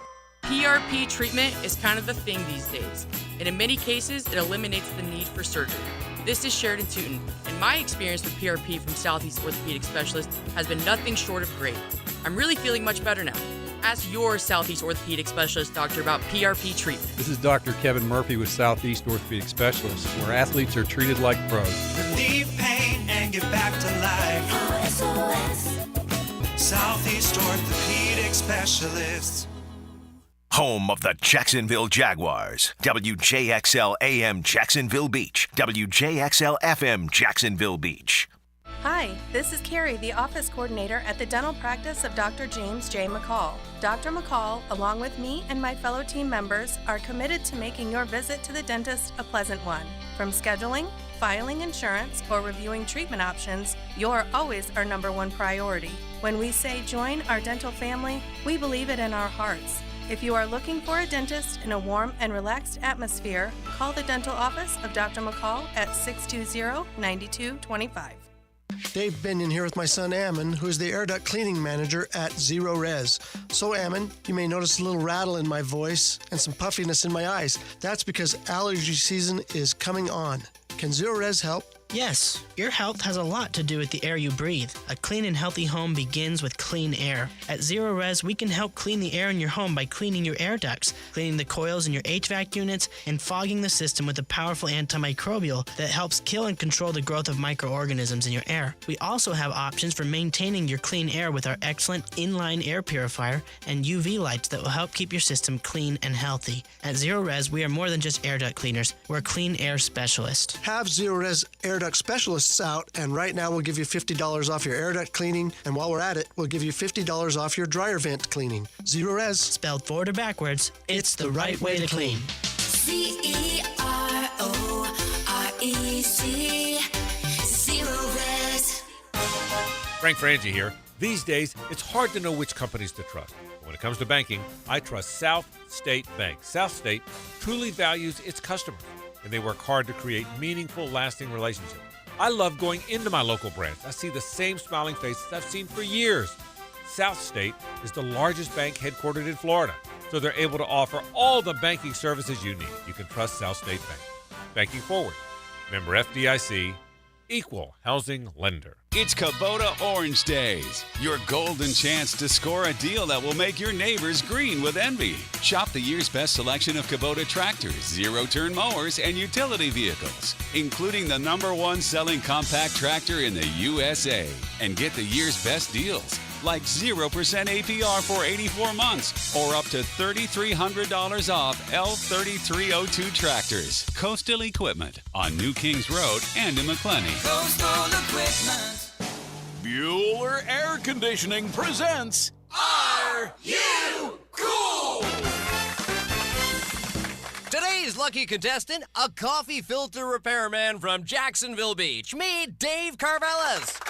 PRP treatment is kind of the thing these days, and in many cases, it eliminates the need for surgery. This is Sheridan Tootin, and my experience with PRP from Southeast Orthopedic Specialist has been nothing short of great. I'm really feeling much better now. Ask your Southeast Orthopedic Specialist doctor about PRP treatment. This is Dr. Kevin Murphy with Southeast Orthopedic Specialists, where athletes are treated like pros. Relieve pain and get back to life. SOS. Southeast Orthopedic Specialists. Home of the Jacksonville Jaguars. WJXL AM Jacksonville Beach. WJXL FM Jacksonville Beach. Hi, this is Carrie, the office coordinator at the dental practice of Dr. James J. McCall. Dr. McCall, along with me and my fellow team members, are committed to making your visit to the dentist a pleasant one. From scheduling, filing insurance, or reviewing treatment options, you're always our #1 priority. When we say join our dental family, we believe it in our hearts. If you are looking for a dentist in a warm and relaxed atmosphere, call the dental office of Dr. McCall at 620-9225. Dave Binion here with my son Ammon, who is the air duct cleaning manager at Zero Res. So Ammon, you may notice a little rattle in my voice and some puffiness in my eyes. That's because allergy season is coming on. Can Zero Res help? Yes, your health has a lot to do with the air you breathe. A clean and healthy home begins with clean air. At Zero Res, we can help clean the air in your home by cleaning your air ducts, cleaning the coils in your HVAC units, and fogging the system with a powerful antimicrobial that helps kill and control the growth of microorganisms in your air. We also have options for maintaining your clean air with our excellent inline air purifier and UV lights that will help keep your system clean and healthy. At Zero Res, we are more than just air duct cleaners. We're a clean air specialist. Have Zero Res air duct specialists out, and right now we'll give you $50 off your air duct cleaning, and while we're at it, we'll give you $50 off your dryer vent cleaning. Zero Res. Spelled forward or backwards, it's the right way to clean. CEROREC. Zero Res. Frank Frangie here. These days, it's hard to know which companies to trust. When it comes to banking, I trust South State Bank. South State truly values its customers, and they work hard to create meaningful, lasting relationships. I love going into my local branch. I see the same smiling faces I've seen for years. South State is the largest bank headquartered in Florida, so they're able to offer all the banking services you need. You can trust South State Bank. Banking forward. Member FDIC, equal housing lender. It's Kubota Orange Days, your golden chance to score a deal that will make your neighbors green with envy. Shop the year's best selection of Kubota tractors, zero-turn mowers, and utility vehicles, including the #1 selling compact tractor in the USA. And get the year's best deals, like 0% APR for 84 months, or up to $3,300 off L3302 tractors. Coastal Equipment on New Kings Road and in McClenny. Coastal Equipment. Bueller Air Conditioning presents Are You Cool? Today's lucky contestant, a coffee filter repairman from Jacksonville Beach. Meet Dave Carvelis.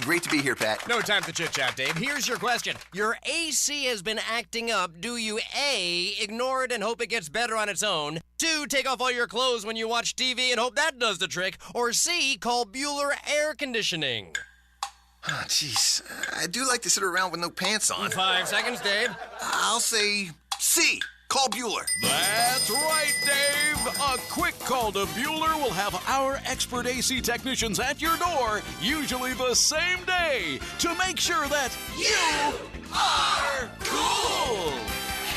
Great to be here, Pat. No time to chit-chat, Dave. Here's your question. Your AC has been acting up. Do you A, ignore it and hope it gets better on its own? 2, take off all your clothes when you watch TV and hope that does the trick. Or C, call Bueller Air Conditioning. Oh, jeez. I do like to sit around with no pants on. 5 seconds, Dave. I'll say C. Call Bueller. That's right, Dave. A quick call to Bueller will have our expert AC technicians at your door, usually the same day, to make sure that you are cool.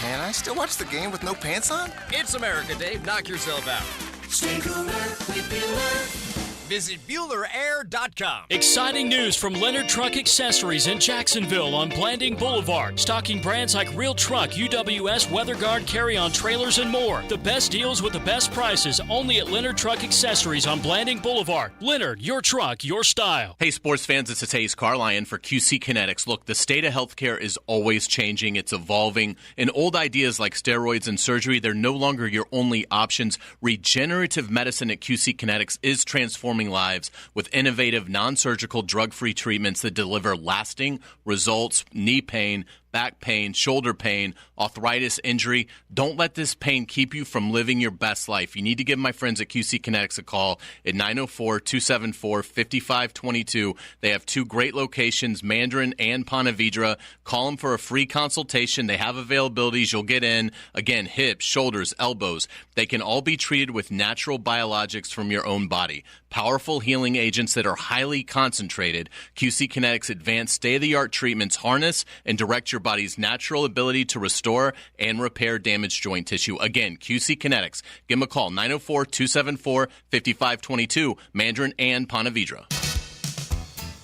Can I still watch the game with no pants on? It's America, Dave. Knock yourself out. Stay cooler with Bueller. Visit BuellerAir.com. Exciting news from Leonard Truck Accessories in Jacksonville on Blanding Boulevard. Stocking brands like Real Truck, UWS, WeatherGuard, carry-on trailers, and more. The best deals with the best prices only at Leonard Truck Accessories on Blanding Boulevard. Leonard, your truck, your style. Hey, sports fans, it's Hays Carlyon for QC Kinetics. Look, the state of healthcare is always changing. It's evolving. And old ideas like steroids and surgery, they're no longer your only options. Regenerative medicine at QC Kinetics is transforming lives with innovative, non-surgical, drug-free treatments that deliver lasting results. Knee pain, back pain, shoulder pain, arthritis, injury. Don't let this pain keep you from living your best life. You need to give my friends at QC Kinetics a call at 904-274-5522. They have 2 great locations, Mandarin and Ponte Vedra. Call them for a free consultation. They have availabilities. You'll get in. Again, hips, shoulders, elbows. They can all be treated with natural biologics from your own body. Powerful healing agents that are highly concentrated. QC Kinetics advanced state-of-the-art treatments harness and direct your body's natural ability to restore and repair damaged joint tissue. Again, QC Kinetics. Give them a call, 904-274-5522, Mandarin and Ponte Vedra.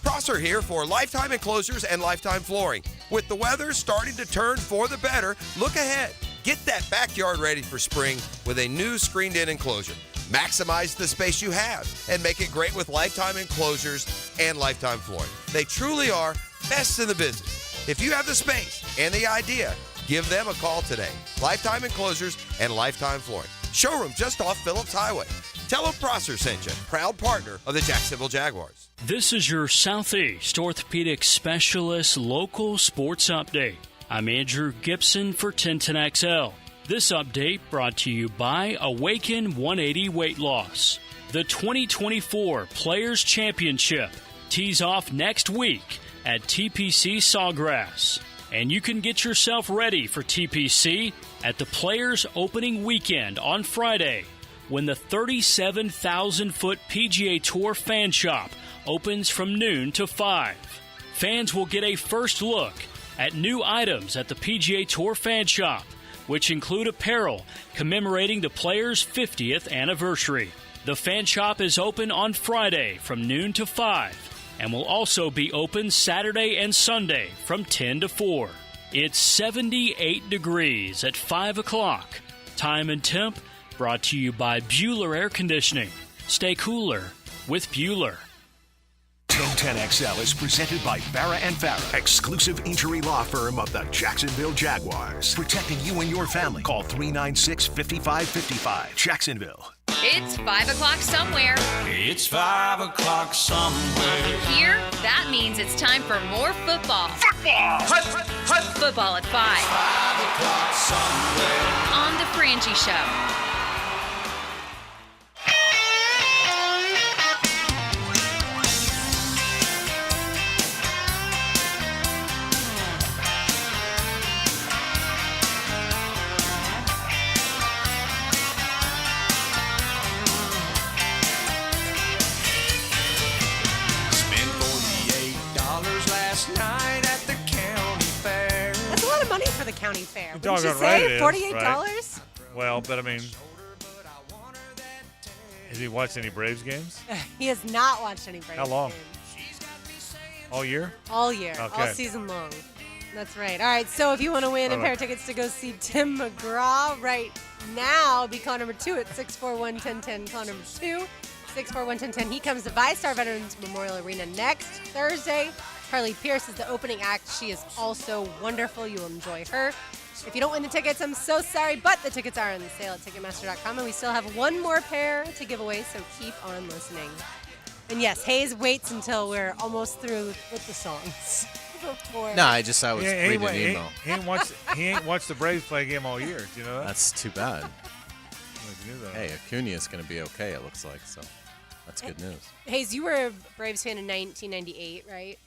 Prosser here for Lifetime Enclosures and Lifetime Flooring. With the weather starting to turn for the better, look ahead. Get that backyard ready for spring with a new screened-in enclosure. Maximize the space you have and make it great with Lifetime Enclosures and Lifetime Flooring. They truly are best in the business. If you have the space and the idea, give them a call today. Lifetime Enclosures and Lifetime Flooring. Showroom just off Phillips Highway. Tell them Prosser sent you, proud partner of the Jacksonville Jaguars. This is your Southeast Orthopedic Specialist local sports update. I'm Andrew Gibson for 1010XL. This update brought to you by Awaken 180 Weight Loss. The 2024 Players Championship tees off next week at TPC Sawgrass. And you can get yourself ready for TPC at the Players Opening Weekend on Friday when the 37,000-foot PGA Tour Fan Shop opens from noon to 5. Fans will get a first look at new items at the PGA Tour Fan Shop, which include apparel commemorating the Players' 50th anniversary. The Fan Shop is open on Friday from noon to 5 and will also be open Saturday and Sunday from 10 to 4. It's 78 degrees at 5 o'clock. Time and temp brought to you by Bueller Air Conditioning. Stay cooler with Bueller. 1010XL is presented by Farah & Farah, exclusive injury law firm of the Jacksonville Jaguars. Protecting you and your family. Call 396-5555. Jacksonville. It's 5 o'clock somewhere. It's 5 o'clock somewhere. Here, that means it's time for more football. Football at 5. 5 o'clock somewhere. On the Frangie Show. For the county fair. You're Wouldn't you doggone right say? it is, $48? right? Well, but I mean, has he watched any Braves games? He has not watched any Braves How long? games. All year? All year. Okay. All season long. That's right. All right, so if you want to win a pair of tickets to go see Tim McGraw right now, be call number 2 at 641-1010. Call number 2, 641-1010. He comes to ViStar Veterans Memorial Arena next Thursday. Carly Pierce is the opening act. She is also wonderful. You'll enjoy her. If you don't win the tickets, I'm so sorry, but the tickets are on sale at Ticketmaster.com, and we still have one more pair to give away, so keep on listening. And yes, Hays waits until we're almost through with the songs. No, I was reading an email. He ain't watched the Braves play a game all year. Do you know that? That's too bad. Hey, Acuna is going to be okay, it looks like, so that's good news. Hays, you were a Braves fan in 1998, right?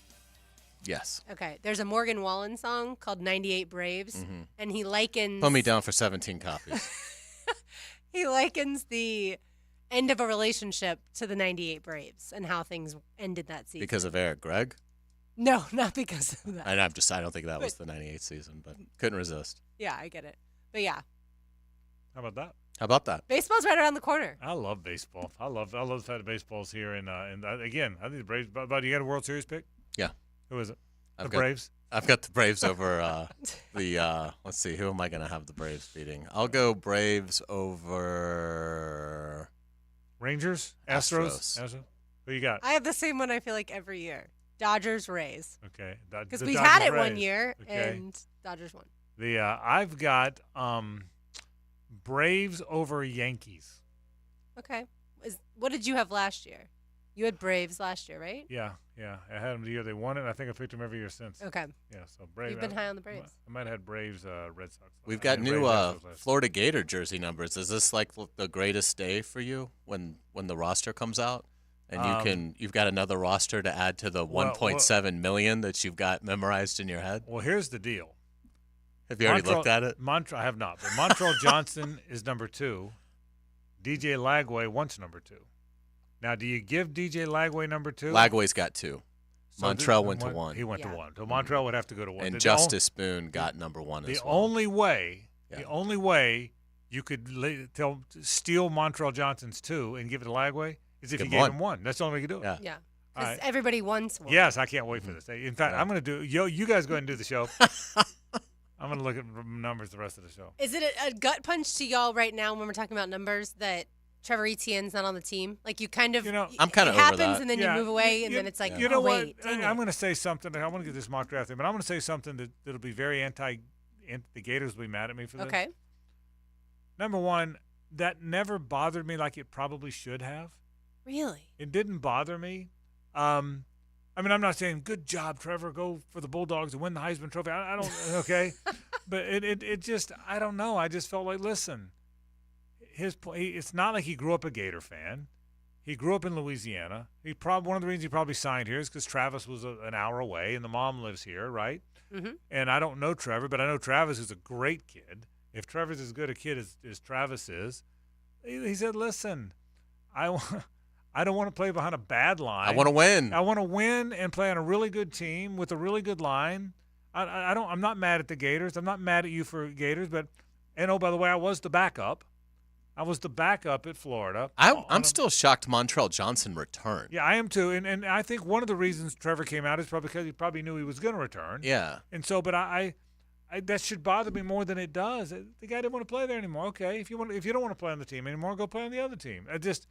Yes. Okay. There's a Morgan Wallen song called 98 Braves, and he likens... Put me down for 17 copies. He likens the end of a relationship to the 98 Braves and how things ended that season. Because of Eric Gregg? No, not because of that. I don't think that was the 98 season, but couldn't resist. Yeah, I get it. But yeah, How about that? How about that? baseball's right around the corner. I love baseball. I love the fact that baseball's here. And again, I think the Braves. But you got a World Series pick? Yeah. Who is it? I've The got- Braves? I've got the Braves over let's see, who am I going to have the Braves beating? I'll go Braves over Rangers? Astros? Who you got? I have the same one, I feel like, every year. Dodgers, Rays. Okay. Because The we had Dodgers it one Rays. year, Okay. and Dodgers won. I've got Braves over Yankees. Okay. What did you have last year? You had Braves last year, right? Yeah. I had them the year they won it. And I think I picked them every year since. Okay. Yeah, so Braves. You've been high on the Braves. I might have had Braves, Red Sox. We've I got had new Braves, Astros last Florida Gator jersey numbers. Is this like the greatest day for you when the roster comes out? And you've got another roster to add to the 1.7 million that you've got memorized in your head? Well, here's the deal. Have you already looked at it? I have not. But Montrell Johnson is number 2. DJ Lagway wants number 2. Now, do you give DJ Lagway number 2? Lagway's got 2. So Montrell went to 1. He went to 1. So Montrell would have to go to 1. And Justice Boone got number 1 as the well. only way you could steal Montrell Johnson's 2 and give it to Lagway is if you gave him 1. That's the only way you can do it. Yeah. All Because right. everybody wants one. Yes, I can't wait for this. In fact, I'm going to do. You guys go ahead and do the show. I'm going to look at numbers the rest of the show. Is it a gut punch to y'all right now when we're talking about numbers that Trevor Etienne's not on the team? Like you kind of, I'm kind it of over happens that. and then you move away and then it's like, you know what? wait, dang I'm it. going to say something. I want to get this mock draft thing, but I'm going to say something that'll be very the Gators will be mad at me for this. Okay. Number one, that never bothered me like it probably should have. Really? It didn't bother me. I mean, I'm not saying good job, Trevor. Go for the Bulldogs and win the Heisman Trophy. I don't. Okay, but it just I don't know. I just felt like listen, it's not like he grew up a Gator fan. He grew up in Louisiana. One of the reasons he probably signed here is because Travis was an hour away and the mom lives here, right? Mm-hmm. And I don't know Trevor, but I know Travis is a great kid. If Trevor's as good a kid as Travis is, he said, listen, I don't want to play behind a bad line. I want to win. I want to win and play on a really good team with a really good line. I'm not mad at the Gators. I'm not mad at you for Gators, but oh, by the way, I was the backup. I was the backup at Florida. I'm still shocked Montrell Johnson returned. Yeah, I am too. And I think one of the reasons Trevor came out is probably because he probably knew he was going to return. Yeah. And so, but I that should bother me more than it does. The guy didn't want to play there anymore. Okay, if you don't want to play on the team anymore, go play on the other team. I just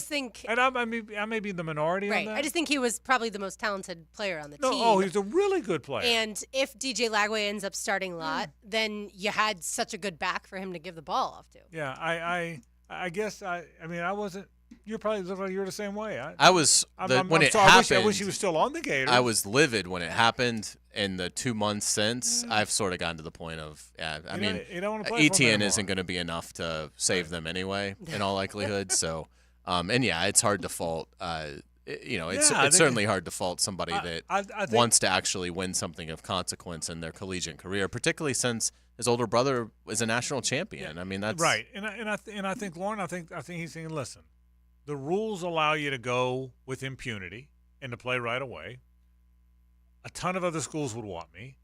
think, and I may be the minority Right. on that. I just think he was probably the most talented player on the team. Oh, he's a really good player. And if DJ Lagway ends up starting a lot, then you had such a good back for him to give the ball off to. Yeah, I guess I mean I wasn't. You probably look like you're the same way. I was when it happened. happened. I wish he was still on the Gators. I was livid when it happened. In the 2 months since, I've sort of gotten to the point of, I mean, you don't wanna play for him ETN isn't going to be enough to save them anyway, in all likelihood. So, and yeah, it's hard to fault. It's certainly hard to fault somebody that I think, wants to actually win something of consequence in their collegiate career, particularly since his older brother is a national champion. I mean, that's right. And I think Lauren, I think he's saying, listen, the rules allow you to go with impunity and to play right away. A ton of other schools would want me.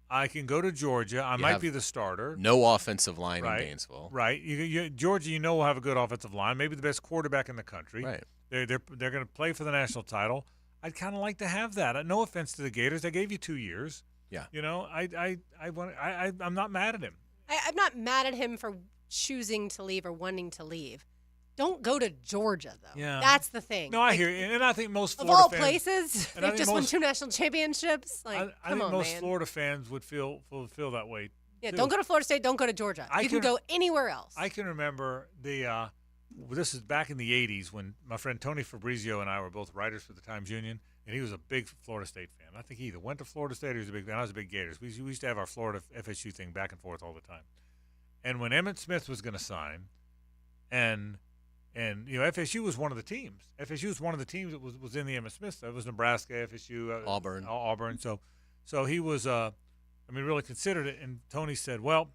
I can go to Georgia. I might be the starter. No offensive line in Gainesville. Right. Georgia, will have a good offensive line, maybe the best quarterback in the country. Right. They're going to play for the national title. I'd kind of like to have that. No offense to the Gators. I gave you 2 years. Yeah. I'm not mad at him. I'm not mad at him for choosing to leave or wanting to leave. Don't go to Georgia, though. Yeah. That's the thing. No, I hear you. And I think most of Florida all fans, places, they've just won 2 national championships. Like, I come think on, most man. Florida fans would feel that way. Yeah, too. don't go to Florida State. Don't go to Georgia. You can go anywhere else. I can remember this is back in the 80s when my friend Tony Fabrizio and I were both writers for the Times-Union, and he was a big Florida State fan. I think he either went to Florida State or he was a big fan. I was a big Gators. We used to have our Florida FSU thing back and forth all the time. And when Emmitt Smith was going to sign, and FSU was one of the teams. FSU was one of the teams that was in the Emmitt Smith. It was Nebraska, FSU, Auburn. So he was, really considered it. And Tony said, well,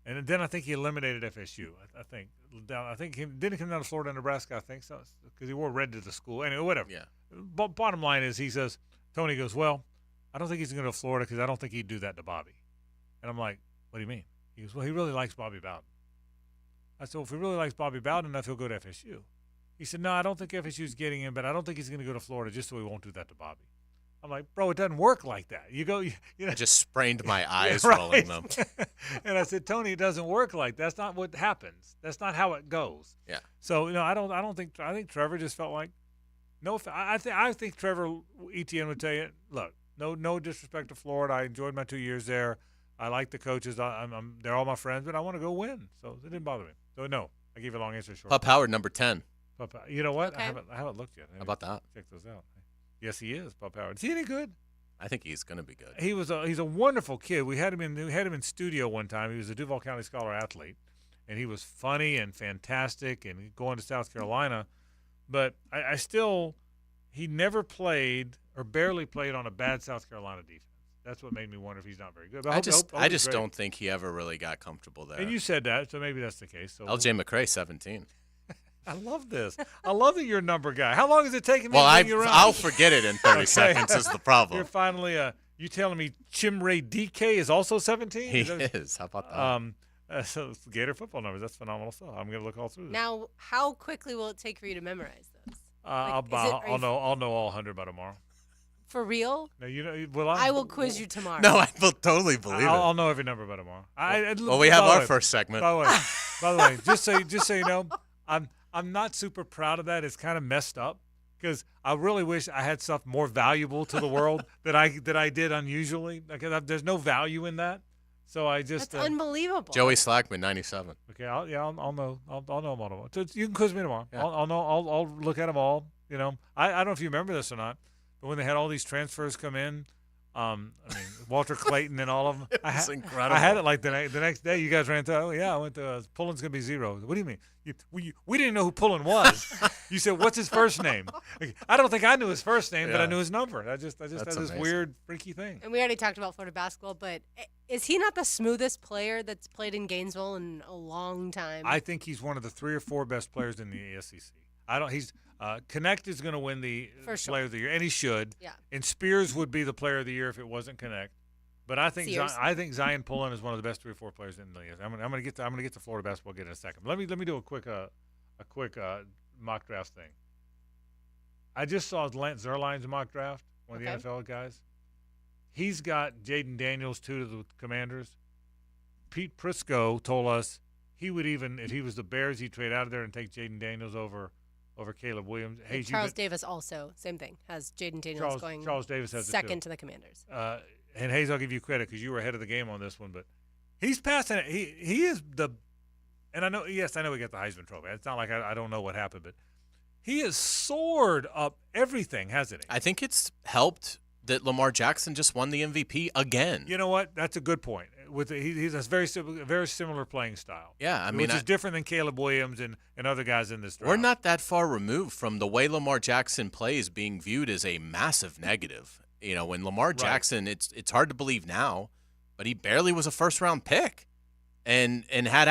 and then I think he eliminated FSU. I think he didn't come down to Florida and Nebraska. I think so because he wore red to the school. Anyway, whatever. Yeah. But bottom line is, Tony goes, well, I don't think he's going to go to Florida because I don't think he'd do that to Bobby. And I'm like, what do you mean? He goes, well, he really likes Bobby Bowden. I said, well, if he really likes Bobby Bowden enough, he'll go to FSU. He said, no, I don't think FSU's getting him, but I don't think he's going to go to Florida just so he won't do that to Bobby. I'm like, bro, it doesn't work like that. I just sprained my eyes right. rolling them. And I said, Tony, it doesn't work like that. That's not what happens. That's not how it goes. Yeah. So I think Trevor just felt like I think Trevor Etienne would tell you, look, no disrespect to Florida. I enjoyed my 2 years there. I like the coaches. They're all my friends, but I want to go win. So it didn't bother me. So no, I gave you a long answer short. Pup Howard, number 10. You know what? Okay. I haven't looked yet. How about that? Check those out. Yes, he is, Pup Howard. Is he any good? I think he's going to be good. He's a wonderful kid. We had him in studio one time. He was a Duval County Scholar athlete, and he was funny and fantastic and going to South Carolina. But he never played or barely played on a bad South Carolina defense. That's what made me wonder if he's not very good. But I just don't think he ever really got comfortable there. And you said that, so maybe that's the case. So LJ McCray, 17. I love this. I love that you're a number guy. How long is it taking me well, to bring you around? I'll forget it in 30 seconds is the problem. You're finally you telling me Chimray DK is also 17? He is. How about that? So it's Gator football numbers. That's phenomenal stuff. I'm going to look all through this. Now, how quickly will it take for you to memorize those? I'll know all 100 by tomorrow. For real? No, will I will quiz you tomorrow. No, I will totally believe it. I'll know every number by tomorrow. Well, we have our first segment. By the way, just so you know, I'm not super proud of that. It's kind of messed up because I really wish I had stuff more valuable to the world that I did unusually. Because there's no value in that. So I just that's unbelievable. Joey Slackman, 97. Okay, I'll know them all. So you can quiz me tomorrow. Yeah. I'll know. I'll look at them all. I don't know if you remember this or not, but when they had all these transfers come in, Walter Clayton and all of them. It's incredible. I had it like the next day. You guys ran through. Oh yeah, I went to Pullen's gonna be 0. What do you mean? We didn't know who Pullen was. You said what's his first name? I don't think I knew his first name, but I knew his number. I just had this weird freaky thing. And we already talked about Florida basketball, but is he not the smoothest player that's played in Gainesville in a long time? I think he's one of the 3 or 4 best players in the SEC. He's Connect is going to win the Player of the Year, and he should. Yeah. And Spears would be the Player of the Year if it wasn't Connect. But I think Zion Pullen is one of the best 3 or 4 players in the league. I'm going to get to Florida basketball in a second. But let me do a quick mock draft thing. I just saw Lance Zerline's mock draft, one of the NFL guys. He's got Jaden Daniels, 2 to the Commanders. Pete Prisco told us he would even, if he was the Bears, he'd trade out of there and take Jaden Daniels over Caleb Williams. Hey, Charles Davis also, same thing, has Jaden Daniels going Charles Davis has second to the Commanders. And Hayes, I'll give you credit because you were ahead of the game on this one, but he's passing it. He is the – and I know we got the Heisman Trophy. It's not like I don't know what happened, but he has soared up everything, hasn't he? I think it's helped that Lamar Jackson just won the MVP again. You know what? That's a good point. He has very similar playing style. Yeah, which is different than Caleb Williams and other guys in this draft. We're not that far removed from the way Lamar Jackson plays being viewed as a massive negative. When Lamar Jackson, it's hard to believe now, but he barely was a first-round pick, and had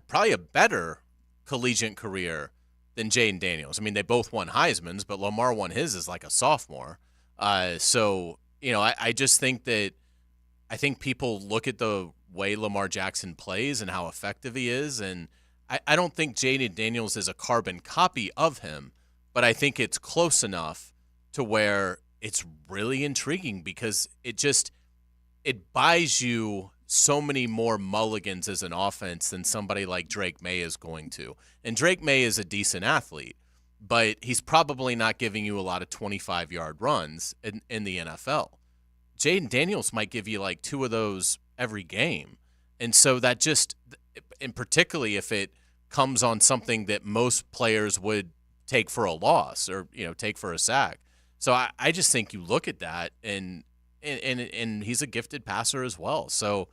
probably a better collegiate career than Jaden Daniels. I mean, they both won Heismans, but Lamar won his as like a sophomore. I just think that I think people look at the way Lamar Jackson plays and how effective he is, and I don't think Jaden Daniels is a carbon copy of him, but I think it's close enough to where it's really intriguing because it buys you so many more mulligans as an offense than somebody like Drake May is going to. And Drake May is a decent athlete, but he's probably not giving you a lot of 25-yard runs in the NFL. Jaden Daniels might give you like 2 of those every game. And so that just, and particularly if it comes on something that most players would take for a loss or, take for a sack. So I just think you look at that and he's a gifted passer as well. So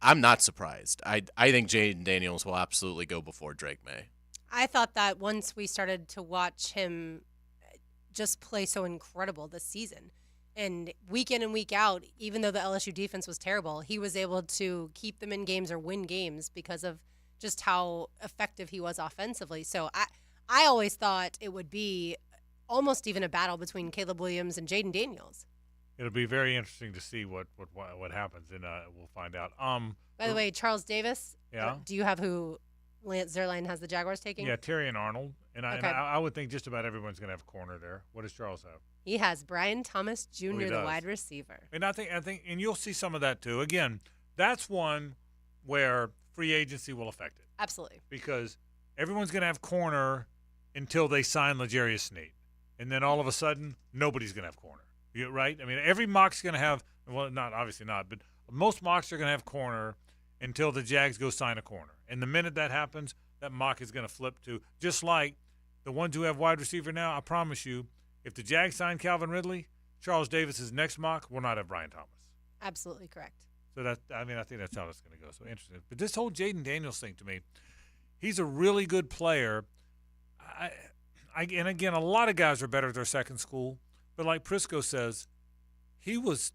I'm not surprised. I think Jaden Daniels will absolutely go before Drake May. I thought that once we started to watch him just play so incredible this season, and week in and week out, even though the LSU defense was terrible, he was able to keep them in games or win games because of just how effective he was offensively. So I always thought it would be almost even a battle between Caleb Williams and Jaden Daniels. It'll be very interesting to see what happens, and we'll find out. By the way, Charles Davis, Yeah? do you have who Lance Zierlein has the Jaguars taking? Yeah, Terry and Arnold. And Okay. I would think just about everyone's going to have a corner there. What does Charles have? He has Brian Thomas Jr., Oh, he the does. wide receiver. And I think, and you'll see some of that too. Again, that's one where free agency will affect it. Absolutely. Because everyone's going to have corner until they sign L'Jarius Sneed. And then all of a sudden, nobody's going to have corner. Right? I mean, every mock's going to have, well, obviously not, but most mocks are going to have corner until the Jags go sign a corner. And the minute that happens, that mock is going to flip to, just like the ones who have wide receiver now, I promise you, if the Jags sign Calvin Ridley, Charles Davis's next mock will not have Brian Thomas. Absolutely correct. So I think that's how it's going to go. So interesting. But this whole Jaden Daniels thing to me, he's a really good player. And again, a lot of guys are better at their second school. But like Prisco says, he was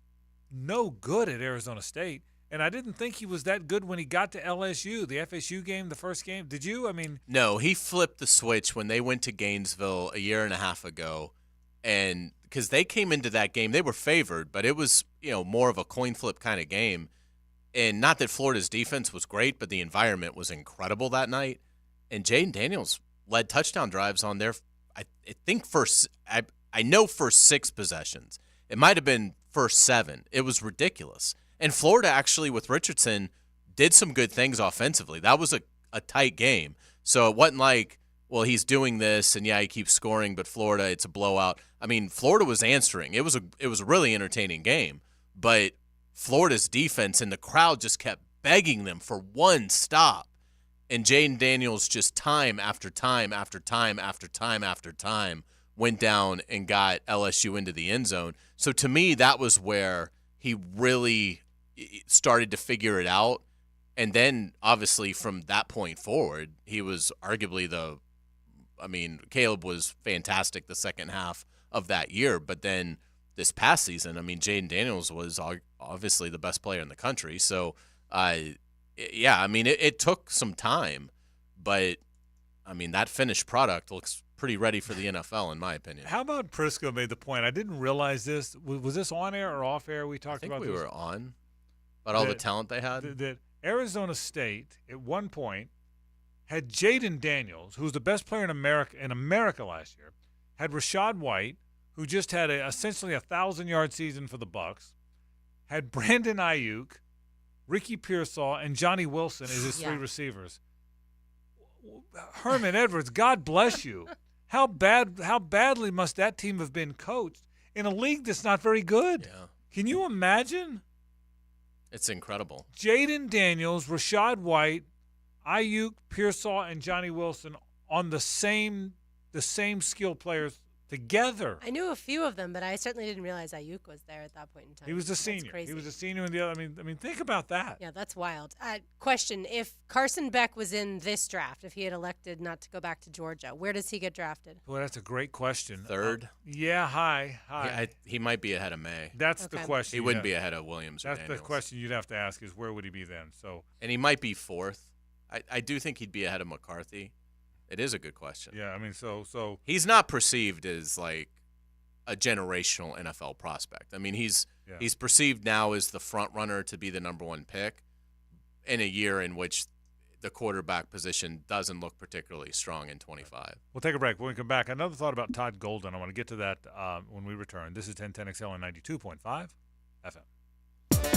no good at Arizona State. And I didn't think he was that good when he got to LSU, the FSU game, the first game. Did you? I mean, No, he flipped the switch when they went to Gainesville a year and a half ago. And because they came into that game, they were favored, but it was, more of a coin flip kind of game. And not that Florida's defense was great, but the environment was incredible that night. And Jaden Daniels led touchdown drives on their, I know first 6 possessions. It might have been first 7. It was ridiculous. And Florida actually, with Richardson, did some good things offensively. That was a tight game. So it wasn't like, well, he's doing this, and, he keeps scoring, but Florida, it's a blowout. I mean, Florida was answering. It was a really entertaining game. But Florida's defense and the crowd just kept begging them for one stop. And Jaden Daniels just time after time after time after time after time went down and got LSU into the end zone. So to me, that was where he really started to figure it out. And then, obviously, from that point forward, he was arguably Caleb was fantastic the second half of that year. But then this past season, Jaden Daniels was obviously the best player in the country. So, it took some time. But, that finished product looks pretty ready for the NFL, in my opinion. How about Prisco made the point? I didn't realize this. Was this on air or off air? We talked about we this. were on. About all the talent they had. That Arizona State, at one point, had Jaden Daniels, who was the best player in America last year, had Rachaad White, who just had essentially a 1,000-yard season for the Bucs, had Brandon Ayuk, Ricky Pearsall, and Johnny Wilson as his 3 receivers. Herman Edwards, God bless you. How badly must that team have been coached in a league that's not very good? Yeah. Can you imagine? It's incredible. Jaden Daniels, Rachaad White, Ayuk, Pearsall, and Johnny Wilson on the same skilled players together. I knew a few of them, but I certainly didn't realize Ayuk was there at that point in time. He was a That's senior. crazy. He was a senior in the other. I mean, think about that. Yeah, that's wild. Question: if Carson Beck was in this draft, if he had elected not to go back to Georgia, where does he get drafted? Well, that's a great question. 3rd? Yeah, high. He might be ahead of May. That's the question. He wouldn't be ahead of Williams or That's Daniels. the question you'd have to ask is where would he be then? And he might be 4th. I do think he'd be ahead of McCarthy. It is a good question. Yeah, so he's not perceived as like a generational NFL prospect. He's perceived now as the front runner to be the number 1 pick in a year in which the quarterback position doesn't look particularly strong in 25. We'll take a break. When we come back, another thought about Todd Golden. I want to get to that when we return. This is 1010XL on 92.5 FM.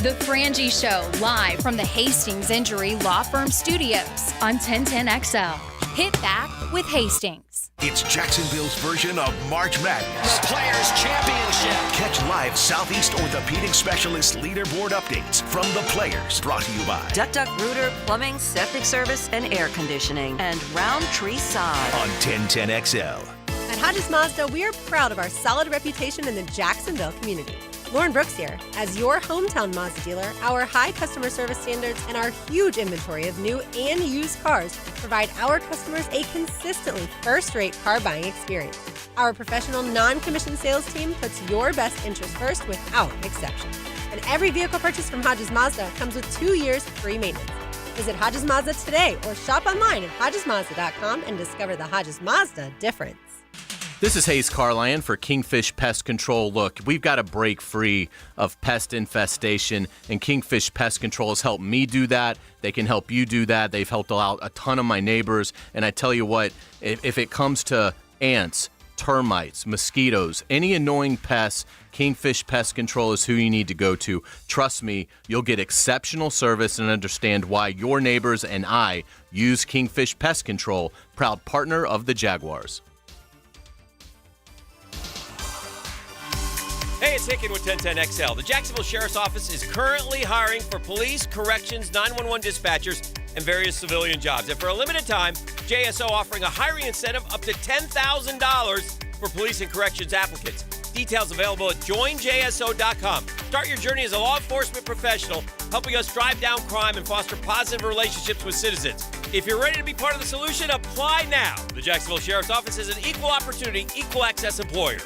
The Frangie Show, live from the Hastings Injury Law Firm Studios on 1010XL. Hit back with Hastings. It's Jacksonville's version of March Madness. The Players' Championship. Catch live Southeast Orthopedic Specialist leaderboard updates from the Players. Brought to you by Duck Duck Rooter, Plumbing, Septic Service, and Air Conditioning. And Roundtree Sod. On 1010XL. At Hodges Mazda, we are proud of our solid reputation in the Jacksonville community. Lauren Brooks here. As your hometown Mazda dealer, our high customer service standards and our huge inventory of new and used cars provide our customers a consistently first-rate car buying experience. Our professional, non-commissioned sales team puts your best interest first without exception. And every vehicle purchased from Hodges Mazda comes with 2 years free maintenance. Visit Hodges Mazda today or shop online at HodgesMazda.com and discover the Hodges Mazda difference. This is Hays Carlyon for Kingfish Pest Control. Look, we've got to break free of pest infestation, and Kingfish Pest Control has helped me do that. They can help you do that. They've helped out a ton of my neighbors, and I tell you what, if it comes to ants, termites, mosquitoes, any annoying pests, Kingfish Pest Control is who you need to go to. Trust me, you'll get exceptional service and understand why your neighbors and I use Kingfish Pest Control, proud partner of the Jaguars. Hey, it's Hicken with 1010XL. The Jacksonville Sheriff's Office is currently hiring for police, corrections, 911 dispatchers, and various civilian jobs. And for a limited time, JSO offering a hiring incentive up to $10,000 for police and corrections applicants. Details available at joinjso.com. Start your journey as a law enforcement professional, helping us drive down crime and foster positive relationships with citizens. If you're ready to be part of the solution, apply now. The Jacksonville Sheriff's Office is an equal opportunity, equal access employer.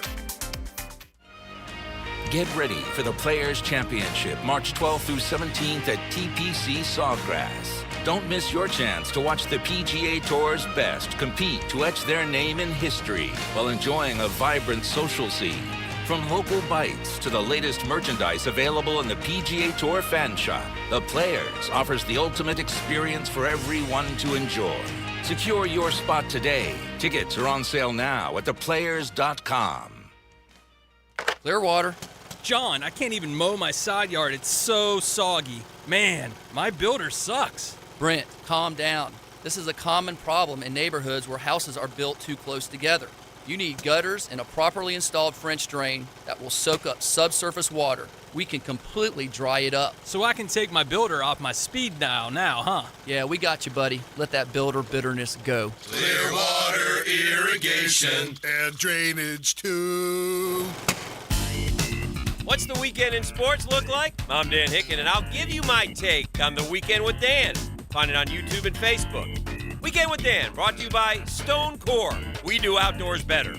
Get ready for the Players' Championship, March 12th through 17th at TPC Sawgrass. Don't miss your chance to watch the PGA Tour's best compete to etch their name in history while enjoying a vibrant social scene. From local bites to the latest merchandise available in the PGA Tour fan shop, the Players offers the ultimate experience for everyone to enjoy. Secure your spot today. Tickets are on sale now at theplayers.com. Clearwater. John, I can't even mow my side yard. It's so soggy. Man, my builder sucks. Brent, calm down. This is a common problem in neighborhoods where houses are built too close together. You need gutters and a properly installed French drain that will soak up subsurface water. We can completely dry it up. So I can take my builder off my speed dial now, huh? Yeah, we got you, buddy. Let that builder bitterness go. Clearwater irrigation and drainage too. What's the weekend in sports look like? I'm Dan Hicken, and I'll give you my take on the Weekend with Dan. Find it on YouTube and Facebook. Weekend with Dan, brought to you by Stone Core. We do outdoors better.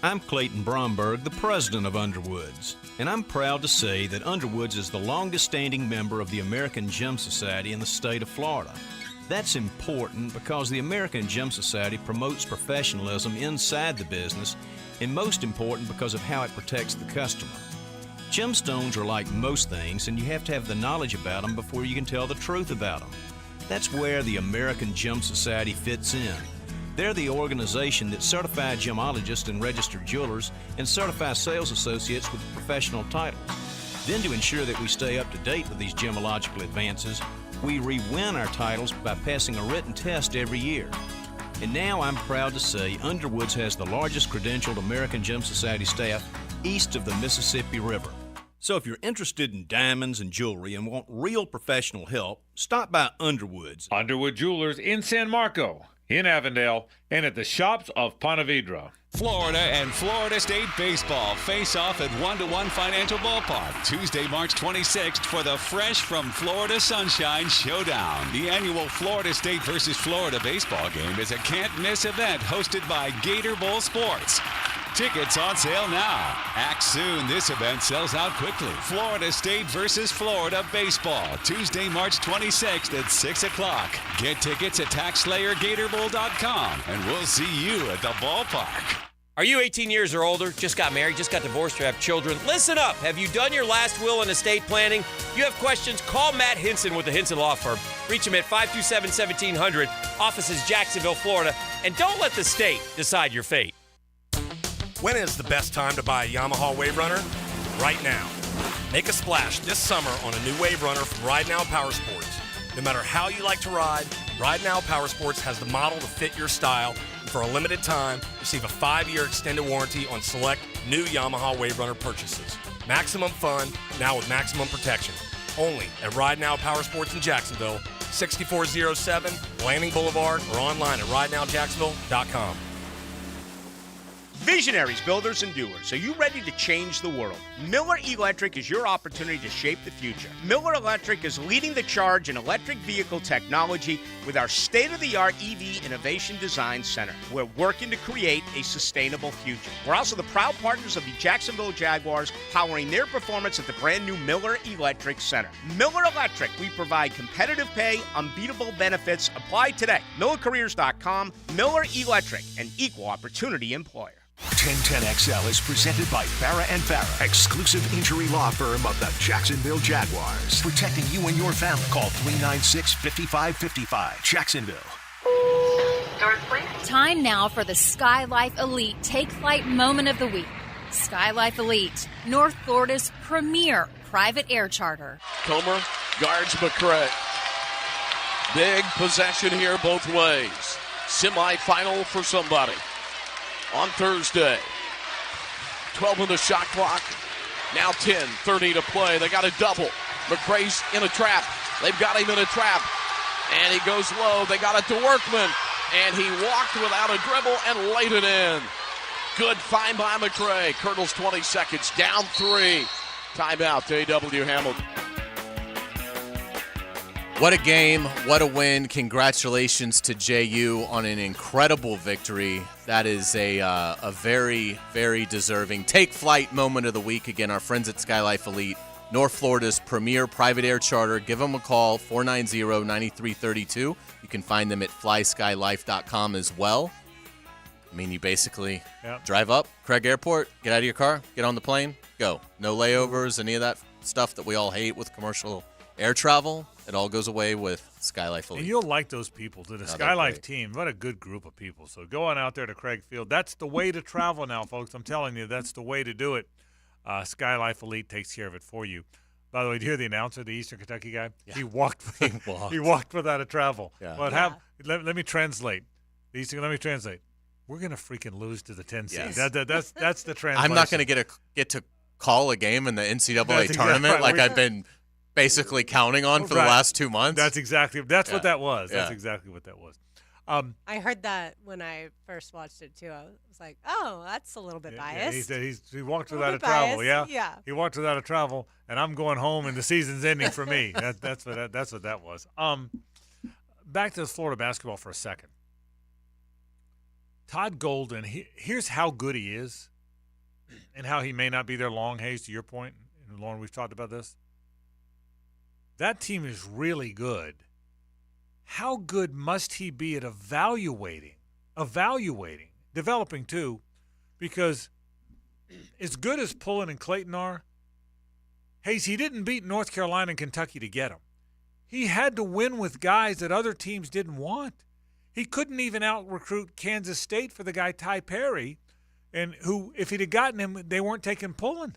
I'm Clayton Bromberg, the president of Underwoods, and I'm proud to say that Underwoods is the longest-standing member of the American Gym Society in the state of Florida. That's important because the American Gym Society promotes professionalism inside the business, and most important because of how it protects the customer. Gemstones are like most things, and you have to have the knowledge about them before you can tell the truth about them. That's where the American Gym Society fits in. They're the organization that certifies gemologists and registered jewelers and certifies sales associates with professional titles. Then to ensure that we stay up to date with these gemological advances, we re-win our titles by passing a written test every year. And now I'm proud to say Underwoods has the largest credentialed American Gem Society staff east of the Mississippi River. So if you're interested in diamonds and jewelry and want real professional help, stop by Underwoods. Underwood Jewelers in San Marco, in Avondale, and at the shops of Ponte Vedra. Florida and Florida State baseball face off at 1-1 Financial Ballpark Tuesday, March 26th for the Fresh from Florida Sunshine Showdown. The annual Florida State versus Florida baseball game is a can't-miss event hosted by Gator Bowl Sports. Tickets on sale now. Act soon. This event sells out quickly. Florida State versus Florida baseball, Tuesday, March 26th at 6 o'clock. Get tickets at TaxSlayerGatorBowl.com, and we'll see you at the ballpark. Are you 18 years or older, just got married, just got divorced, or have children? Listen up. Have you done your last will and estate planning? If you have questions, call Matt Hinson with the Hinson Law Firm. Reach him at 527-1700. Office is Jacksonville, Florida. And don't let the state decide your fate. When is the best time to buy a Yamaha Wave Runner? Right now. Make a splash this summer on a new Wave Runner from Ride Now Power Sports. No matter how you like to ride, Ride Now Power Sports has the model to fit your style. And for a limited time, receive a 5-year extended warranty on select new Yamaha Wave Runner purchases. Maximum fun, now with maximum protection. Only at Ride Now Power Sports in Jacksonville, 6407 Landing Boulevard, or online at ridenowjacksonville.com. Visionaries, builders, and doers. Are you ready to change the world? Miller Electric is your opportunity to shape the future. Miller Electric is leading the charge in electric vehicle technology with our state-of-the-art EV Innovation Design Center. We're working to create a sustainable future. We're also the proud partners of the Jacksonville Jaguars, powering their performance at the brand new Miller Electric Center. Miller Electric, we provide competitive pay, unbeatable benefits. Apply today. MillerCareers.com. Miller Electric, an equal opportunity employer. 1010XL is presented by Farah and Farah, exclusive injury law firm of the Jacksonville Jaguars. Protecting you and your family. Call 396-5555. Jacksonville. Time now for the Sky Life Elite Take Flight Moment of the Week. Sky Life Elite, North Florida's premier private air charter. Comer guards McCray. Big possession here both ways. Semi-final for somebody. On Thursday, 12 on the shot clock, now 10, 30 to play. They got a double. McCray's in a trap. They've got him in a trap. And he goes low. They got it to Workman. And he walked without a dribble and laid it in. Good find by McCray. Colonel's 20 seconds, down 3. Timeout to A.W. Hamilton. What a game, what a win. Congratulations to JU on an incredible victory. That is a very, very deserving take flight moment of the week. Again, our friends at Sky Life Elite, North Florida's premier private air charter. Give them a call, 490-9332. You can find them at flyskylife.com as well. I mean, you basically drive up, Craig Airport, get out of your car, get on the plane, go. No layovers, any of that stuff that we all hate with commercial air travel. It all goes away with Sky Life Elite. And you'll like those people. To the Sky Life team, what a good group of people. So go on out there to Craig Field. That's the way to travel now, folks. I'm telling you, that's the way to do it. Sky Life Elite takes care of it for you. By the way, do you hear the announcer, the Eastern Kentucky guy? Yeah. He walked. He walked without a travel. Yeah. But let me translate. Let me translate. We're gonna freaking lose to the 10 seed. Yes. That's the translation. I'm not gonna get to call a game in the NCAA tournament like I've been basically counting on for the last 2 months. That's what that was. That's exactly what that was. I heard that when I first watched it too. I was like, "Oh, that's a little bit biased." He walked without a travel. Biased. Yeah. He walked without a travel, and I'm going home, and the season's ending for me. That's what that was. Back to Florida basketball for a second. Todd Golden. Here's how good he is, and how he may not be there long. Hays, to your point, and Lauren, we've talked about this. That team is really good. How good must he be at evaluating, developing too? Because as good as Pullen and Clayton are, Hays, he didn't beat North Carolina and Kentucky to get them. He had to win with guys that other teams didn't want. He couldn't even out-recruit Kansas State for the guy Ty Perry, and who, if he'd have gotten him, they weren't taking Pullen.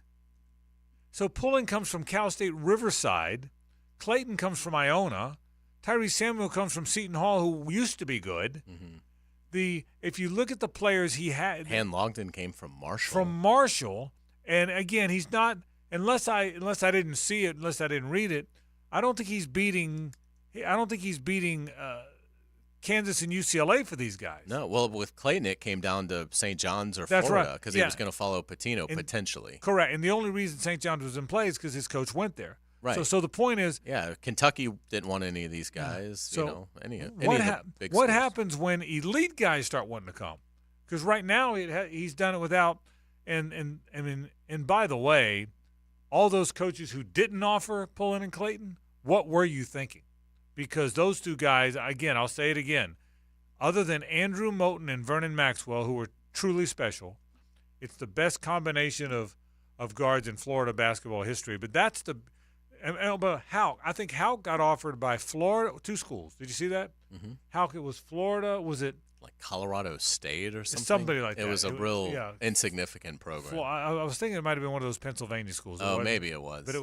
So Pullen comes from Cal State Riverside. Clayton comes from Iona. Tyrese Samuel comes from Seton Hall, who used to be good. Mm-hmm. If you look at the players he had, Han Longden came from Marshall. From Marshall, and again, he's not unless I didn't see it, unless I didn't read it. I don't think he's beating Kansas and UCLA for these guys. No, well, with Clayton, it came down to St. John's or That's Florida right. because he was going to follow Patino potentially. Correct, and the only reason St. John's was in play is because his coach went there. Right. So the point is, Kentucky didn't want any of these guys. So any of what the big what schools. happens when elite guys start wanting to come? Because right now he's done it without. And by the way, all those coaches who didn't offer Pullen and Clayton, what were you thinking? Because those two guys, again, I'll say it again, other than Andrew Moten and Vernon Maxwell, who were truly special, it's the best combination of guards in Florida basketball history. But that's the. But Houck, I think Houck got offered by Florida, 2 schools. Did you see that? Mm-hmm. Houck, it was Florida. Was it like Colorado State or something? Somebody like that. It was a real insignificant program. I was thinking it might have been one of those Pennsylvania schools. Oh, maybe it was. But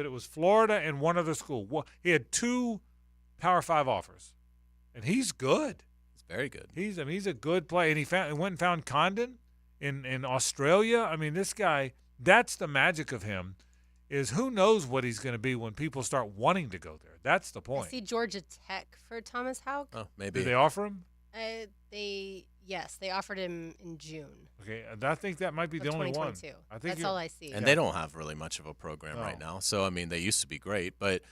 it was Florida and one other school. He had 2 Power 5 offers, and he's good. He's very good. He's a good player, and he went and found Condon in Australia. I mean, this guy. That's the magic of him. Is who knows what he's going to be when people start wanting to go there. That's the point. I see Georgia Tech for Thomas Houck. Oh, maybe. Did they offer him? They offered him in June. Okay, I think that might be the only one. I think That's all I see. And they don't have really much of a program No. right now. So I mean, they used to be great, but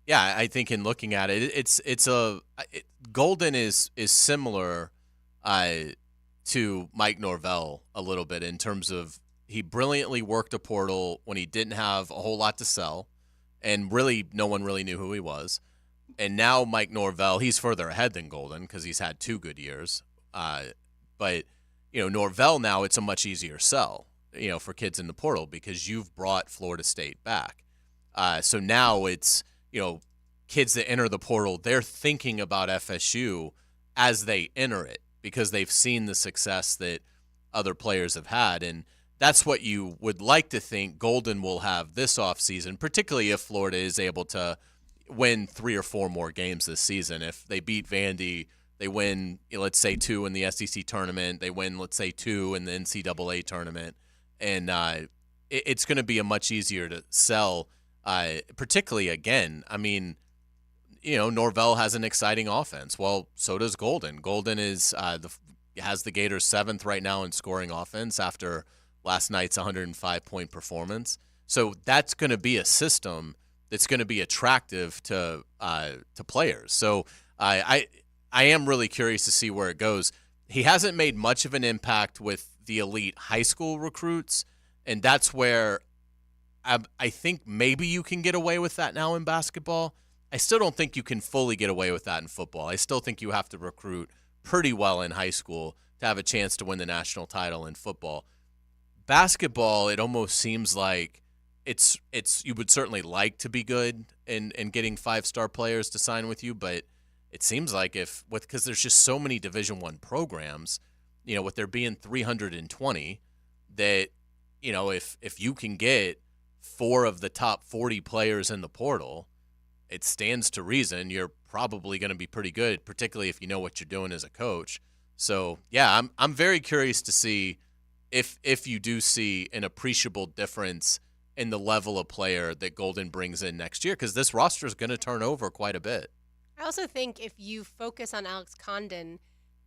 yeah, I think in looking at it, Golden is similar to Mike Norvell a little bit in terms of he brilliantly worked a portal when he didn't have a whole lot to sell, and really no one really knew who he was. And now Mike Norvell, he's further ahead than Golden because he's had 2 good years. But Norvell now, it's a much easier sell, for kids in the portal because you've brought Florida State back. So now it's, kids that enter the portal, they're thinking about FSU as they enter it because they've seen the success that other players have had. And that's what you would like to think Golden will have this offseason, particularly if Florida is able to win 3 or 4 more games this season. If they beat Vandy, they win, let's say 2 in the SEC tournament. They win, let's say 2 in the NCAA tournament. And it's going to be a much easier to sell, particularly again. I mean, Norvell has an exciting offense. Well, so does Golden. Golden has the Gators 7th right now in scoring offense after last night's 105-point performance. So that's going to be a system that's going to be attractive to players. So I am really curious to see where it goes. He hasn't made much of an impact with the elite high school recruits, and that's where I think maybe you can get away with that now in basketball. I still don't think you can fully get away with that in football. I still think you have to recruit pretty well in high school to have a chance to win the national title in football. Basketball, it almost seems like it's you would certainly like to be good in getting 5-star players to sign with you, but it seems like because there's just so many Division I programs, with there being 320, that if you can get 4 of the top 40 players in the portal, it stands to reason you're probably going to be pretty good, particularly if you know what you're doing as a coach. So yeah, I'm very curious to see if you do see an appreciable difference in the level of player that Golden brings in next year, because this roster is going to turn over quite a bit. I also think if you focus on Alex Condon,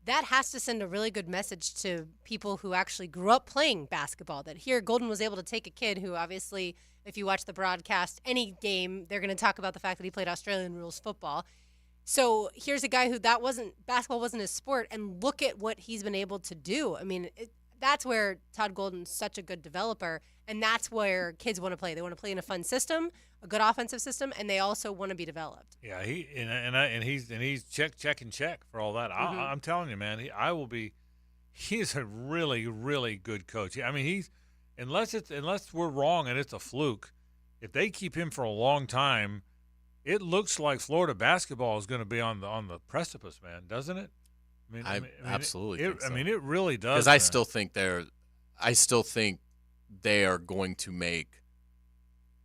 that has to send a really good message to people who actually grew up playing basketball, that here Golden was able to take a kid who obviously, if you watch the broadcast, any game, they're going to talk about the fact that he played Australian rules football. So here's a guy who basketball wasn't his sport, and look at what he's been able to do. I mean, that's where Todd Golden's such a good developer, and that's where kids want to play. They want to play in a fun system, a good offensive system, and they also want to be developed. Yeah, he's check for all that. Mm-hmm. I'm telling you, man, he's a really, really good coach. I mean, unless we're wrong and it's a fluke, if they keep him for a long time, it looks like Florida basketball is going to be on the precipice, man, doesn't it? I mean, absolutely. Think so. I mean, it really does. Because I still think they are going to make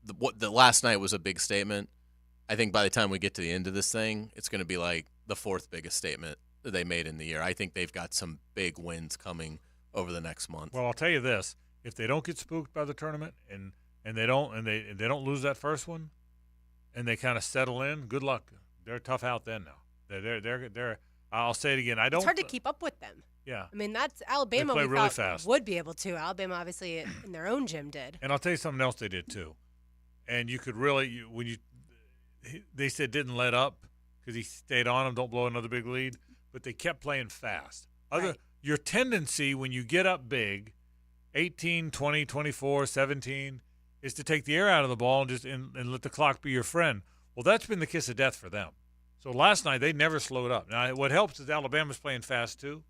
the last night was a big statement. I think by the time we get to the end of this thing, it's going to be like the 4th biggest statement that they made in the year. I think they've got some big wins coming over the next month. Well, I'll tell you this: if they don't get spooked by the tournament and they don't lose that first one, and they kind of settle in, good luck. They're tough out then. Now they're. I'll say it again. It's hard to keep up with them. Yeah. I mean, that's Alabama. They play we really thought fast. would be able to. Alabama, obviously, in their own gym did. And I'll tell you something else they did too. And you could really, they said didn't let up because he stayed on them, don't blow another big lead, but they kept playing fast. Your tendency when you get up big, 18, 20, 24, 17, is to take the air out of the ball and let the clock be your friend. Well, that's been the kiss of death for them. So last night they never slowed up. Now what helps is Alabama's playing fast too,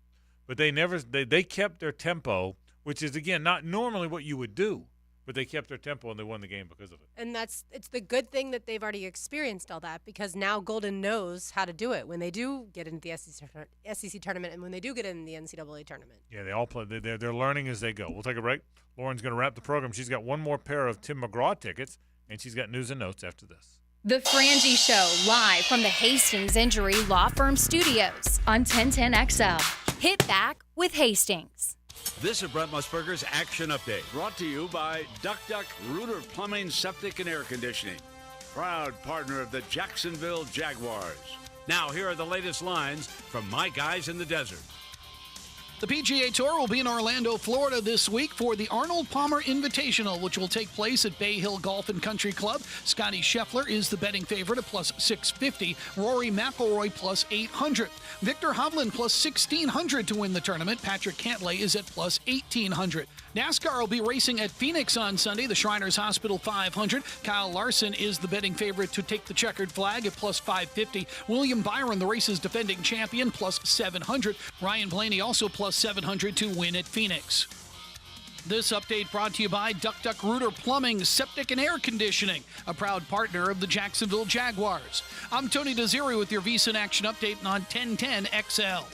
but they kept their tempo, which is again not normally what you would do, but they kept their tempo and they won the game because of it. And it's the good thing that they've already experienced all that, because now Golden knows how to do it when they do get into the SEC tournament and when they do get in the NCAA tournament. Yeah, they all play. They're learning as they go. We'll take a break. Lauren's going to wrap the program. She's got one more pair of Tim McGraw tickets, and she's got news and notes after this. The Frangie Show, live from the Hastings Injury Law Firm Studios on 1010XL. Hit back with Hastings. This is Brent Musburger's Action Update, brought to you by Duck Duck Rooter Plumbing, Septic, and Air Conditioning, proud partner of the Jacksonville Jaguars. Now, here are the latest lines from my guys in the desert. The PGA Tour will be in Orlando, Florida this week for the Arnold Palmer Invitational, which will take place at Bay Hill Golf and Country Club. Scotty Scheffler is the betting favorite at plus 650. Rory McIlroy plus 800. Victor Hovland plus 1,600 to win the tournament. Patrick Cantlay is at plus 1,800. NASCAR will be racing at Phoenix on Sunday, the Shriners Hospital 500. Kyle Larson is the betting favorite to take the checkered flag at plus 550. William Byron, the race's defending champion, plus 700. Ryan Blaney also plus 700 to win at Phoenix. This update brought to you by Duck Duck Rooter Plumbing, Septic and Air Conditioning, a proud partner of the Jacksonville Jaguars. I'm Tony Desiri with your VSiN Action Update on 1010 XL.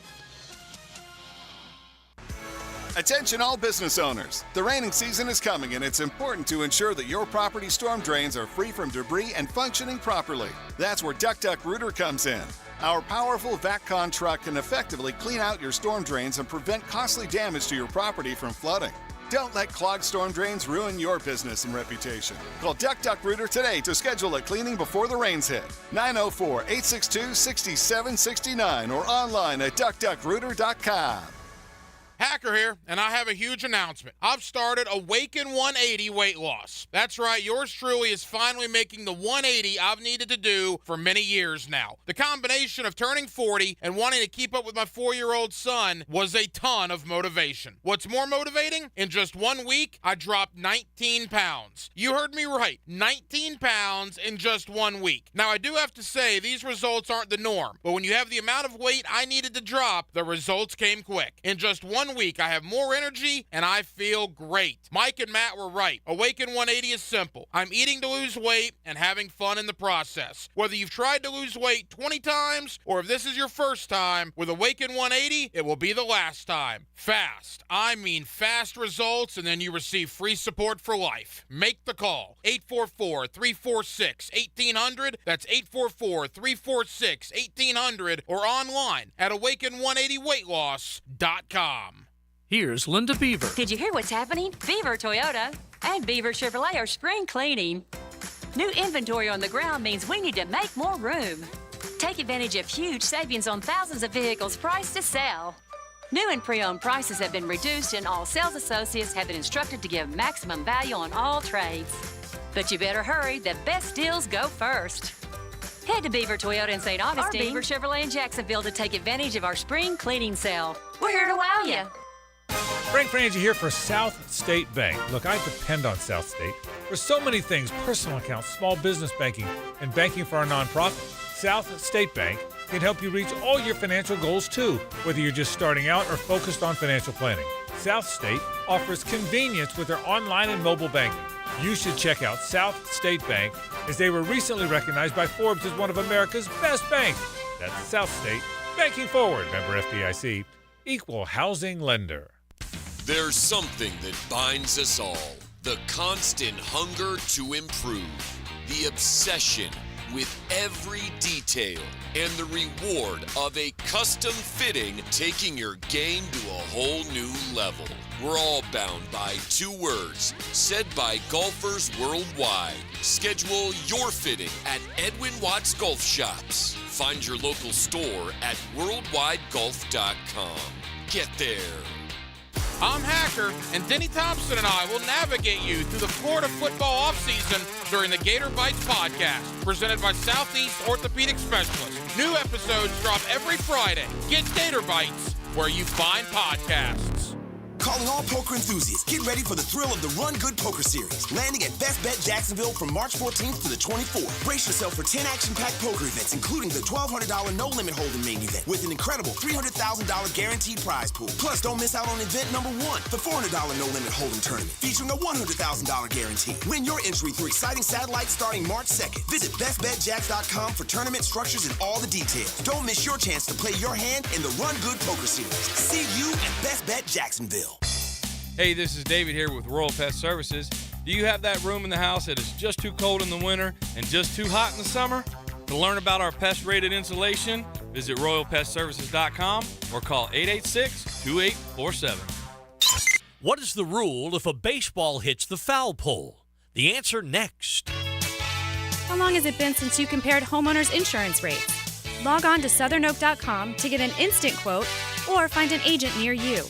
Attention all business owners. The raining season is coming and it's important to ensure that your property storm drains are free from debris and functioning properly. That's where Duck Duck Rooter comes in. Our powerful VACCon truck can effectively clean out your storm drains and prevent costly damage to your property from flooding. Don't let clogged storm drains ruin your business and reputation. Call Duck Duck Rooter today to schedule a cleaning before the rains hit. 904-862-6769 or online at duckduckrooter.com. Hacker here, and I have a huge announcement. I've started Awaken 180 weight loss. That's right, yours truly is finally making the 180 I've needed to do for many years now. The combination of turning 40 and wanting to keep up with my 4-year-old son was a ton of motivation. What's more motivating? In just 1 week, I dropped 19 pounds. You heard me right, 19 pounds in just 1 week. Now, I do have to say, these results aren't the norm, but when you have the amount of weight I needed to drop, the results came quick. In just 1 week, I have more energy and I feel great. Mike and Matt were right. Awaken 180 is simple. I'm eating to lose weight and having fun in the process. Whether you've tried to lose weight 20 times or if this is your first time, with Awaken 180, it will be the last time. Fast. I mean fast results, and then you receive free support for life. Make the call. 844-346-1800. That's 844-346-1800 or online at awaken180weightloss.com. Here's Linda Beaver. Did you hear what's happening? Beaver Toyota and Beaver Chevrolet are spring cleaning. New inventory on the ground means we need to make more room. Take advantage of huge savings on thousands of vehicles priced to sell. New and pre-owned prices have been reduced and all sales associates have been instructed to give maximum value on all trades. But you better hurry, the best deals go first. Head to Beaver Toyota in St. Augustine or Beaver Chevrolet in Jacksonville to take advantage of our spring cleaning sale. We're here to wow you. Frank Frangie here for South State Bank. Look, I depend on South State for so many things: personal accounts, small business banking, and banking for our nonprofit. South State Bank can help you reach all your financial goals too, whether you're just starting out or focused on financial planning. South State offers convenience with their online and mobile banking. You should check out South State Bank, as they were recently recognized by Forbes as one of America's best banks. That's South State, banking forward. Member FDIC, equal housing lender. There's something that binds us all: the constant hunger to improve, the obsession with every detail, and the reward of a custom fitting taking your game to a whole new level. We're all bound by 2 words said by golfers worldwide. Schedule your fitting at Edwin Watts Golf Shops. Find your local store at worldwidegolf.com. Get there. I'm Hacker, and Denny Thompson and I will navigate you through the Florida football offseason during the Gator Bites podcast, presented by Southeast Orthopedic Specialists. New episodes drop every Friday. Get Gator Bites where you find podcasts. Calling all poker enthusiasts, get ready for the thrill of the Run Good Poker Series, landing at Best Bet Jacksonville from March 14th to the 24th. Brace yourself for 10 action-packed poker events, including the $1,200 no-limit hold'em main event with an incredible $300,000 guaranteed prize pool. Plus, don't miss out on event number 1, the $400 no-limit hold'em tournament, featuring a $100,000 guarantee. Win your entry through exciting satellites starting March 2nd. Visit bestbetjacks.com for tournament structures and all the details. Don't miss your chance to play your hand in the Run Good Poker Series. See you at Best Bet Jacksonville. Hey, this is David here with Royal Pest Services. Do you have that room in the house that is just too cold in the winter and just too hot in the summer? To learn about our pest-rated insulation, visit RoyalPestServices.com or call 886-2847. What is the rule if a baseball hits the foul pole? The answer next. How long has it been since you compared homeowners' insurance rates? Log on to southernoak.com to get an instant quote or find an agent near you.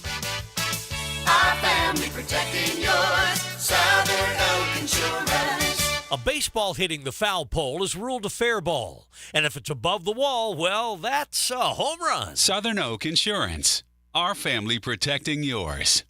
Our family protecting yours. Southern Oak Insurance. A baseball hitting the foul pole is ruled a fair ball. And if it's above the wall, well, that's a home run. Southern Oak Insurance. Our family protecting yours.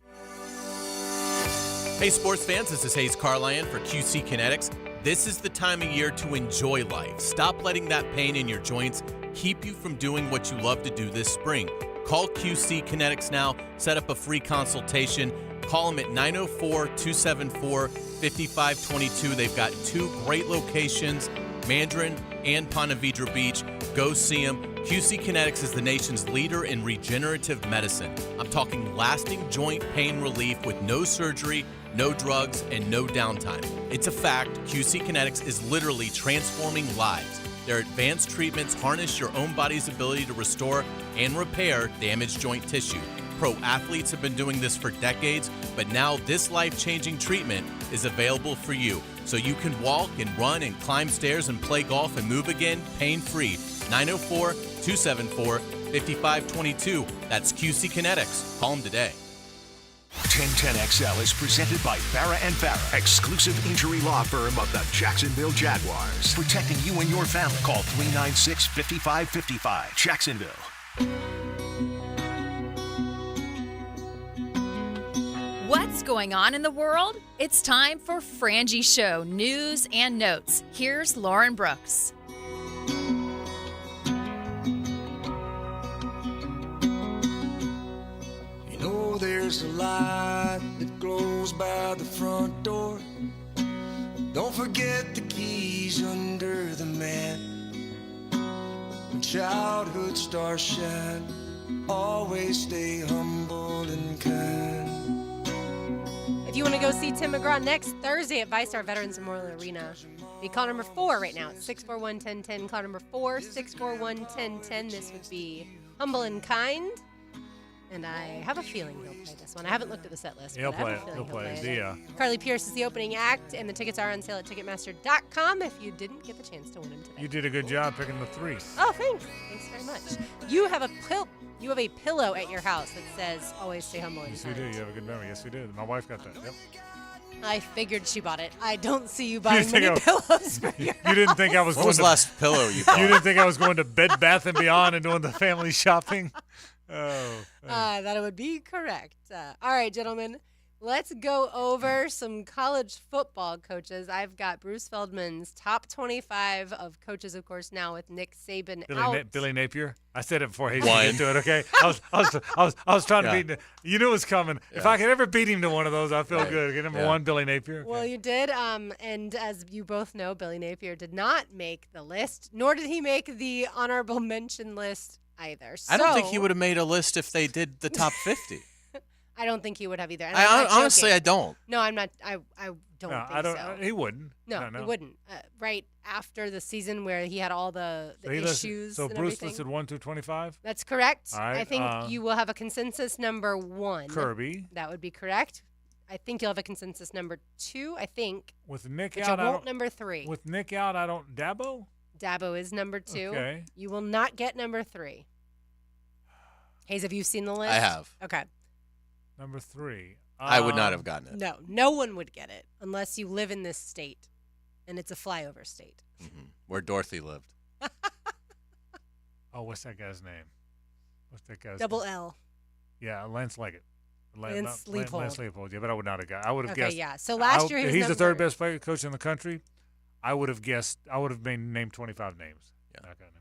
Hey, sports fans, this is Hays Carlyon for QC Kinetics. This is the time of year to enjoy life. Stop letting that pain in your joints keep you from doing what you love to do this spring. Call QC Kinetics now. Set up a free consultation. Call them at 904-274-5522. They've got 2 great locations, Mandarin and Ponte Vedra Beach. Go see them. QC Kinetics is the nation's leader in regenerative medicine. I'm talking lasting joint pain relief with no surgery, no drugs, and no downtime. It's a fact. QC Kinetics is literally transforming lives. Their advanced treatments harness your own body's ability to restore and repair damaged joint tissue. Pro athletes have been doing this for decades, but now this life-changing treatment is available for you. So you can walk and run and climb stairs and play golf and move again pain-free. 904-274-5522. That's QC Kinetics. Call them today. 1010XL is presented by Farrah & Farrah, exclusive injury law firm of the Jacksonville Jaguars. Protecting you and your family. Call 396-5555. Jacksonville. What's going on in the world? It's time for Frangie Show news and notes. Here's Lauren Brooks. You know there's a light that glows by the front door. Don't forget the keys under the mat. When childhood stars shine, always stay humble and kind. If you want to go see Tim McGraw next Thursday at ViStar Veterans Memorial Arena, be call number 4 right now. It's 641-1010. Call number 4, 641-1010. This would be Humble and Kind. And I have a feeling he'll play this one. I haven't looked at the set list. He'll but I play have a it. feeling He'll play it. it. Yeah. Carly Pierce is the opening act, and the tickets are on sale at Ticketmaster.com if you didn't get the chance to win them today. You did a good job picking the 3. Oh, thanks. Thanks very much. You have a pillow at your house that says "Always stay humble and Yes, we kind." do. You have a good memory. Yes, we do. My wife got that. Yep. I figured she bought it. I don't see you buying many pillows for your You didn't think I was What going was to the last pillow you bought? You didn't think I was going to Bed Bath & Beyond and doing the family shopping? Oh. That would be correct. All right, gentlemen, let's go over some college football coaches. I've got Bruce Feldman's top 25 of coaches, of course, now with Nick Saban out. Billy Napier. I said it before Hays One. get to it. Okay, I was trying to Yeah. beat him. You knew it was coming. If Yeah. I could ever beat him to one of those, I feel good. Get number 1, Billy Napier. Okay. Well, you did. And as you both know, Billy Napier did not make the list, nor did he make the honorable mention list either. So, I don't think he would have made a list if they did the top 50. I don't think he would have either. And Honestly, I don't. No, I'm not. I don't No, think I don't. so. He wouldn't. No, he wouldn't. Right after the season where he had all the So he listed- issues So and Bruce everything. listed 1 through 25. That's correct. All right, I think you will have a consensus number 1. Kirby. That would be correct. I think you'll have a consensus number 2. I think. With Nick but out, you I won't don't. number 3. With Nick out, I don't. Dabo. Dabo is number 2. Okay. You will not get number 3. Hayes, have you seen the list? I have. Okay. Number 3. I would not have gotten it. No, no one would get it unless you live in this state, and it's a flyover state. Where Dorothy lived. Oh, what's that guy's name? What's that guy's Double name? L. Yeah, Lance Leggett. Lance Leopold. Lance Leopold. Yeah, but I would not have got. I would have Okay, guessed. yeah. So last year he was he's the number- 3rd best player coach in the country. I would have guessed. I would have named 25 names. Yeah. Not got him.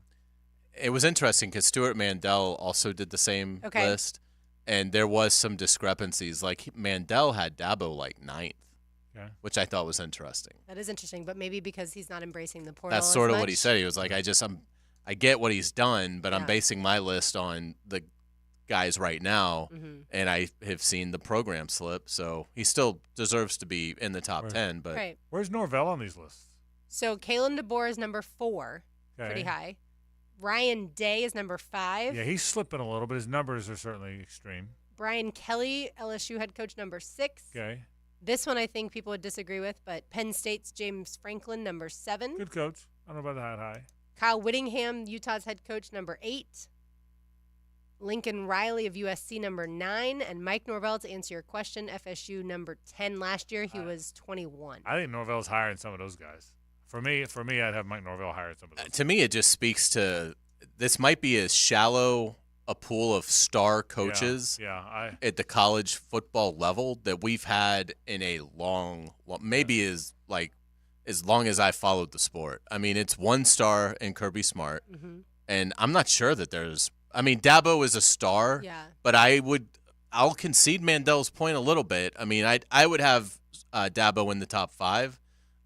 It was interesting because Stuart Mandel also did the same Okay. list, and there was some discrepancies. Like Mandel had Dabo like 9th, Okay. which I thought was interesting. That is interesting, but maybe because he's not embracing the portal. That's as sort of what he much. said. He was like, I get what he's done, but I'm Yeah. basing my list on the guys right now, Mhm. and I have seen the program slip, so he still deserves to be in the top 10. But Right. Where's Norvell on these lists? So Kalen DeBoer is number 4, pretty Okay. high. Ryan Day is number 5. Yeah, he's slipping a little, but his numbers are certainly extreme. Brian Kelly, LSU head coach, number 6. Okay. This one I think people would disagree with, but Penn State's James Franklin, number 7. Good coach. I don't know about that high. Kyle Whittingham, Utah's head coach, number 8. Lincoln Riley of USC, number 9. And Mike Norvell, to answer your question, FSU, number 10. Last year, he was 21. I think Norvell's hiring some of those guys. For me, I'd have Mike Norvell hire some of those. To me, it just speaks to this might be as shallow a pool of star coaches at the college football level that we've had in a long maybe as long as I followed the sport. I mean, it's one star in Kirby Smart, and I'm not sure that there's. I mean, Dabo is a star, but I'll concede Mandel's point a little bit. I mean, I would have Dabo in the top 5,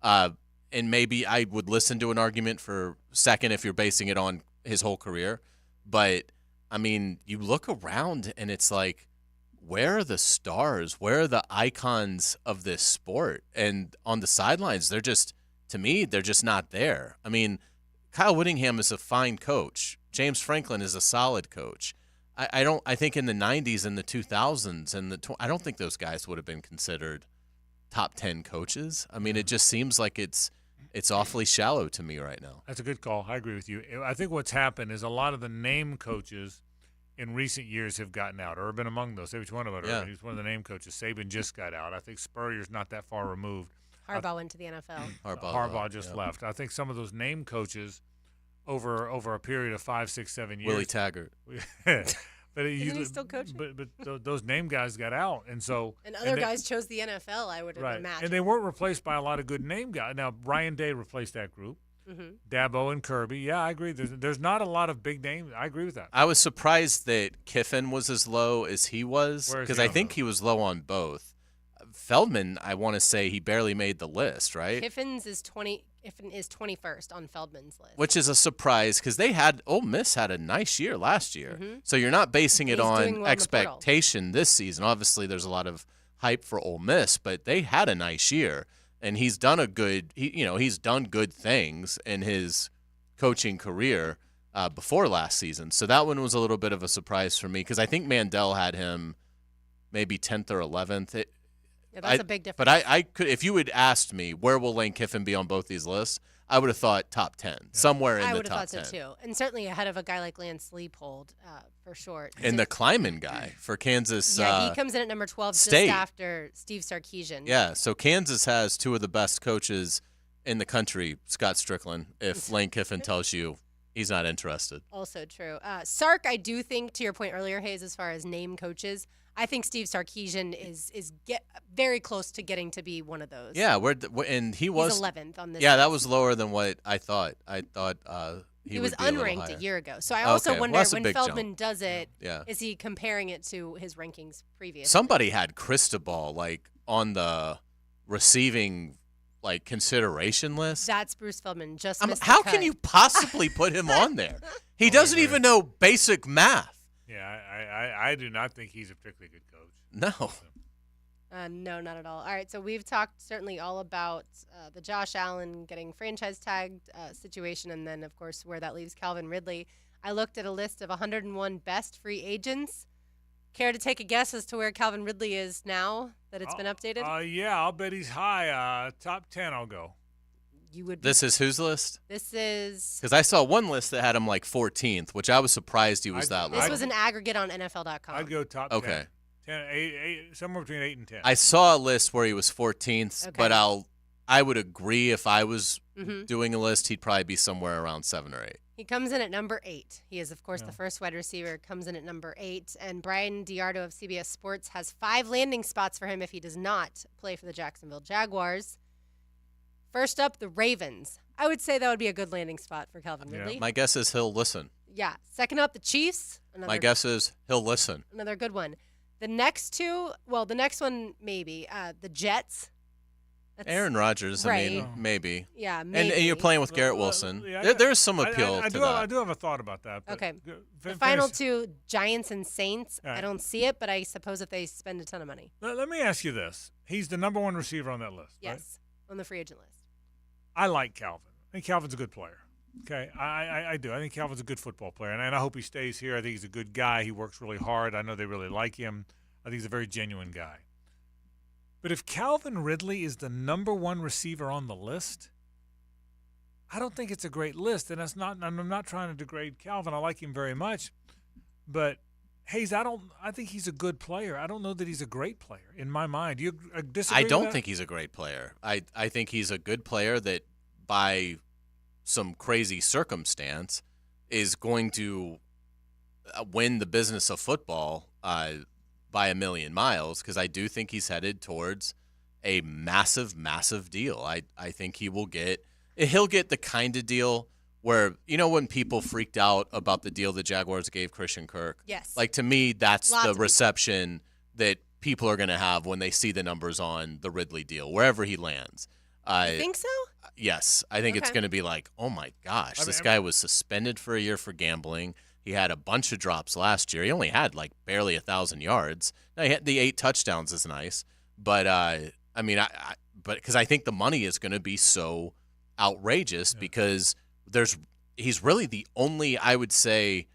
and maybe I would listen to an argument for second if you're basing it on his whole career. But I mean, you look around and it's like, where are the stars? Where are the icons of this sport? And on the sidelines, they're just not there. I mean, Kyle Whittingham is a fine coach. James Franklin is a solid coach. I think in the 90s and the 2000s and I don't think those guys would have been considered top 10 coaches. I mean, it just seems like it's awfully shallow to me right now. That's a good call. I agree with you. I think what's happened is a lot of the name coaches in recent years have gotten out. Urban among those. Say which one of it. Urban. He's one of the name coaches. Saban just got out. I think Spurrier's not that far removed. Harbaugh went to the NFL. Harbaugh just left. I think some of those name coaches over a period of 5, 6, 7 years. Willie Taggart. But isn't he still coaching? But those name guys got out, and so other guys chose the NFL. I would imagine, and they weren't replaced by a lot of good name guys. Now Ryan Day replaced that group. Dabo and Kirby. Yeah, I agree. There's not a lot of big names. I agree with that. I was surprised that Kiffin was as low as he was because I think he was low on both. Feldman, I want to say he barely made the list, right? Kiffin is 21st on Feldman's list, which is a surprise because Ole Miss had a nice year last year. So you're not basing it on expectation this season. Obviously, there's a lot of hype for Ole Miss, but they had a nice year, and he's done he's done good things in his coaching career before last season. So that one was a little bit of a surprise for me because I think Mandel had him maybe 10th or 11th. Yeah, that's a big difference. But I could, if you had asked me where will Lane Kiffin be on both these lists, I would have thought top 10, somewhere in the top 10. I would have thought so too, and certainly ahead of a guy like Lance Leipold, for sure. And the Kleiman guy for Kansas. Yeah, he comes in at number 12, State. just after Steve Sarkisian. Yeah, so Kansas has two of the best coaches in the country, Scott Strickland. If Lane Kiffin tells you he's not interested, also true. Sark, I do think, to your point earlier, Hays, as far as name coaches, I think Steve Sarkisian is very close to getting to be one of those. Yeah, and he was 11th on this. Yeah, list. that was lower than what I thought. I thought he was would be unranked a year ago. So I also wonder when Feldman jump. does it, is he comparing it to his rankings previously? Somebody had Cristobal on the receiving consideration list. That's Bruce Feldman. How can you possibly put him on there? He doesn't even know basic math. Yeah, I do not think he's a particularly good coach. No. No, not at all. All right, so we've talked certainly all about the Josh Allen getting franchise tagged situation, and then, of course, where that leaves Calvin Ridley. I looked at a list of 101 best free agents. Care to take a guess as to where Calvin Ridley is now that it's been updated? Yeah, I'll bet he's high. Top 10, I'll go. This is whose list? This is because I saw one list that had him 14th, which I was surprised he was that low. This was an aggregate on NFL.com. I'd go top 10. Okay. 10, 8, somewhere between 8 and 10. I saw a list where he was 14th, but I would agree if I was doing a list, he'd probably be somewhere around 7 or 8. He comes in at number 8. He is, of course, the first wide receiver. Comes in at number 8. And Brian Diardo of CBS Sports has 5 landing spots for him if he does not play for the Jacksonville Jaguars. First up, the Ravens. I would say that would be a good landing spot for Calvin Ridley. My guess is he'll listen. Yeah. Second up, the Chiefs. My guess is he'll listen. Another good one. The next two, the next one maybe. The Jets. That's Aaron Rodgers, right. I mean, maybe. Yeah, maybe. And you're playing with Garrett Wilson. There's some appeal to that. I do have a thought about that. Okay. The final two, Giants and Saints. Right. I don't see it, but I suppose if they spend a ton of money. Let me ask you this. He's the number 1 receiver on that list, yes, right? On the free agent list. I like Calvin. I think Calvin's a good player. Okay, I do. I think Calvin's a good football player, and I hope he stays here. I think he's a good guy. He works really hard. I know they really like him. I think he's a very genuine guy. But if Calvin Ridley is the number 1 receiver on the list, I don't think it's a great list, and I'm not trying to degrade Calvin. I like him very much, but Hays, I think he's a good player. I don't know that he's a great player in my mind. Do you disagree? I don't with that? think he's a great player. I think he's a good player that, by some crazy circumstance, is going to win the business of football by a million miles, because I do think he's headed towards a massive, massive deal. I think he'll get the kind of deal where, when people freaked out about the deal the Jaguars gave Christian Kirk. Yes. Like, to me, that's Lots the of people. reception that people are going to have when they see the numbers on the Ridley deal, wherever he lands. You think so? Yes. I think it's Okay. going to be like, oh, my gosh, this guy was suspended for a year for gambling. He had a bunch of drops last year. He only had, like, barely 1,000 yards. Now, he had the 8 touchdowns is nice. But, but because I think the money is going to be so outrageous because he's really the only, I would say,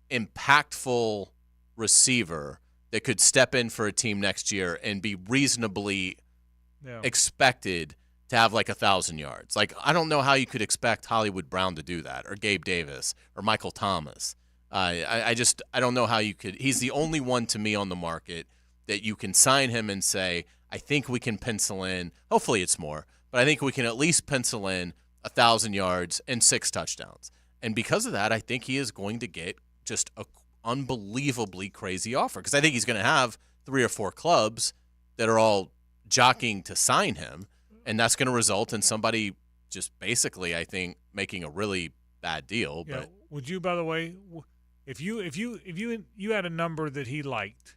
impactful receiver that could step in for a team next year and be reasonably expected to have like 1,000 yards. Like, I don't know how you could expect Hollywood Brown to do that, or Gabe Davis, or Michael Thomas. I don't know how you could. He's the only one to me on the market that you can sign him and say, I think we can pencil in, hopefully it's more, but I think we can at least pencil in 1,000 yards and 6 touchdowns. And because of that, I think he is going to get just an unbelievably crazy offer, because I think he's going to have 3 or 4 clubs that are all jockeying to sign him, and that's going to result in somebody just basically, I think, making a really bad deal. Yeah. But Would you, by the way, if you had a number that he liked,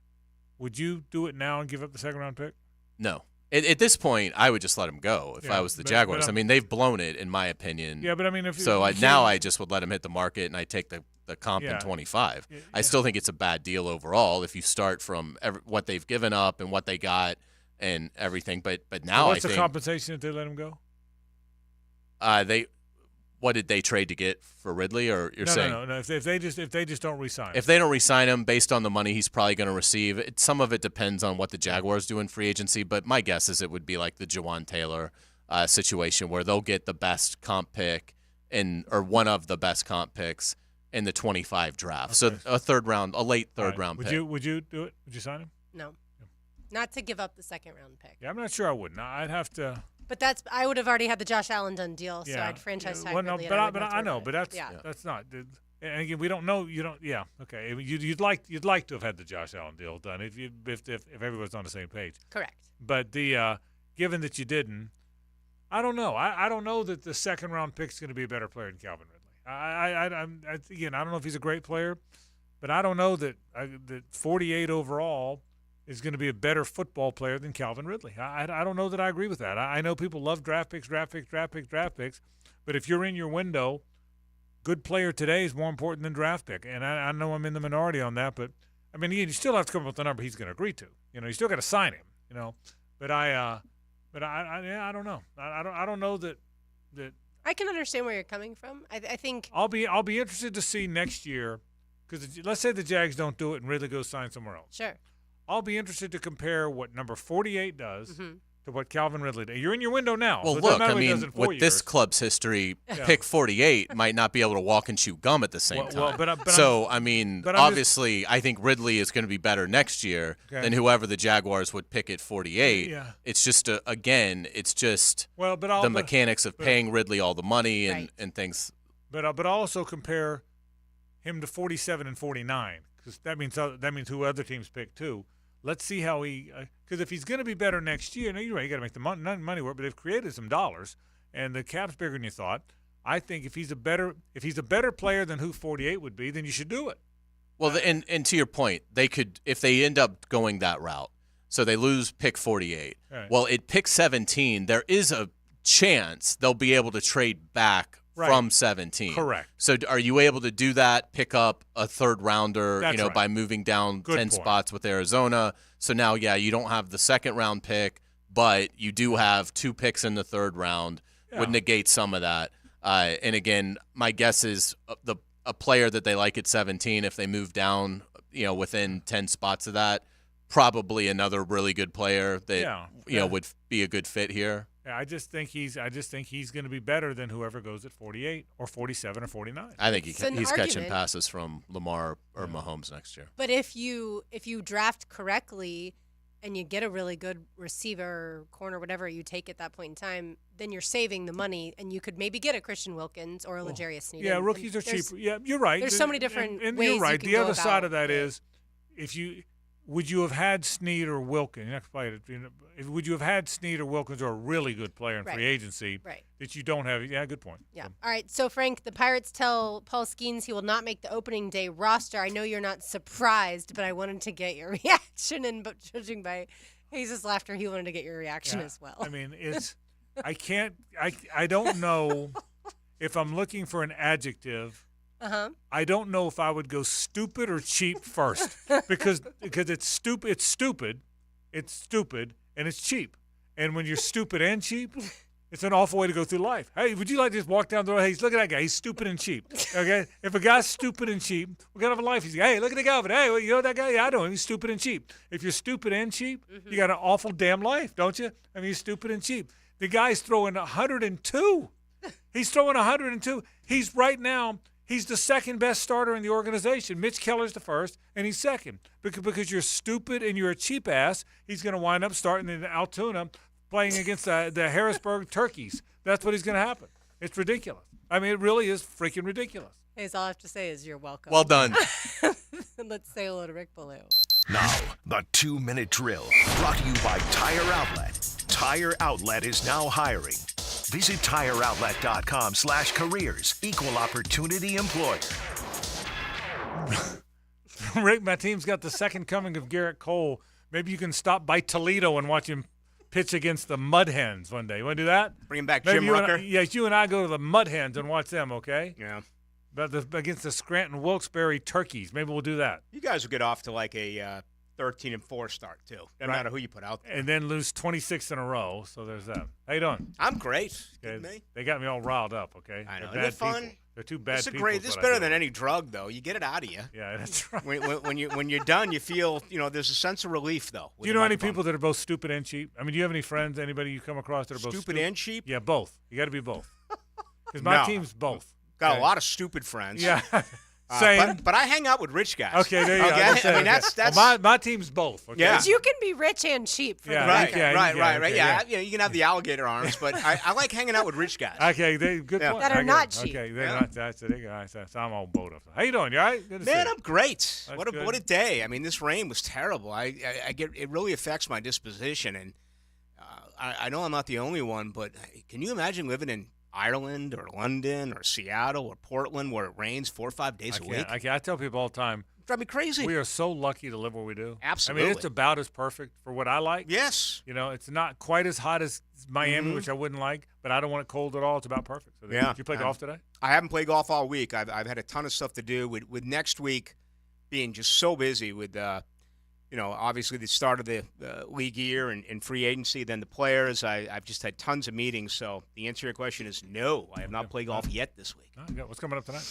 would you do it now and give up the second-round pick? no. At this point, I would just let him go if I was the Jaguars. I mean, they've blown it, in my opinion. Yeah, but I mean, now I just would let him hit the market, and I take the comp in 25. I still think it's a bad deal overall if you start from what they've given up and what they got and everything. But now what's I think the compensation if they let him go? What did they trade to get for Ridley? Or you're saying no. If they just don't re-sign him. If they don't re-sign him based on the money he's probably going to receive, some of it depends on what the Jaguars do in free agency. But my guess is it would be like the Jawan Taylor situation, where they'll get the best comp pick or one of the best comp picks in the 25 draft. Okay. So a late third round Would pick. Would you do it? Would you sign him? No. Not to give up the second-round pick. Yeah, I'm not sure I would. No, I'd have to. But I would have already had the Josh Allen done deal, so Yeah. I'd franchise tag Well, no, Ridley. but and I know, but that's not. And again, we don't know. You don't. Yeah. Okay. You'd like to have had the Josh Allen deal done if everyone's on the same page. Correct. But given that you didn't, I don't know. I don't know that the second-round pick is going to be a better player than Calvin Ridley. Again, I don't know if he's a great player, but I don't know that 48 overall is going to be a better football player than Calvin Ridley. I don't know that I agree with that. I know people love draft picks, but if you're in your window, good player today is more important than draft pick. And I know I'm in the minority on that, but I mean, you still have to come up with the number he's going to agree to. You still got to sign him. But I don't know. I don't know that. I can understand where you're coming from. I think I'll be interested to see next year, because let's say the Jags don't do it and Ridley goes sign somewhere else. Sure. I'll be interested to compare what number 48 does to what Calvin Ridley did. You're in your window now. Well, so it doesn't look, matter I what he does mean, in 4 with years. this club's history, pick 48 might not be able to walk and chew gum at the same time. Obviously, I think Ridley is going to be better next year than whoever the Jaguars would pick at 48. Yeah. It's just, the mechanics of paying Ridley all the money and things. But I'll also compare him to 47 and 49, because that means who other teams pick too. Let's see how because if he's going to be better next year, you're right, you got to make the money work. But they've created some dollars, and the cap's bigger than you thought. I think if he's a better player than who 48 would be, then you should do it. Well, and to your point, they could, if they end up going that route, so they lose pick 48. Right. Well, at pick 17, there is a chance they'll be able to trade back from 17. Correct. So are you able to do that, pick up a third rounder, That's right. by moving down Good 10 point. spots with Arizona? So now, you don't have the second round pick, but you do have 2 picks in the third round. Would negate some of that. And again, my guess is a player that they like at 17, if they move down, within 10 spots of that, probably another really good player that would be a good fit here. Yeah, I just think he's going to be better than whoever goes at 48 or 47 or 49. I think he's catching argument. passes from Lamar or Mahomes next year. But if you draft correctly and you get a really good receiver, corner, whatever you take at that point in time, then you're saving the money, and you could maybe get a Christian Wilkins or a L'Jarius Sneed. Yeah, rookies are cheaper. Yeah, you're right. There's so many different and ways you're right. you can The go other side about of that it. is, would you have had Sneed or Wilkins? Would you have had Sneed or Wilkins or a really good player in free agency that you don't have? Yeah, good point. Yeah. All right. So, Frank, the Pirates tell Paul Skeens he will not make the opening day roster. I know you're not surprised, but I wanted to get your reaction. And judging by Hayes' laughter, he wanted to get your reaction as well. I mean, I don't know if I'm looking for an adjective. I don't know if I would go stupid or cheap first because it's stupid, and it's cheap. And when you're stupid and cheap, it's an awful way to go through life. Hey, would you like to just walk down the road? Hey, look at that guy. He's stupid and cheap. Okay? If a guy's stupid and cheap, we're going to have a life. He's like, hey, look at the guy over there. Hey, you know that guy? Yeah, I know him. He's stupid and cheap. If you're stupid and cheap, you got an awful damn life, don't you? I mean, he's stupid and cheap. The guy's throwing 102. He's throwing 102. He's right now, he's the second best starter in the organization. Mitch Keller's the first, and he's second. Because you're stupid and you're a cheap ass, he's going to wind up starting in Altoona playing against the Harrisburg Turkeys. That's what he's going to happen. It's ridiculous. I mean, it really is freaking ridiculous. Hayes, all I have to say is you're welcome. Well done. Let's say hello to Rick Ballou. Now, the 2-minute drill, brought to you by Tire Outlet. Tire Outlet is now hiring. Visit TireOutlet.com/careers. Equal opportunity employer. Rick, my team's got the second coming of Garrett Cole. Maybe you can stop by Toledo and watch him pitch against the Mud Hens one day. You want to do that? Bring back Maybe Jim you Rucker? You and I go to the Mud Hens and watch them, okay? Yeah. But against the Scranton Wilkes-Barre Turkeys. Maybe we'll do that. You guys will get off to like a 13-4 start, too. No matter who you put out there. And then lose 26 in a row, so there's that. How you doing? I'm great. Okay. Me? They got me all riled up, okay? I know. They're Isn't it fun? People. They're two bad people. This is better than any drug, though. You get it out of you. Yeah, that's right. When you're done, you feel, there's a sense of relief, though. Do you know any people that are both stupid and cheap? I mean, do you have any friends, anybody you come across that are both stupid and cheap? Yeah, both. You got to be both. Because my team's both. Got a lot of stupid friends. Yeah. Same. But I hang out with rich guys. Okay, there you go. I mean, that's well, my team's both. Okay? Yeah. But you can be rich and cheap. For Right. Okay, Yeah, you can have the alligator arms, but I like hanging out with rich guys. Okay, good point. That are not cheap. Okay, they're not. That's it. I'm all boat up. How you doing? You all right? Good to see Man, you. I'm great. That's What a day. I mean, this rain was terrible. I get it really affects my disposition, and I know I'm not the only one, but can you imagine living in Ireland or London or Seattle or Portland where it rains 4 or 5 days a week? I tell people all the time. Drive me crazy. We are so lucky to live where we do. Absolutely. I mean, it's about as perfect for what I like. Yes. It's not quite as hot as Miami, which I wouldn't like, but I don't want it cold at all. It's about perfect. So yeah. Did you play golf today? I haven't played golf all week. I've had a ton of stuff to do with next week being just so busy with obviously the start of the league year and free agency, then the players. I've just had tons of meetings. So the answer to your question is no. I have not played golf yet this week. What's coming up tonight?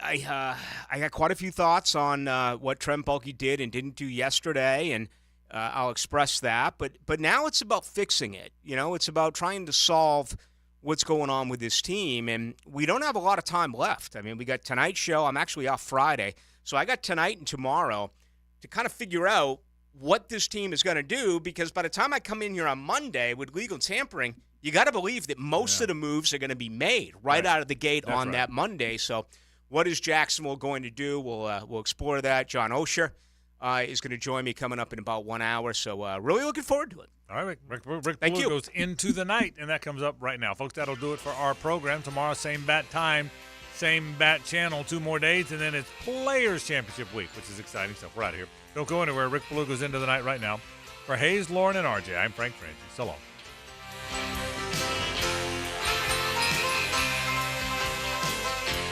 I got quite a few thoughts on what Trent Baalke did and didn't do yesterday, and I'll express that. But now it's about fixing it. It's about trying to solve what's going on with this team, and we don't have a lot of time left. I mean, we got tonight's show. I'm actually off Friday. So I got tonight and tomorrow to kind of figure out what this team is going to do, because by the time I come in here on Monday with legal tampering, you got to believe that most of the moves are going to be made right out of the gate on that Monday. So what is Jacksonville going to do? We'll explore that. John Osher is going to join me coming up in about 1 hour. So really looking forward to it. All right, Rick Ballou goes into the night, and that comes up right now. Folks, that'll do it for our program. Tomorrow, same bat time. Same bat channel, 2 more days, and then it's Players Championship Week, which is exciting stuff. We're out of here. Don't go anywhere. Rick Ballou goes into the night right now. For Hayes, Lauren, and RJ, I'm Frank Frangie. So long.